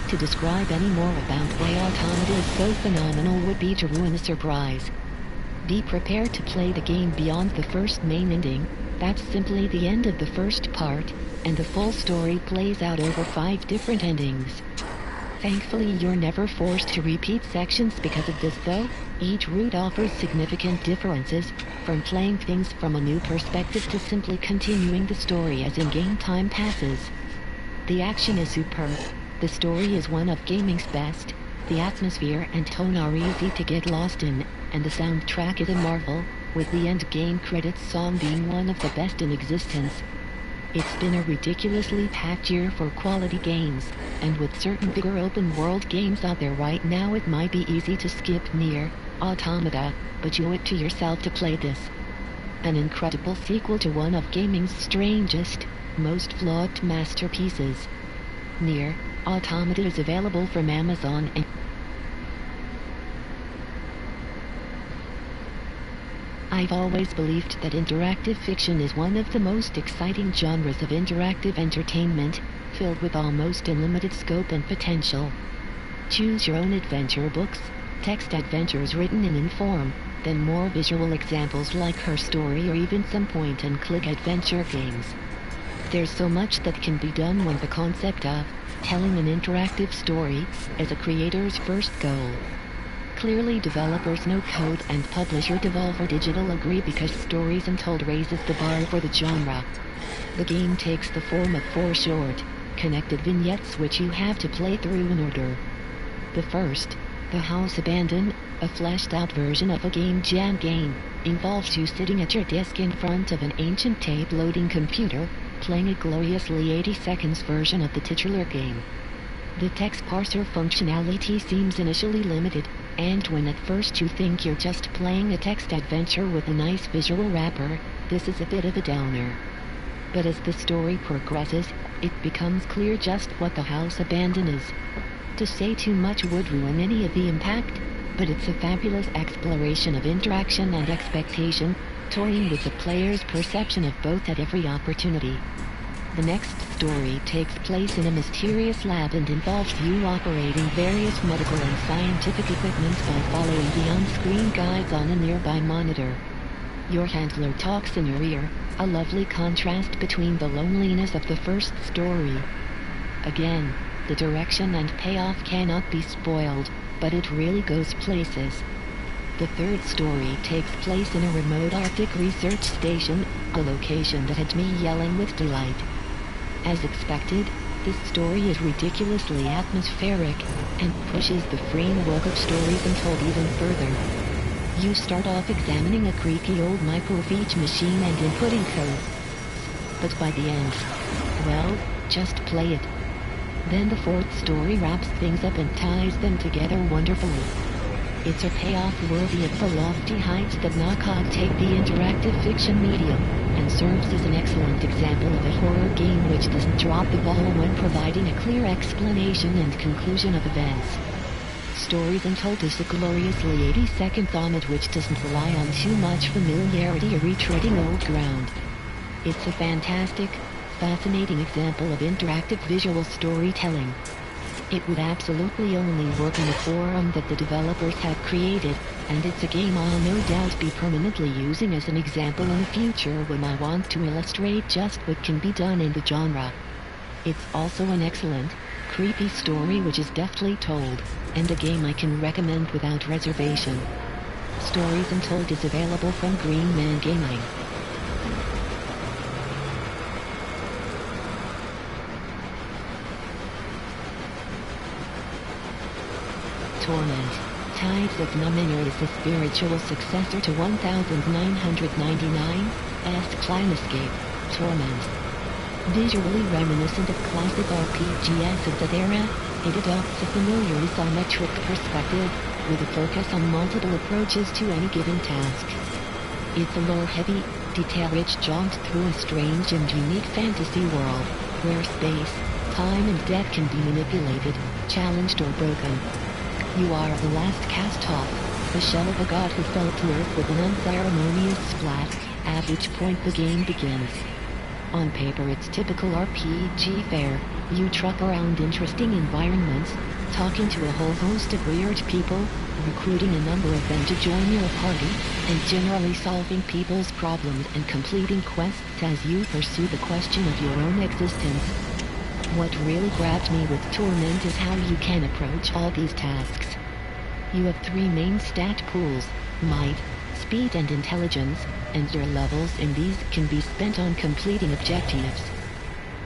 To describe any more about why Automata is so phenomenal would be to ruin the surprise. Be prepared to play the game beyond the first main ending. That's simply the end of the first part, and the full story plays out over 5 different endings. Thankfully, you're never forced to repeat sections because of this though. Each route offers significant differences, from playing things from a new perspective to simply continuing the story as in-game time passes. The action is superb, the story is one of gaming's best, the atmosphere and tone are easy to get lost in, and the soundtrack is a marvel, with the end-game credits song being one of the best in existence. It's been a ridiculously packed year for quality games, and with certain bigger open-world games out there right now it might be easy to skip Nier Automata, but you owe it to yourself to play this. An incredible sequel to one of gaming's strangest, most flawed masterpieces. Nier Automata is available from Amazon and I've always believed that interactive fiction is one of the most exciting genres of interactive entertainment, filled with almost unlimited scope and potential. Choose your own adventure books, text adventures written in inform, then more visual examples like Her Story or even some point-and-click adventure games. There's so much that can be done when the concept of telling an interactive story is a creator's first goal. Clearly developers No Code and publisher Devolver Digital agree because Stories Untold raises the bar for the genre. The game takes the form of 4 short, connected vignettes which you have to play through in order. The first, The House Abandoned, a fleshed-out version of a game jam game, involves you sitting at your desk in front of an ancient tape-loading computer, playing a gloriously 80 seconds version of the titular game. The text parser functionality seems initially limited, and when at first you think you're just playing a text adventure with a nice visual wrapper, this is a bit of a downer. But as the story progresses, it becomes clear just what The House Abandoned is. To say too much would ruin any of the impact, but it's a fabulous exploration of interaction and expectation, toying with the player's perception of both at every opportunity. The next story takes place in a mysterious lab and involves you operating various medical and scientific equipment by following the on-screen guides on a nearby monitor. Your handler talks in your ear, a lovely contrast between the loneliness of the first story. Again, the direction and payoff cannot be spoiled, but it really goes places. The third story takes place in a remote Arctic research station, a location that had me yelling with delight. As expected, this story is ridiculously atmospheric, and pushes the framework of Stories Untold even further. You start off examining a creaky old microfiche machine and inputting code. But by the end, well, just play it. Then the fourth story wraps things up and ties them together wonderfully. It's a payoff worthy of the lofty heights that Knockout take the interactive fiction medium, and serves as an excellent example of a horror game which doesn't drop the ball when providing a clear explanation and conclusion of events. Stories Untold is a gloriously 80 seconds homage which doesn't rely on too much familiarity or retreading old ground. It's a fantastic, fascinating example of interactive visual storytelling. It would absolutely only work in a forum that the developers have created, and it's a game I'll no doubt be permanently using as an example in the future when I want to illustrate just what can be done in the genre. It's also an excellent, creepy story which is deftly told, and a game I can recommend without reservation. Stories Untold is available from Green Man Gaming. Torment. Tides of Numenor is the spiritual successor to 1999's Planescape, Torment. Visually reminiscent of classic RPGs of that era, it adopts a familiar isometric perspective, with a focus on multiple approaches to any given task. It's a lore-heavy, detail-rich jaunt through a strange and unique fantasy world, where space, time and death can be manipulated, challenged or broken. You are the last cast-off, the shell of a god who fell to earth with an unceremonious splat, at which point the game begins. On paper it's typical RPG fare, You truck around interesting environments, talking to a whole host of weird people, recruiting a number of them to join your party, and generally solving people's problems and completing quests as you pursue the question of your own existence. What really grabbed me with Torment is how you can approach all these tasks. You have 3 main stat pools: might, speed and intelligence, and your levels in these can be spent on completing objectives.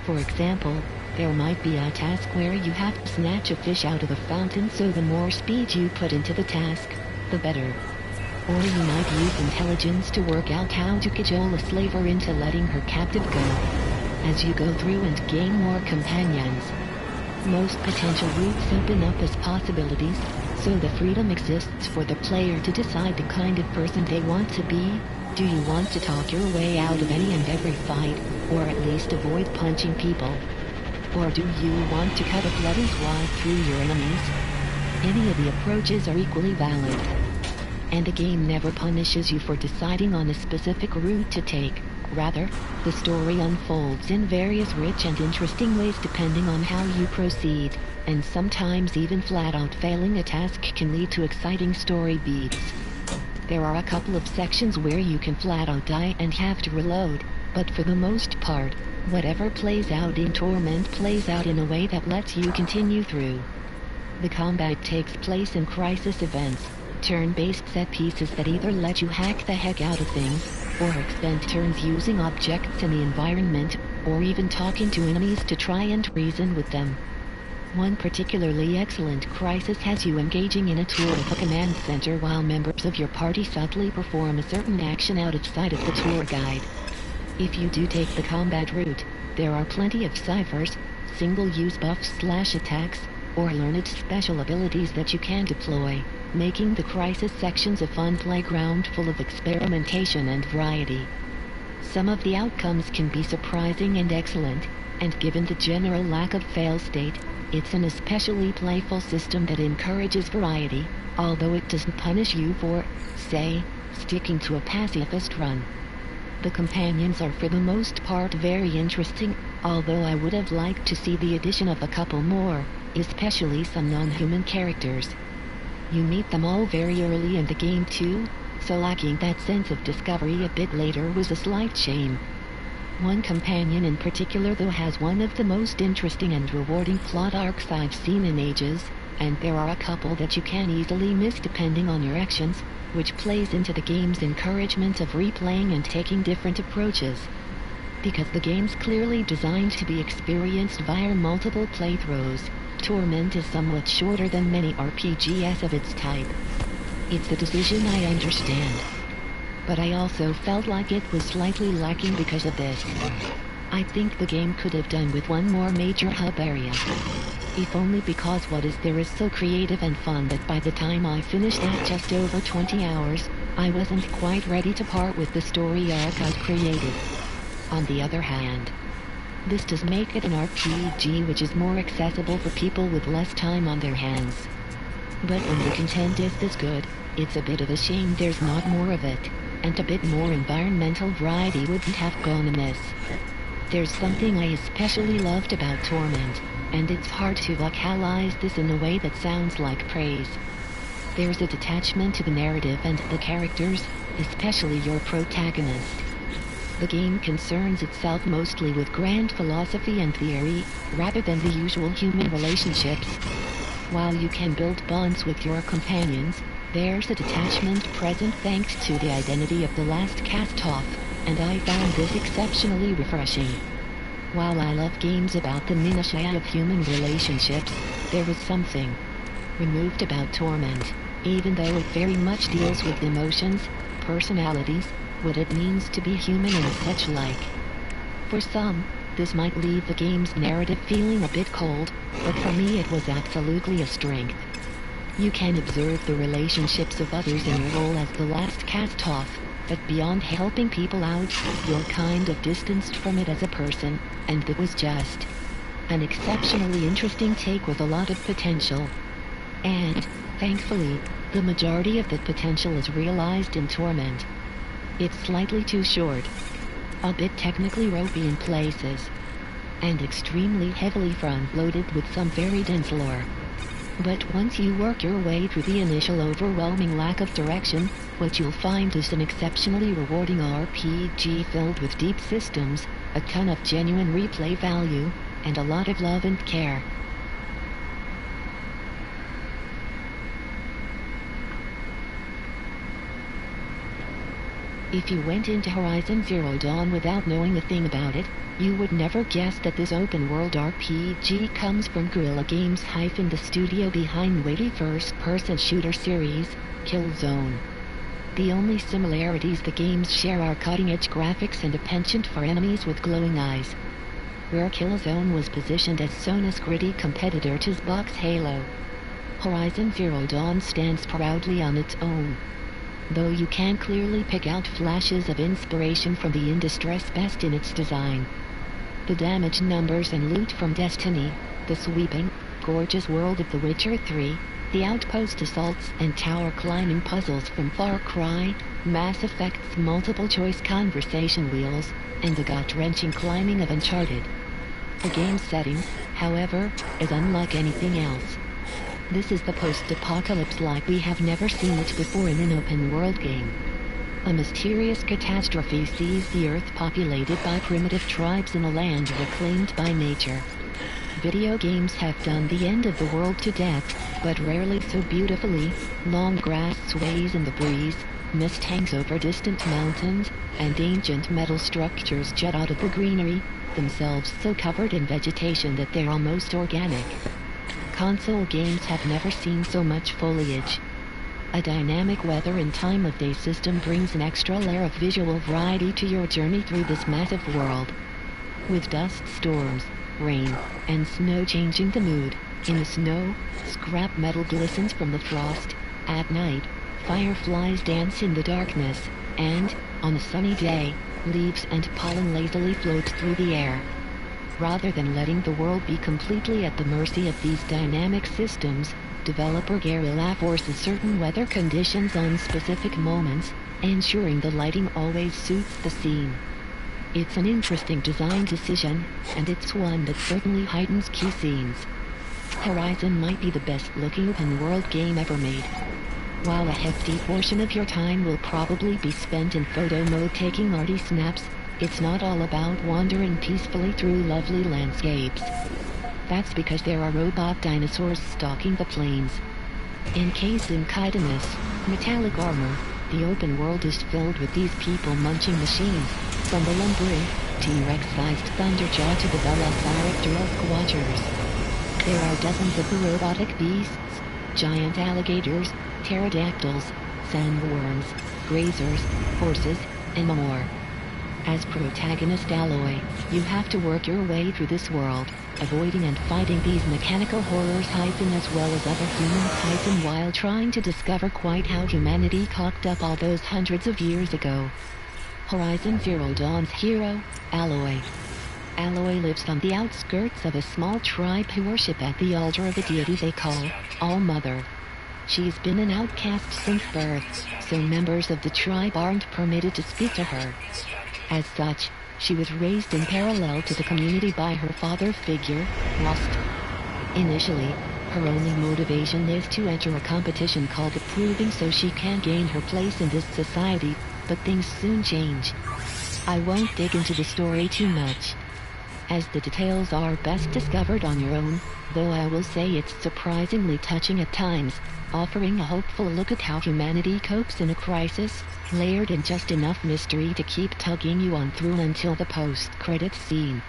For example, there might be a task where you have to snatch a fish out of a fountain, so the more speed you put into the task, the better. Or you might use intelligence to work out how to cajole a slaver into letting her captive go. As you go through and gain more companions, most potential routes open up as possibilities, so the freedom exists for the player to decide the kind of person they want to be. Do you want to talk your way out of any and every fight, or at least avoid punching people? Or do you want to cut a bloody swath through your enemies? Any of the approaches are equally valid. And the game never punishes you for deciding on a specific route to take. Rather, the story unfolds in various rich and interesting ways depending on how you proceed, and sometimes even flat-out failing a task can lead to exciting story beats. There are a couple of sections where you can flat-out die and have to reload, but for the most part, whatever plays out in Torment plays out in a way that lets you continue through. The combat takes place in crisis events, turn-based set pieces that either let you hack the heck out of things, or expend turns using objects in the environment, or even talking to enemies to try and reason with them. One particularly excellent crisis has you engaging in a tour of a command center while members of your party subtly perform a certain action out of sight of the tour guide. If you do take the combat route, there are plenty of ciphers, single-use buffs/attacks, or learned special abilities that you can deploy, making the crisis sections a fun playground full of experimentation and variety. Some of the outcomes can be surprising and excellent, and given the general lack of fail state, it's an especially playful system that encourages variety, although it doesn't punish you for, say, sticking to a pacifist run. The companions are for the most part very interesting, although I would have liked to see the addition of a couple more, especially some non-human characters. You meet them all very early in the game too, so lacking that sense of discovery a bit later was a slight shame. One companion in particular though has one of the most interesting and rewarding plot arcs I've seen in ages, and there are a couple that you can easily miss depending on your actions, which plays into the game's encouragement of replaying and taking different approaches. Because the game's clearly designed to be experienced via multiple playthroughs, Torment is somewhat shorter than many RPGs of its type. It's a decision I understand, but I also felt like it was slightly lacking because of this. I think the game could have done with one more major hub area. If only because what is there is so creative and fun that by the time I finished at just over 20 hours, I wasn't quite ready to part with the story arc I'd created. On the other hand, this does make it an RPG which is more accessible for people with less time on their hands. But when the content is this good, it's a bit of a shame there's not more of it, and a bit more environmental variety wouldn't have gone amiss. There's something I especially loved about Torment, and it's hard to vocalize this in a way that sounds like praise. There's a detachment to the narrative and the characters, especially your protagonist. The game concerns itself mostly with grand philosophy and theory, rather than the usual human relationships. While you can build bonds with your companions, there's a detachment present thanks to the identity of the last cast-off, and I found this exceptionally refreshing. While I love games about the minutiae of human relationships, there was something removed about Torment, even though it very much deals with emotions, personalities, what it means to be human and such like. For some, this might leave the game's narrative feeling a bit cold, but for me it was absolutely a strength. You can observe the relationships of others in your role as the last cast-off, but beyond helping people out, you're kind of distanced from it as a person, and that was just an exceptionally interesting take with a lot of potential. And, thankfully, the majority of that potential is realized in Torment. It's slightly too short, a bit technically ropey in places, and extremely heavily front-loaded with some very dense lore. But once you work your way through the initial overwhelming lack of direction, what you'll find is an exceptionally rewarding RPG filled with deep systems, a ton of genuine replay value, and a lot of love and care. If you went into Horizon Zero Dawn without knowing a thing about it, you would never guess that this open-world RPG comes from Guerrilla Games - the studio behind witty first-person shooter series, Killzone. The only similarities the games share are cutting-edge graphics and a penchant for enemies with glowing eyes. Where Killzone was positioned as Sony's gritty competitor to Xbox Halo, Horizon Zero Dawn stands proudly on its own. Though you can clearly pick out flashes of inspiration from the industry's best in its design. The damage numbers and loot from Destiny, the sweeping, gorgeous world of The Witcher 3, the outpost assaults and tower climbing puzzles from Far Cry, Mass Effect's multiple-choice conversation wheels, and the gut-wrenching climbing of Uncharted. The game's setting, however, is unlike anything else. This is the post-apocalypse like we have never seen it before in an open-world game. A mysterious catastrophe sees the Earth populated by primitive tribes in a land reclaimed by nature. Video games have done the end of the world to death, but rarely so beautifully. Long grass sways in the breeze, mist hangs over distant mountains, and ancient metal structures jut out of the greenery, themselves so covered in vegetation that they're almost organic. Console games have never seen so much foliage. A dynamic weather and time of day system brings an extra layer of visual variety to your journey through this massive world. With dust storms, rain, and snow changing the mood, in the snow, scrap metal glistens from the frost. At night, fireflies dance in the darkness, and, on a sunny day, leaves and pollen lazily float through the air. Rather than letting the world be completely at the mercy of these dynamic systems, developer Guerrilla forces certain weather conditions on specific moments, ensuring the lighting always suits the scene. It's an interesting design decision, and it's one that certainly heightens key scenes. Horizon might be the best-looking open-world game ever made. While a hefty portion of your time will probably be spent in photo mode taking arty snaps, it's not all about wandering peacefully through lovely landscapes. That's because there are robot dinosaurs stalking the plains. Encased in chitinous, metallic armor, the open world is filled with these people-munching machines, from the lumbering, T-Rex-sized Thunderjaw to the Velociraptor Watchers. There are dozens of the robotic beasts, giant alligators, pterodactyls, sandworms, grazers, horses, and more. As protagonist Aloy, you have to work your way through this world, avoiding and fighting these mechanical horrors as well as other humans while trying to discover quite how humanity cocked up all those hundreds of years ago. Horizon Zero Dawn's hero, Aloy. Aloy lives on the outskirts of a small tribe who worship at the altar of a deity they call All-Mother. She's been an outcast since birth, so members of the tribe aren't permitted to speak to her. As such, she was raised in parallel to the community by her father figure, Rust. Initially, her only motivation is to enter a competition called Proving so she can gain her place in this society, but things soon change. I won't dig into the story too much, as the details are best discovered on your own, though I will say it's surprisingly touching at times, offering a hopeful look at how humanity copes in a crisis, layered in just enough mystery to keep tugging you on through until the post-credits scene.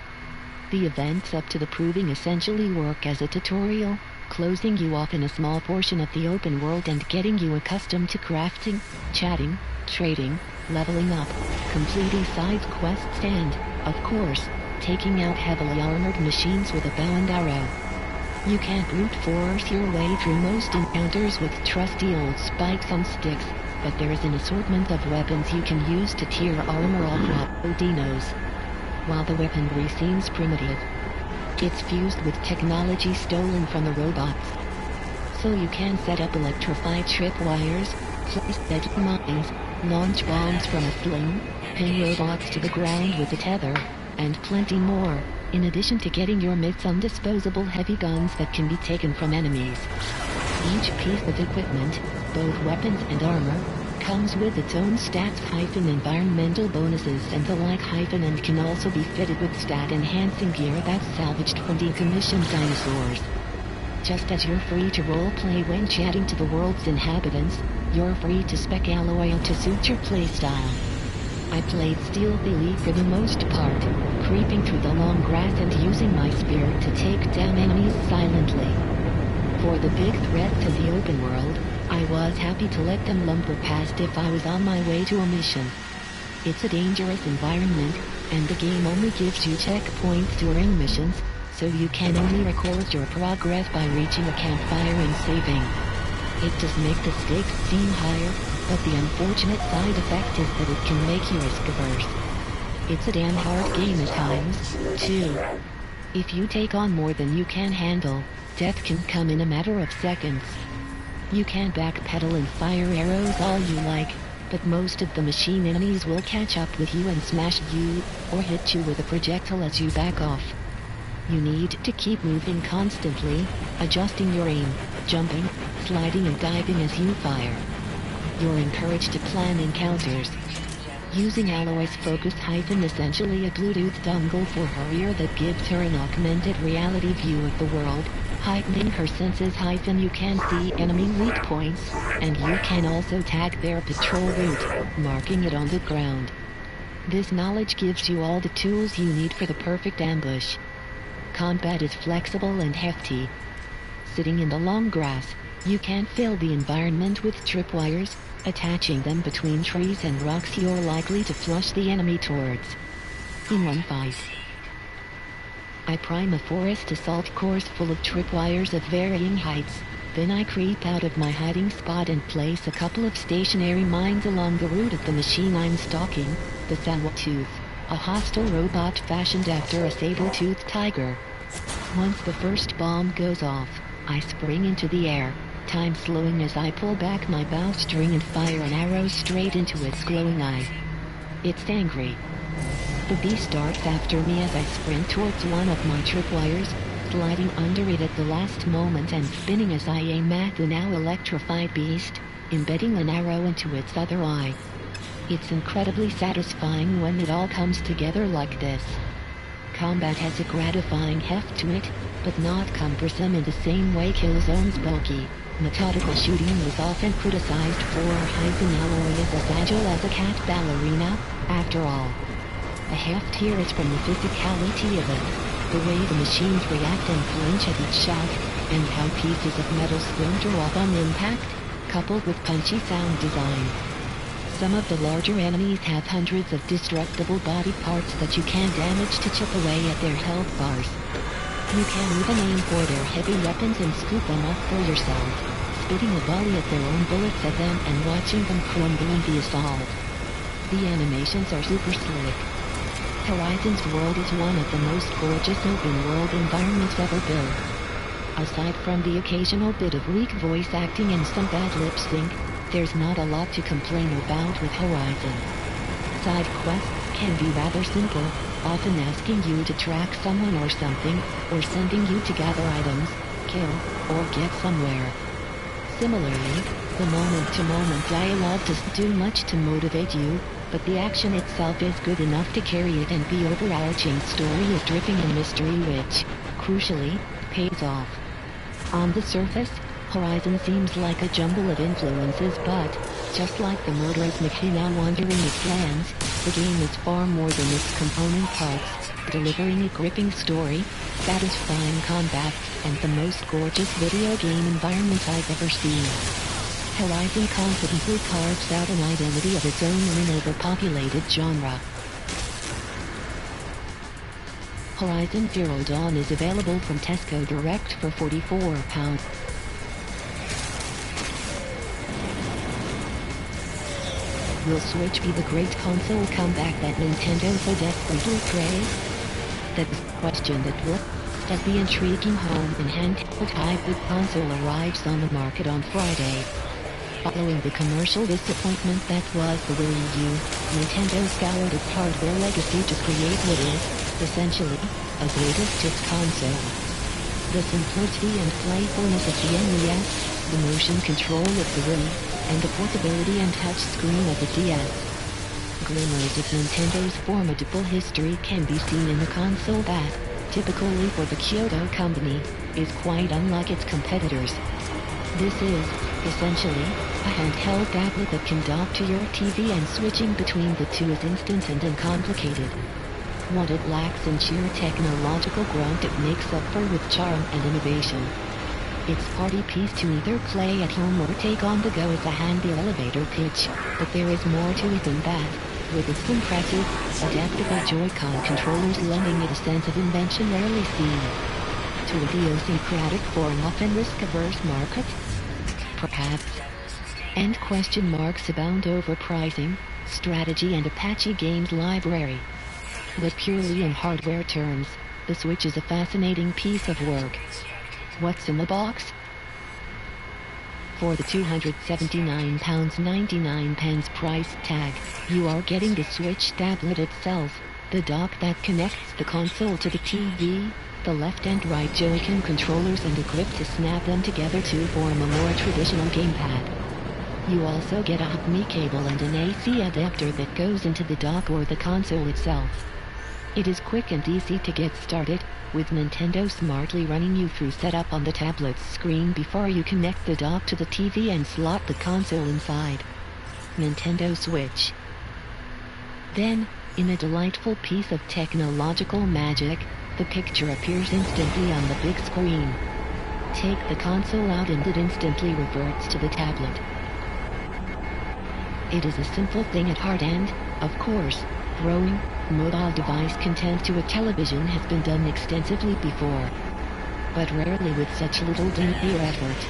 The events up to the Proving essentially work as a tutorial, closing you off in a small portion of the open world and getting you accustomed to crafting, chatting, trading, leveling up, completing side quests and, of course, taking out heavily armored machines with a bow and arrow. You can't brute force your way through most encounters with trusty old spikes on sticks, but there is an assortment of weapons you can use to tear armor off dinos. While the weaponry seems primitive, it's fused with technology stolen from the robots. So you can set up electrified tripwires, place deadly mines, launch bombs from a sling, pin robots to the ground with a tether, and plenty more. in addition to getting your mitts on disposable heavy guns that can be taken from enemies. Each piece of equipment, both weapons and armor, comes with its own stats environmental bonuses and the like and can also be fitted with stat-enhancing gear that's salvaged from decommissioned dinosaurs. Just as you're free to roleplay when chatting to the world's inhabitants, you're free to spec alloy to suit your playstyle. I played stealthily for the most part, creeping through the long grass and using my spear to take down enemies silently. For the big threat to the open world, I was happy to let them lumber past if I was on my way to a mission. It's a dangerous environment, and the game only gives you checkpoints during missions, so you can only record your progress by reaching a campfire and saving. It does make the stakes seem higher, but the unfortunate side effect is that it can make you risk-averse. It's a damn hard game at times, too. If you take on more than you can handle, death can come in a matter of seconds. You can backpedal and fire arrows all you like, but most of the machine enemies will catch up with you and smash you, or hit you with a projectile as you back off. You need to keep moving constantly, adjusting your aim, jumping, sliding and diving as you fire. You're encouraged to plan encounters. Using Alloy's Focus essentially a Bluetooth dongle for her ear that gives her an augmented reality view of the world, heightening her senses you can see enemy weak points, and you can also tag their patrol route, marking it on the ground. This knowledge gives you all the tools you need for the perfect ambush. Combat is flexible and hefty. Sitting in the long grass, you can fill the environment with tripwires, attaching them between trees and rocks you're likely to flush the enemy towards. In one fight, I prime a forest assault course full of tripwires of varying heights, then I creep out of my hiding spot and place a couple of stationary mines along the route of the machine I'm stalking, the Saber-tooth, a hostile robot fashioned after a saber-toothed tiger. Once the first bomb goes off, I spring into the air, time slowing as I pull back my bowstring and fire an arrow straight into its glowing eye. It's angry. The beast starts after me as I sprint towards one of my tripwires, sliding under it at the last moment and spinning as I aim at the now electrified beast, embedding an arrow into its other eye. It's incredibly satisfying when it all comes together like this. Combat has a gratifying heft to it, but not cumbersome in the same way Killzone's bulky, methodical shooting was often criticized for. Alloy is as agile as a cat ballerina, after all. The heft here is from the physicality of it, the way the machines react and flinch at each shot, and how pieces of metal splinter off on impact, coupled with punchy sound design. Some of the larger enemies have hundreds of destructible body parts that you can damage to chip away at their health bars. You can even aim for their heavy weapons and scoop them up for yourself, spitting a volley at their own bullets at them and watching them crumble in the assault. The animations are super slick. Horizon's world is one of the most gorgeous open-world environments ever built. Aside from the occasional bit of weak voice acting and some bad lip sync, there's not a lot to complain about with Horizon. Side quests can be rather simple, often asking you to track someone or something, or sending you to gather items, kill, or get somewhere. Similarly, the moment-to-moment dialogue doesn't do much to motivate you, but the action itself is good enough to carry it, and the overarching story is dripping in mystery which, crucially, pays off. On the surface, Horizon seems like a jumble of influences, but, just like the murderous machina wandering its lands, the game is far more than its component parts, delivering a gripping story, satisfying combat, and the most gorgeous video game environment I've ever seen. Horizon confidently carves out an identity of its own in an overpopulated genre. Horizon Zero Dawn is available from Tesco Direct for £44. Will Switch be the great console comeback that Nintendo so desperately craves? That's the question that looks as the intriguing home and handheld hybrid console arrives on the market on Friday. Following the commercial disappointment that was the Wii U, Nintendo scoured its hardware legacy to create what is, essentially, a greatest hits console. The simplicity and playfulness of the NES, the motion control of the Wii, and the portability and touchscreen of the DS. Glimmers of Nintendo's formidable history can be seen in the console that, typically for the Kyoto company, is quite unlike its competitors. This is, essentially, a handheld tablet that can dock to your TV, and switching between the two is instant and uncomplicated. What it lacks in sheer technological grunt it makes up for with charm and innovation. Its party piece to either play at home or take on the go is a handy elevator pitch, but there is more to it than that, with its impressive, adaptable Joy-Con controllers lending it a sense of invention rarely seen. To idiosyncratic for an often risk-averse market? Perhaps. And question marks abound over pricing, strategy and Apache Games library. But purely in hardware terms, the Switch is a fascinating piece of work. What's in the box? For the £279.99 price tag, you are getting the Switch tablet itself, the dock that connects the console to the TV, the left and right Joy-Con controllers and a grip to snap them together to form a more traditional gamepad. You also get a HDMI cable and an AC adapter that goes into the dock or the console itself. It is quick and easy to get started, with Nintendo smartly running you through setup on the tablet's screen before you connect the dock to the TV and slot the console inside. Nintendo Switch. Then, in a delightful piece of technological magic, the picture appears instantly on the big screen. Take the console out and it instantly reverts to the tablet. It is a simple thing at heart and, of course, throwing mobile device content to a television has been done extensively before, but rarely with such little dinghy effort.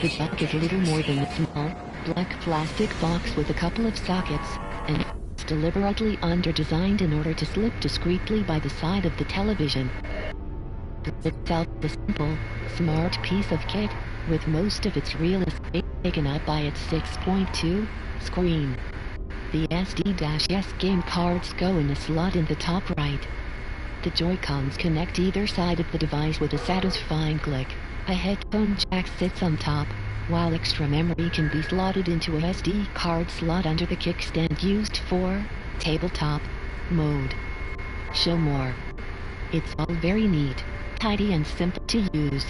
The dock is little more than a small, black plastic box with a couple of sockets, and it's deliberately under-designed in order to slip discreetly by the side of the television. Itself a simple, smart piece of kit, with most of its real estate taken up by its 6.2 screen. The SD-S game cards go in a slot in the top right. The Joy-Cons connect either side of the device with a satisfying click. A headphone jack sits on top, while extra memory can be slotted into a SD card slot under the kickstand used for tabletop mode. Show more. It's all very neat, tidy and simple to use.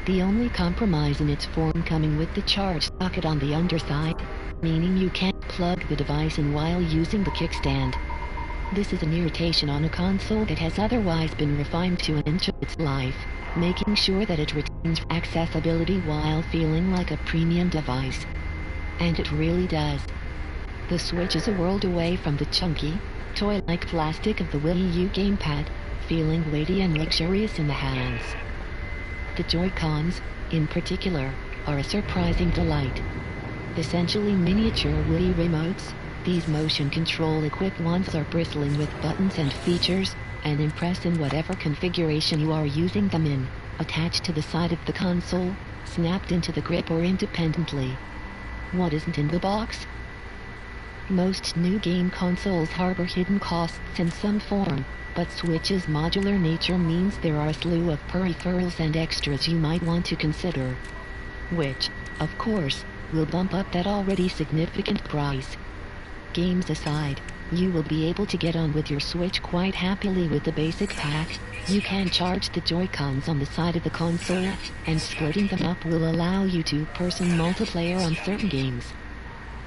The only compromise in its form coming with the charge socket on the underside, meaning you can't plug the device in while using the kickstand. This is an irritation on a console that has otherwise been refined to an inch of its life, making sure that it retains accessibility while feeling like a premium device. And it really does. The Switch is a world away from the chunky, toy-like plastic of the Wii U gamepad, feeling weighty and luxurious in the hands. The Joy-Cons, in particular, are a surprising delight. Essentially miniature Wii remotes, these motion control-equipped ones are bristling with buttons and features, and impress in whatever configuration you are using them in, attached to the side of the console, snapped into the grip or independently. What isn't in the box? Most new game consoles harbor hidden costs in some form, but Switch's modular nature means there are a slew of peripherals and extras you might want to consider. Which, of course, will bump up that already significant price. Games aside, you will be able to get on with your Switch quite happily with the basic pack. You can charge the Joy-Cons on the side of the console, and splitting them up will allow you two-person multiplayer on certain games.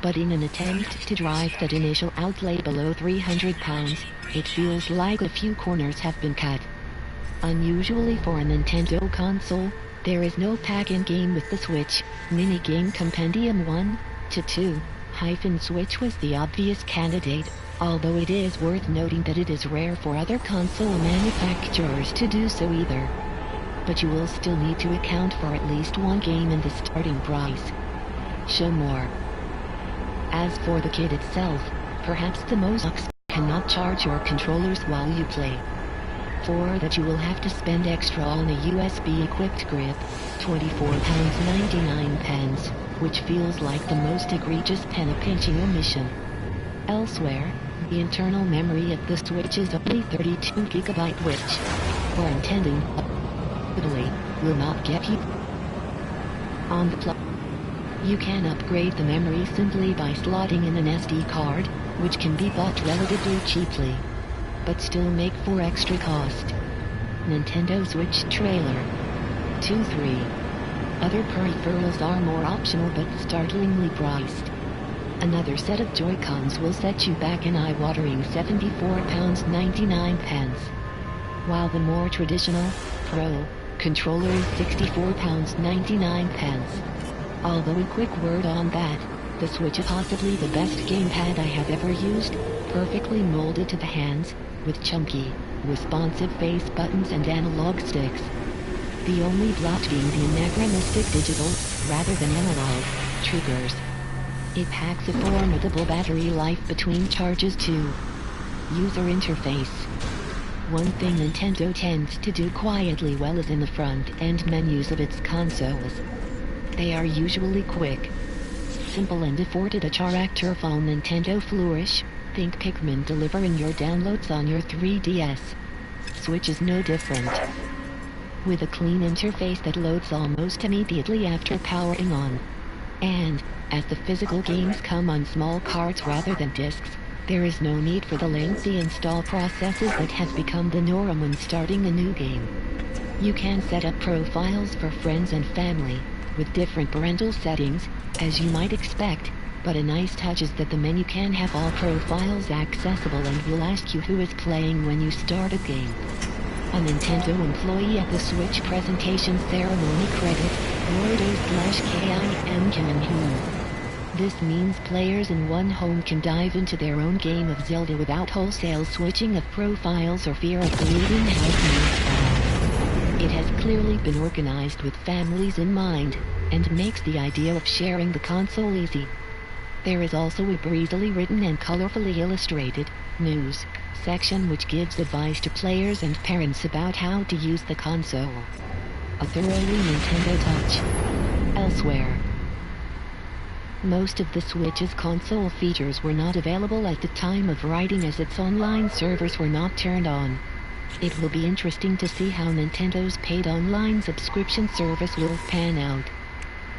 But in an attempt to drive that initial outlay below £300, it feels like a few corners have been cut. Unusually for a Nintendo console, there is no pack-in game with the Switch. Minigame Compendium 1-2-Switch was the obvious candidate, although it is worth noting that it is rare for other console manufacturers to do so either. But you will still need to account for at least one game in the starting price. Show more. As for the kit itself, perhaps the most cannot charge your controllers while you play. For that you will have to spend extra on a USB-equipped grip, £24.99, which feels like the most egregious penny-pinching omission. Elsewhere, The internal memory of the Switch is only 32 GB, which, for intending, will not get you on the plug. You can upgrade the memory simply by slotting in an SD card, which can be bought relatively cheaply, but still make for extra cost. Nintendo Switch trailer. 2-3. Other peripherals are more optional but startlingly priced. Another set of Joy-Cons will set you back an eye-watering £74.99, while the more traditional, Pro, controller is £64.99. Although a quick word on that, the Switch is possibly the best gamepad I have ever used, perfectly molded to the hands, with chunky, responsive face buttons and analog sticks. The only blot being the anachronistic digital, rather than analog, triggers. It packs a formidable battery life between charges too. User interface. One thing Nintendo tends to do quietly well is in the front-end menus of its consoles. They are usually quick, simple and afforded a character on Nintendo flourish. Think Pikmin delivering your downloads on your 3DS. Switch is no different. With a clean interface that loads almost immediately after powering on. And, as the physical games come on small cards rather than discs, there is no need for the lengthy install processes that have become the norm when starting a new game. You can set up profiles for friends and family, with different parental settings, as you might expect, but a nice touch is that the menu can have all profiles accessible and will ask you who is playing when you start a game. A Nintendo employee at the Switch presentation ceremony credit, Lordo/KIM Kim and Hoon. This means players in one home can dive into their own game of Zelda without wholesale switching of profiles or fear of leaving house mates. It has clearly been organized with families in mind, and makes the idea of sharing the console easy. There is also a breezily written and colorfully illustrated news section which gives advice to players and parents about how to use the console. A thoroughly Nintendo touch. Elsewhere. Most of the Switch's console features were not available at the time of writing as its online servers were not turned on. It will be interesting to see how Nintendo's paid online subscription service will pan out,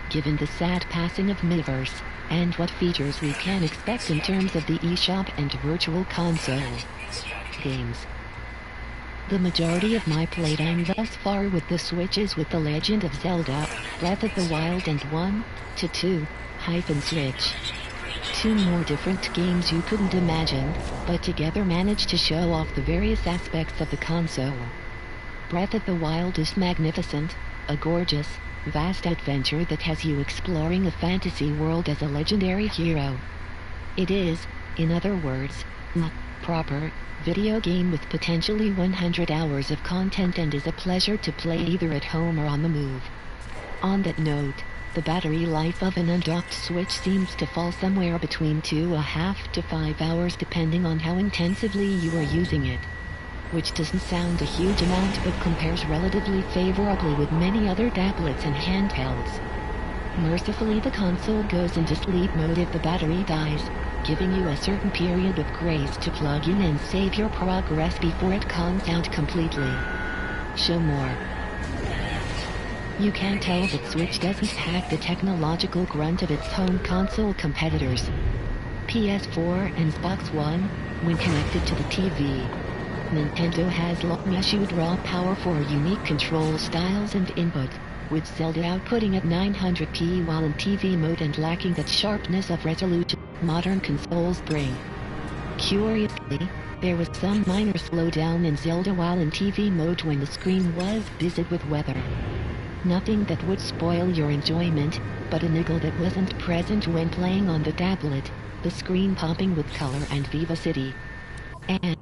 given the sad passing of Miiverse, and what features we can expect in terms of the eShop and virtual console games. The majority of my playtime thus far with the Switch is with The Legend of Zelda, Breath of the Wild and 1-2-Switch. Two more different games you couldn't imagine, but together manage to show off the various aspects of the console. Breath of the Wild is magnificent, a gorgeous, vast adventure that has you exploring a fantasy world as a legendary hero. It is, in other words, a proper video game with potentially 100 hours of content and is a pleasure to play either at home or on the move. On that note, the battery life of an undocked Switch seems to fall somewhere between 2.5 to 5 hours depending on how intensively you are using it. Which doesn't sound a huge amount but compares relatively favorably with many other tablets and handhelds. Mercifully, the console goes into sleep mode if the battery dies, giving you a certain period of grace to plug in and save your progress before it comes out completely. Show more. You can tell that Switch doesn't pack the technological grunt of its home console competitors, PS4 and Xbox One, when connected to the TV. Nintendo has long eschewed raw power for unique control styles and input, with Zelda outputting at 900p while in TV mode and lacking that sharpness of resolution modern consoles bring. Curiously, there was some minor slowdown in Zelda while in TV mode when the screen was busy with weather. Nothing that would spoil your enjoyment, but a niggle that wasn't present when playing on the tablet, the screen popping with color and vivacity. And,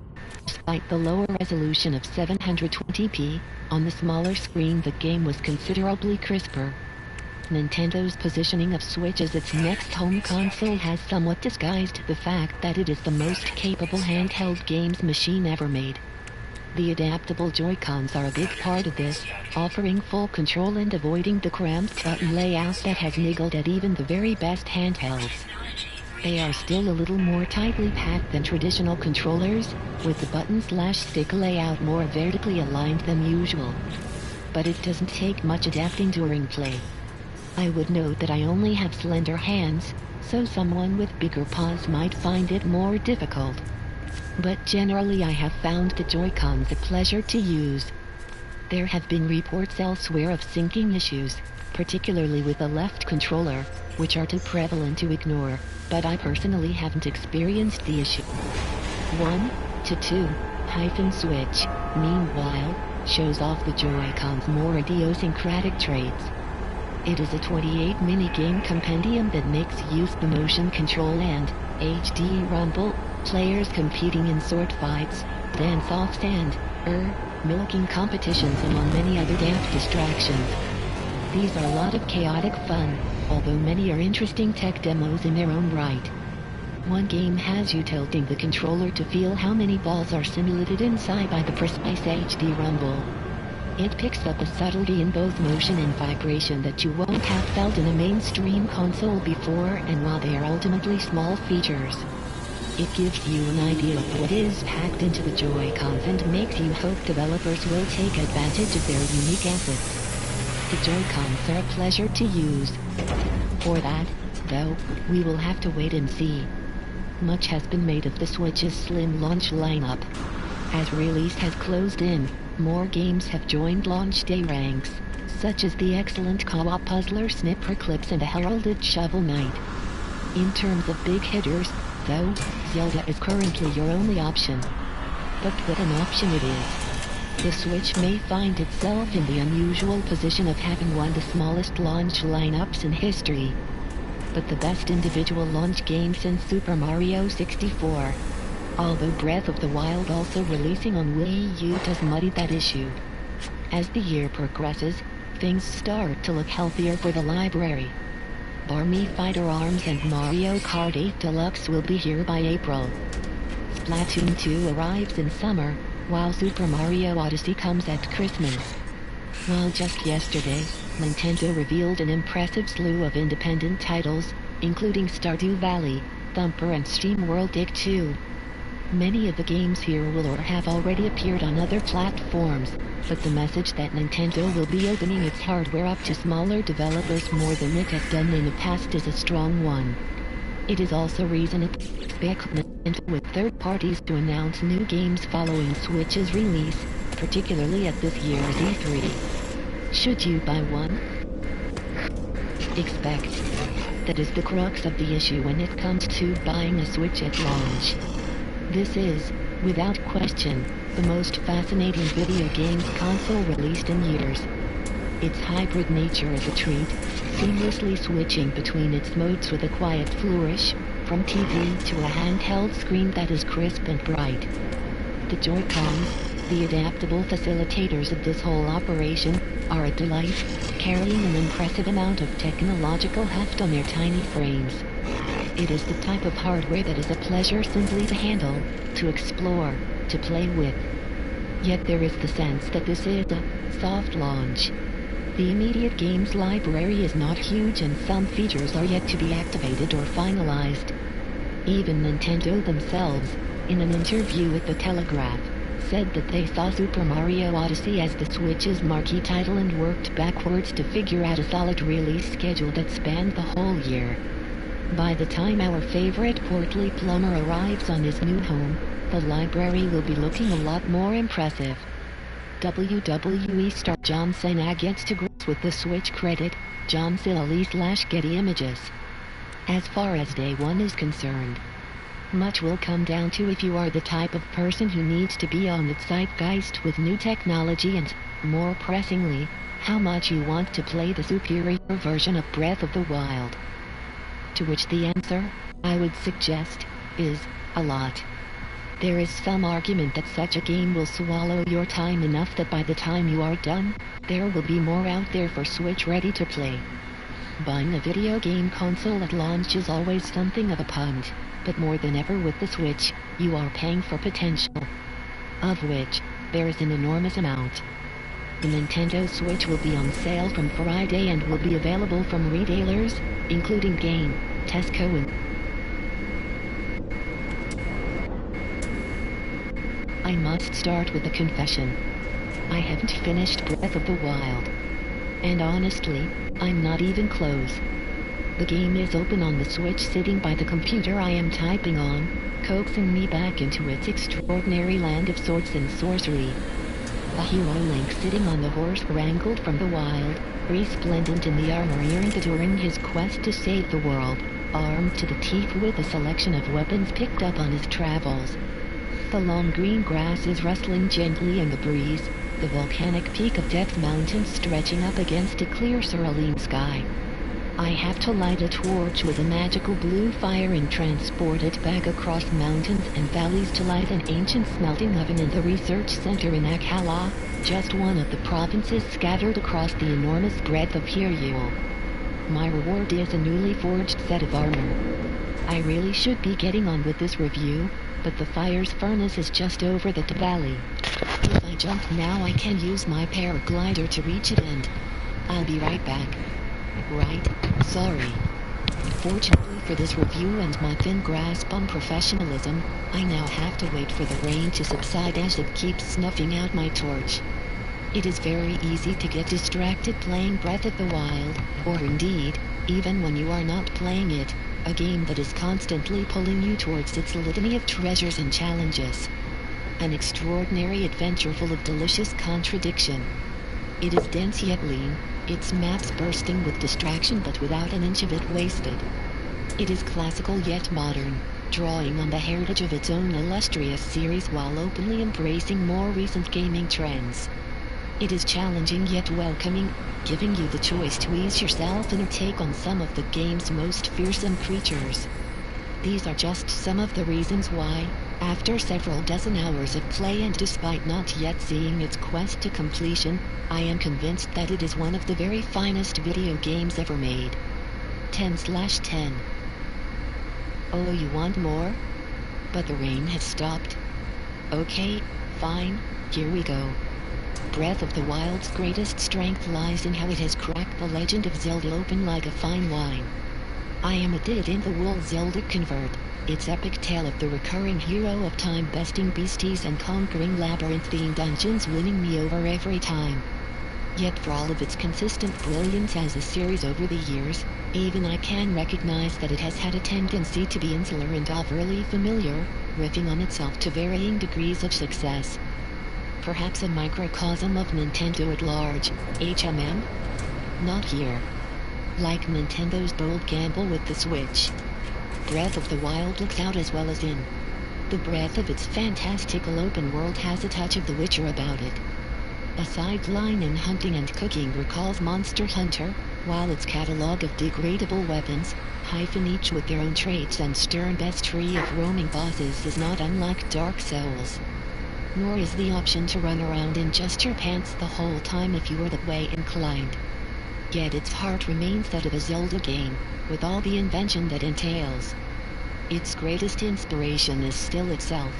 despite the lower resolution of 720p, on the smaller screen the game was considerably crisper. Nintendo's positioning of Switch as its next home console has somewhat disguised the fact that it is the most capable handheld games machine ever made. The adaptable Joy-Cons are a big part of this, offering full control and avoiding the cramped button layout that has niggled at even the very best handhelds. They are still a little more tightly packed than traditional controllers, with the button/stick layout more vertically aligned than usual. But it doesn't take much adapting during play. I would note that I only have slender hands, so someone with bigger paws might find it more difficult. But generally I have found the Joy-Cons a pleasure to use. There have been reports elsewhere of syncing issues, particularly with the left controller, which are too prevalent to ignore, but I personally haven't experienced the issue. 1 to 2 Switch, meanwhile, shows off the Joy-Con's more idiosyncratic traits. It is a 28 mini-game compendium that makes use the motion control and HD rumble, players competing in sword fights, dance-offs and, milking competitions among many other daft distractions. These are a lot of chaotic fun, although many are interesting tech demos in their own right. One game has you tilting the controller to feel how many balls are simulated inside by the precise HD rumble. It picks up a subtlety in both motion and vibration that you won't have felt in a mainstream console before, and while they are ultimately small features, it gives you an idea of what is packed into the Joy-Cons and makes you hope developers will take advantage of their unique assets. The Joy-Cons are a pleasure to use. For that, though, we will have to wait and see. Much has been made of the Switch's slim launch lineup. As release has closed in, more games have joined launch day ranks, such as the excellent co-op puzzler Snipper Clips and the heralded Shovel Knight. In terms of big hitters, though, Zelda is currently your only option. But what an option it is. The Switch may find itself in the unusual position of having one of the smallest launch lineups in history. But the best individual launch game since Super Mario 64. Although Breath of the Wild also releasing on Wii U does muddy that issue. As the year progresses, things start to look healthier for the library. Barmy Fighter Arms and Mario Kart 8 Deluxe will be here by April. Splatoon 2 arrives in summer, while Super Mario Odyssey comes at Christmas. While just yesterday, Nintendo revealed an impressive slew of independent titles, including Stardew Valley, Thumper and SteamWorld Dig 2. Many of the games here will or have already appeared on other platforms, but the message that Nintendo will be opening its hardware up to smaller developers more than it has done in the past is a strong one. It is also reasonable to expect Nintendo with third parties to announce new games following Switch's release, particularly at this year's E3. Should you buy one? Expect. That is the crux of the issue when it comes to buying a Switch at launch. This is, without question, the most fascinating video games console released in years. Its hybrid nature is a treat, seamlessly switching between its modes with a quiet flourish, from TV to a handheld screen that is crisp and bright. The Joy-Cons, the adaptable facilitators of this whole operation, are a delight, carrying an impressive amount of technological heft on their tiny frames. It is the type of hardware that is a pleasure simply to handle, to explore, to play with. Yet there is the sense that this is a soft launch. The immediate games library is not huge and some features are yet to be activated or finalized. Even Nintendo themselves, in an interview with The Telegraph, said that they saw Super Mario Odyssey as the Switch's marquee title and worked backwards to figure out a solid release schedule that spanned the whole year. By the time our favorite portly plumber arrives on his new home, the library will be looking a lot more impressive. WWE star John Cena gets to grips with the Switch credit, John Silly/Getty Images. As far as day one is concerned, much will come down to if you are the type of person who needs to be on the zeitgeist with new technology and, more pressingly, how much you want to play the superior version of Breath of the Wild. To which the answer, I would suggest, is a lot. There is some argument that such a game will swallow your time enough that by the time you are done, there will be more out there for Switch ready to play. Buying a video game console at launch is always something of a punt, but more than ever with the Switch, you are paying for potential, of which there is an enormous amount. The Nintendo Switch will be on sale from Friday and will be available from retailers, including Game, Tesco and must start with a confession. I haven't finished Breath of the Wild. And honestly, I'm not even close. The game is open on the Switch sitting by the computer I am typing on, coaxing me back into its extraordinary land of swords and sorcery. A hero Link sitting on the horse wrangled from the wild, resplendent in the armor earned during his quest to save the world, armed to the teeth with a selection of weapons picked up on his travels. The long green grass is rustling gently in the breeze, the volcanic peak of Death Mountain stretching up against a clear cerulean sky. I have to light a torch with a magical blue fire and transport it back across mountains and valleys to light an ancient smelting oven in the research center in Akala, just one of the provinces scattered across the enormous breadth of Hyades. My reward is a newly forged set of armor. I really should be getting on with this review, but the fire's furnace is just over the valley. If I jump now I can use my paraglider to reach it and I'll be right back. Right, sorry. Fortunately for this review and my thin grasp on professionalism, I now have to wait for the rain to subside as it keeps snuffing out my torch. It is very easy to get distracted playing Breath of the Wild, or indeed, even when you are not playing it, a game that is constantly pulling you towards its litany of treasures and challenges. An extraordinary adventure full of delicious contradiction. It is dense yet lean, its maps bursting with distraction but without an inch of it wasted. It is classical yet modern, drawing on the heritage of its own illustrious series while openly embracing more recent gaming trends. It is challenging yet welcoming, giving you the choice to ease yourself in or take on some of the game's most fearsome creatures. These are just some of the reasons why, after several dozen hours of play and despite not yet seeing its quest to completion, I am convinced that it is one of the very finest video games ever made. 10/10. Oh, you want more? But the rain has stopped. Okay, fine, here we go. Breath of the Wild's greatest strength lies in how it has cracked the legend of Zelda open like a fine wine. I am a dyed-in-the-wool Zelda convert, its epic tale of the recurring hero of time besting beasties and conquering labyrinthine dungeons winning me over every time. Yet for all of its consistent brilliance as a series over the years, even I can recognize that it has had a tendency to be insular and overly familiar, riffing on itself to varying degrees of success. Perhaps a microcosm of Nintendo at large, HMM? Not here. Like Nintendo's bold gamble with the Switch. Breath of the Wild looks out as well as in. The breadth of its fantastical open world has a touch of The Witcher about it. A sideline in hunting and cooking recalls Monster Hunter, while its catalog of degradable weapons, each with their own traits and stern bestiary of roaming bosses is not unlike Dark Souls. Nor is the option to run around in just your pants the whole time if you are that way inclined. Yet its heart remains that of a Zelda game, with all the invention that entails. Its greatest inspiration is still itself.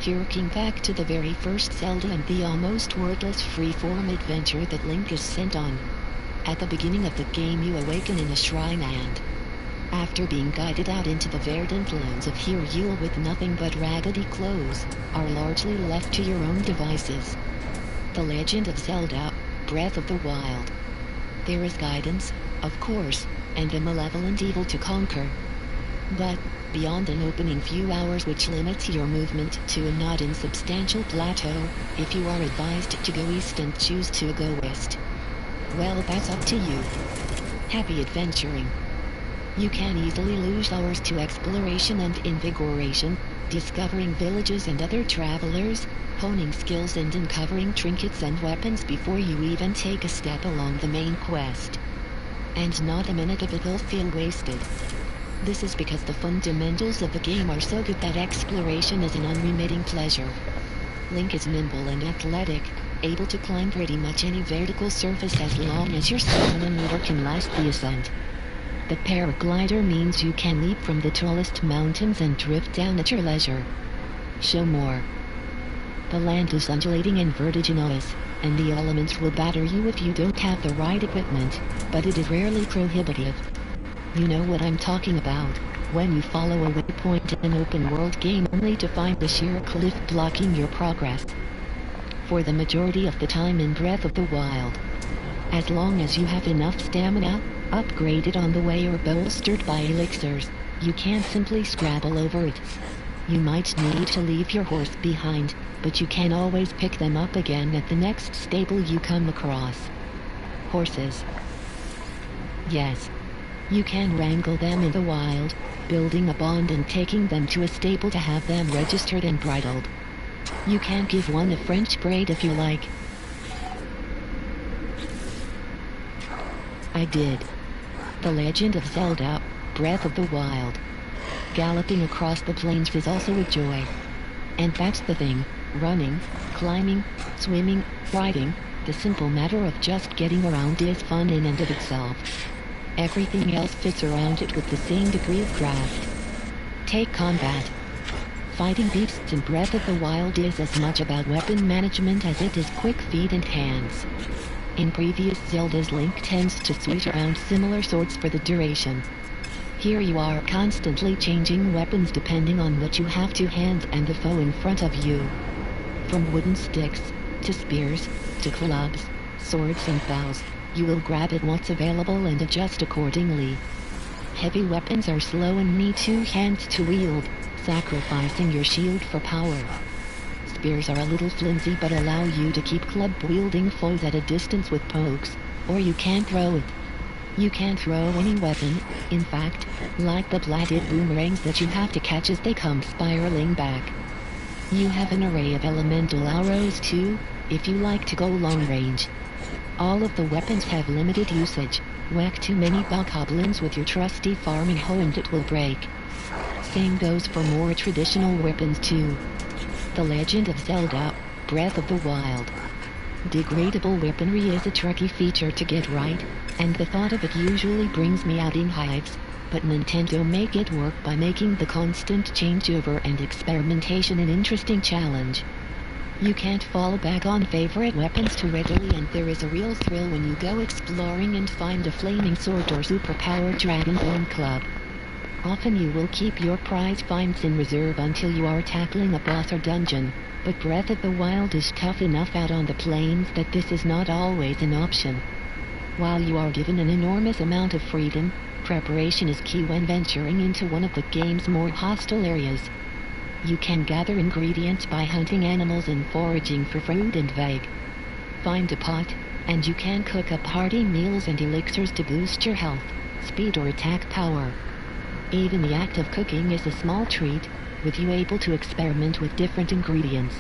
Harking back to the very first Zelda and the almost wordless free-form adventure that Link is sent on. At the beginning of the game you awaken in a shrine and, after being guided out into the verdant lands of Hyrule with nothing but raggedy clothes, are largely left to your own devices. The Legend of Zelda, Breath of the Wild. There is guidance, of course, and a malevolent evil to conquer. But, beyond an opening few hours which limits your movement to a not insubstantial plateau, if you are advised to go east and choose to go west, well, that's up to you. Happy adventuring. You can easily lose hours to exploration and invigoration, discovering villages and other travelers, honing skills and uncovering trinkets and weapons before you even take a step along the main quest. And not a minute of it will feel wasted. This is because the fundamentals of the game are so good that exploration is an unremitting pleasure. Link is nimble and athletic, able to climb pretty much any vertical surface as long as your stamina meter can last the ascent. The paraglider means you can leap from the tallest mountains and drift down at your leisure. Show more. The land is undulating and vertiginous, and the elements will batter you if you don't have the right equipment, but it is rarely prohibitive. You know what I'm talking about. When you follow a waypoint in an open-world game only to find a sheer cliff blocking your progress. For the majority of the time in Breath of the Wild, as long as you have enough stamina, upgraded on the way or bolstered by elixirs, you can't simply scrabble over it. You might need to leave your horse behind, but you can always pick them up again at the next stable you come across. Horses. Yes. You can wrangle them in the wild, building a bond and taking them to a stable to have them registered and bridled. You can give one a French braid if you like. I did. The Legend of Zelda, Breath of the Wild. Galloping across the plains is also a joy. And that's the thing, running, climbing, swimming, riding, the simple matter of just getting around is fun in and of itself. Everything else fits around it with the same degree of craft. Take combat. Fighting beasts in Breath of the Wild is as much about weapon management as it is quick feet and hands. In previous Zeldas, Link tends to switch around similar swords for the duration. Here you are constantly changing weapons depending on what you have to hand and the foe in front of you. From wooden sticks, to spears, to clubs, swords and bows, you will grab at what's available and adjust accordingly. Heavy weapons are slow and need two hands to wield, sacrificing your shield for power. Spears are a little flimsy but allow you to keep club-wielding foes at a distance with pokes, or you can throw it. You can throw any weapon, in fact, like the bladed boomerangs that you have to catch as they come spiraling back. You have an array of elemental arrows too, if you like to go long range. All of the weapons have limited usage. Whack too many bokoblins with your trusty farming hoe and it will break. Same goes for more traditional weapons too. The Legend of Zelda, Breath of the Wild. Degradable weaponry is a tricky feature to get right, and the thought of it usually brings me out in hives, but Nintendo make it work by making the constant changeover and experimentation an interesting challenge. You can't fall back on favorite weapons too readily, and there is a real thrill when you go exploring and find a flaming sword or superpowered dragonborn club. Often you will keep your prize finds in reserve until you are tackling a boss or dungeon, but Breath of the Wild is tough enough out on the plains that this is not always an option. While you are given an enormous amount of freedom, preparation is key when venturing into one of the game's more hostile areas. You can gather ingredients by hunting animals and foraging for fruit and veg. Find a pot, and you can cook up hearty meals and elixirs to boost your health, speed or attack power. Even the act of cooking is a small treat, with you able to experiment with different ingredients.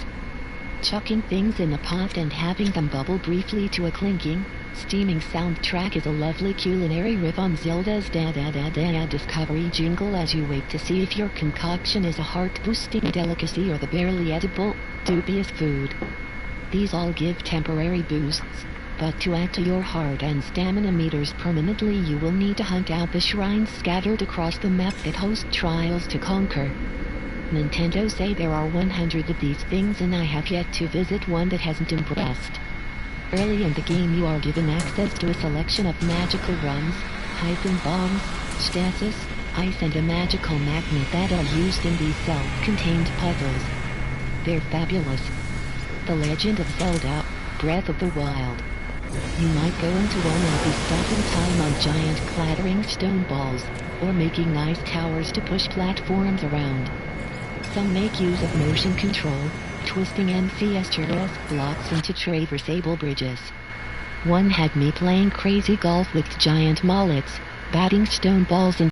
Chucking things in a pot and having them bubble briefly to a clinking, steaming soundtrack is a lovely culinary riff on Zelda's da-da-da-da discovery jingle as you wait to see if your concoction is a heart-boosting delicacy or the barely edible, dubious food. These all give temporary boosts, but to add to your heart and stamina meters permanently you will need to hunt out the shrines scattered across the map that host trials to conquer. Nintendo say there are 100 of these things and I have yet to visit one that hasn't impressed. Early in the game you are given access to a selection of magical runs, Hytron bombs, stasis, ice and a magical magnet that are used in these self-contained puzzles. They're fabulous. The Legend of Zelda, Breath of the Wild. You might go into one and be stopping time on giant clattering stone balls, or making nice towers to push platforms around. Some make use of motion control, twisting MCS blocks into traversable bridges. One had me playing crazy golf with giant mallets, batting stone balls and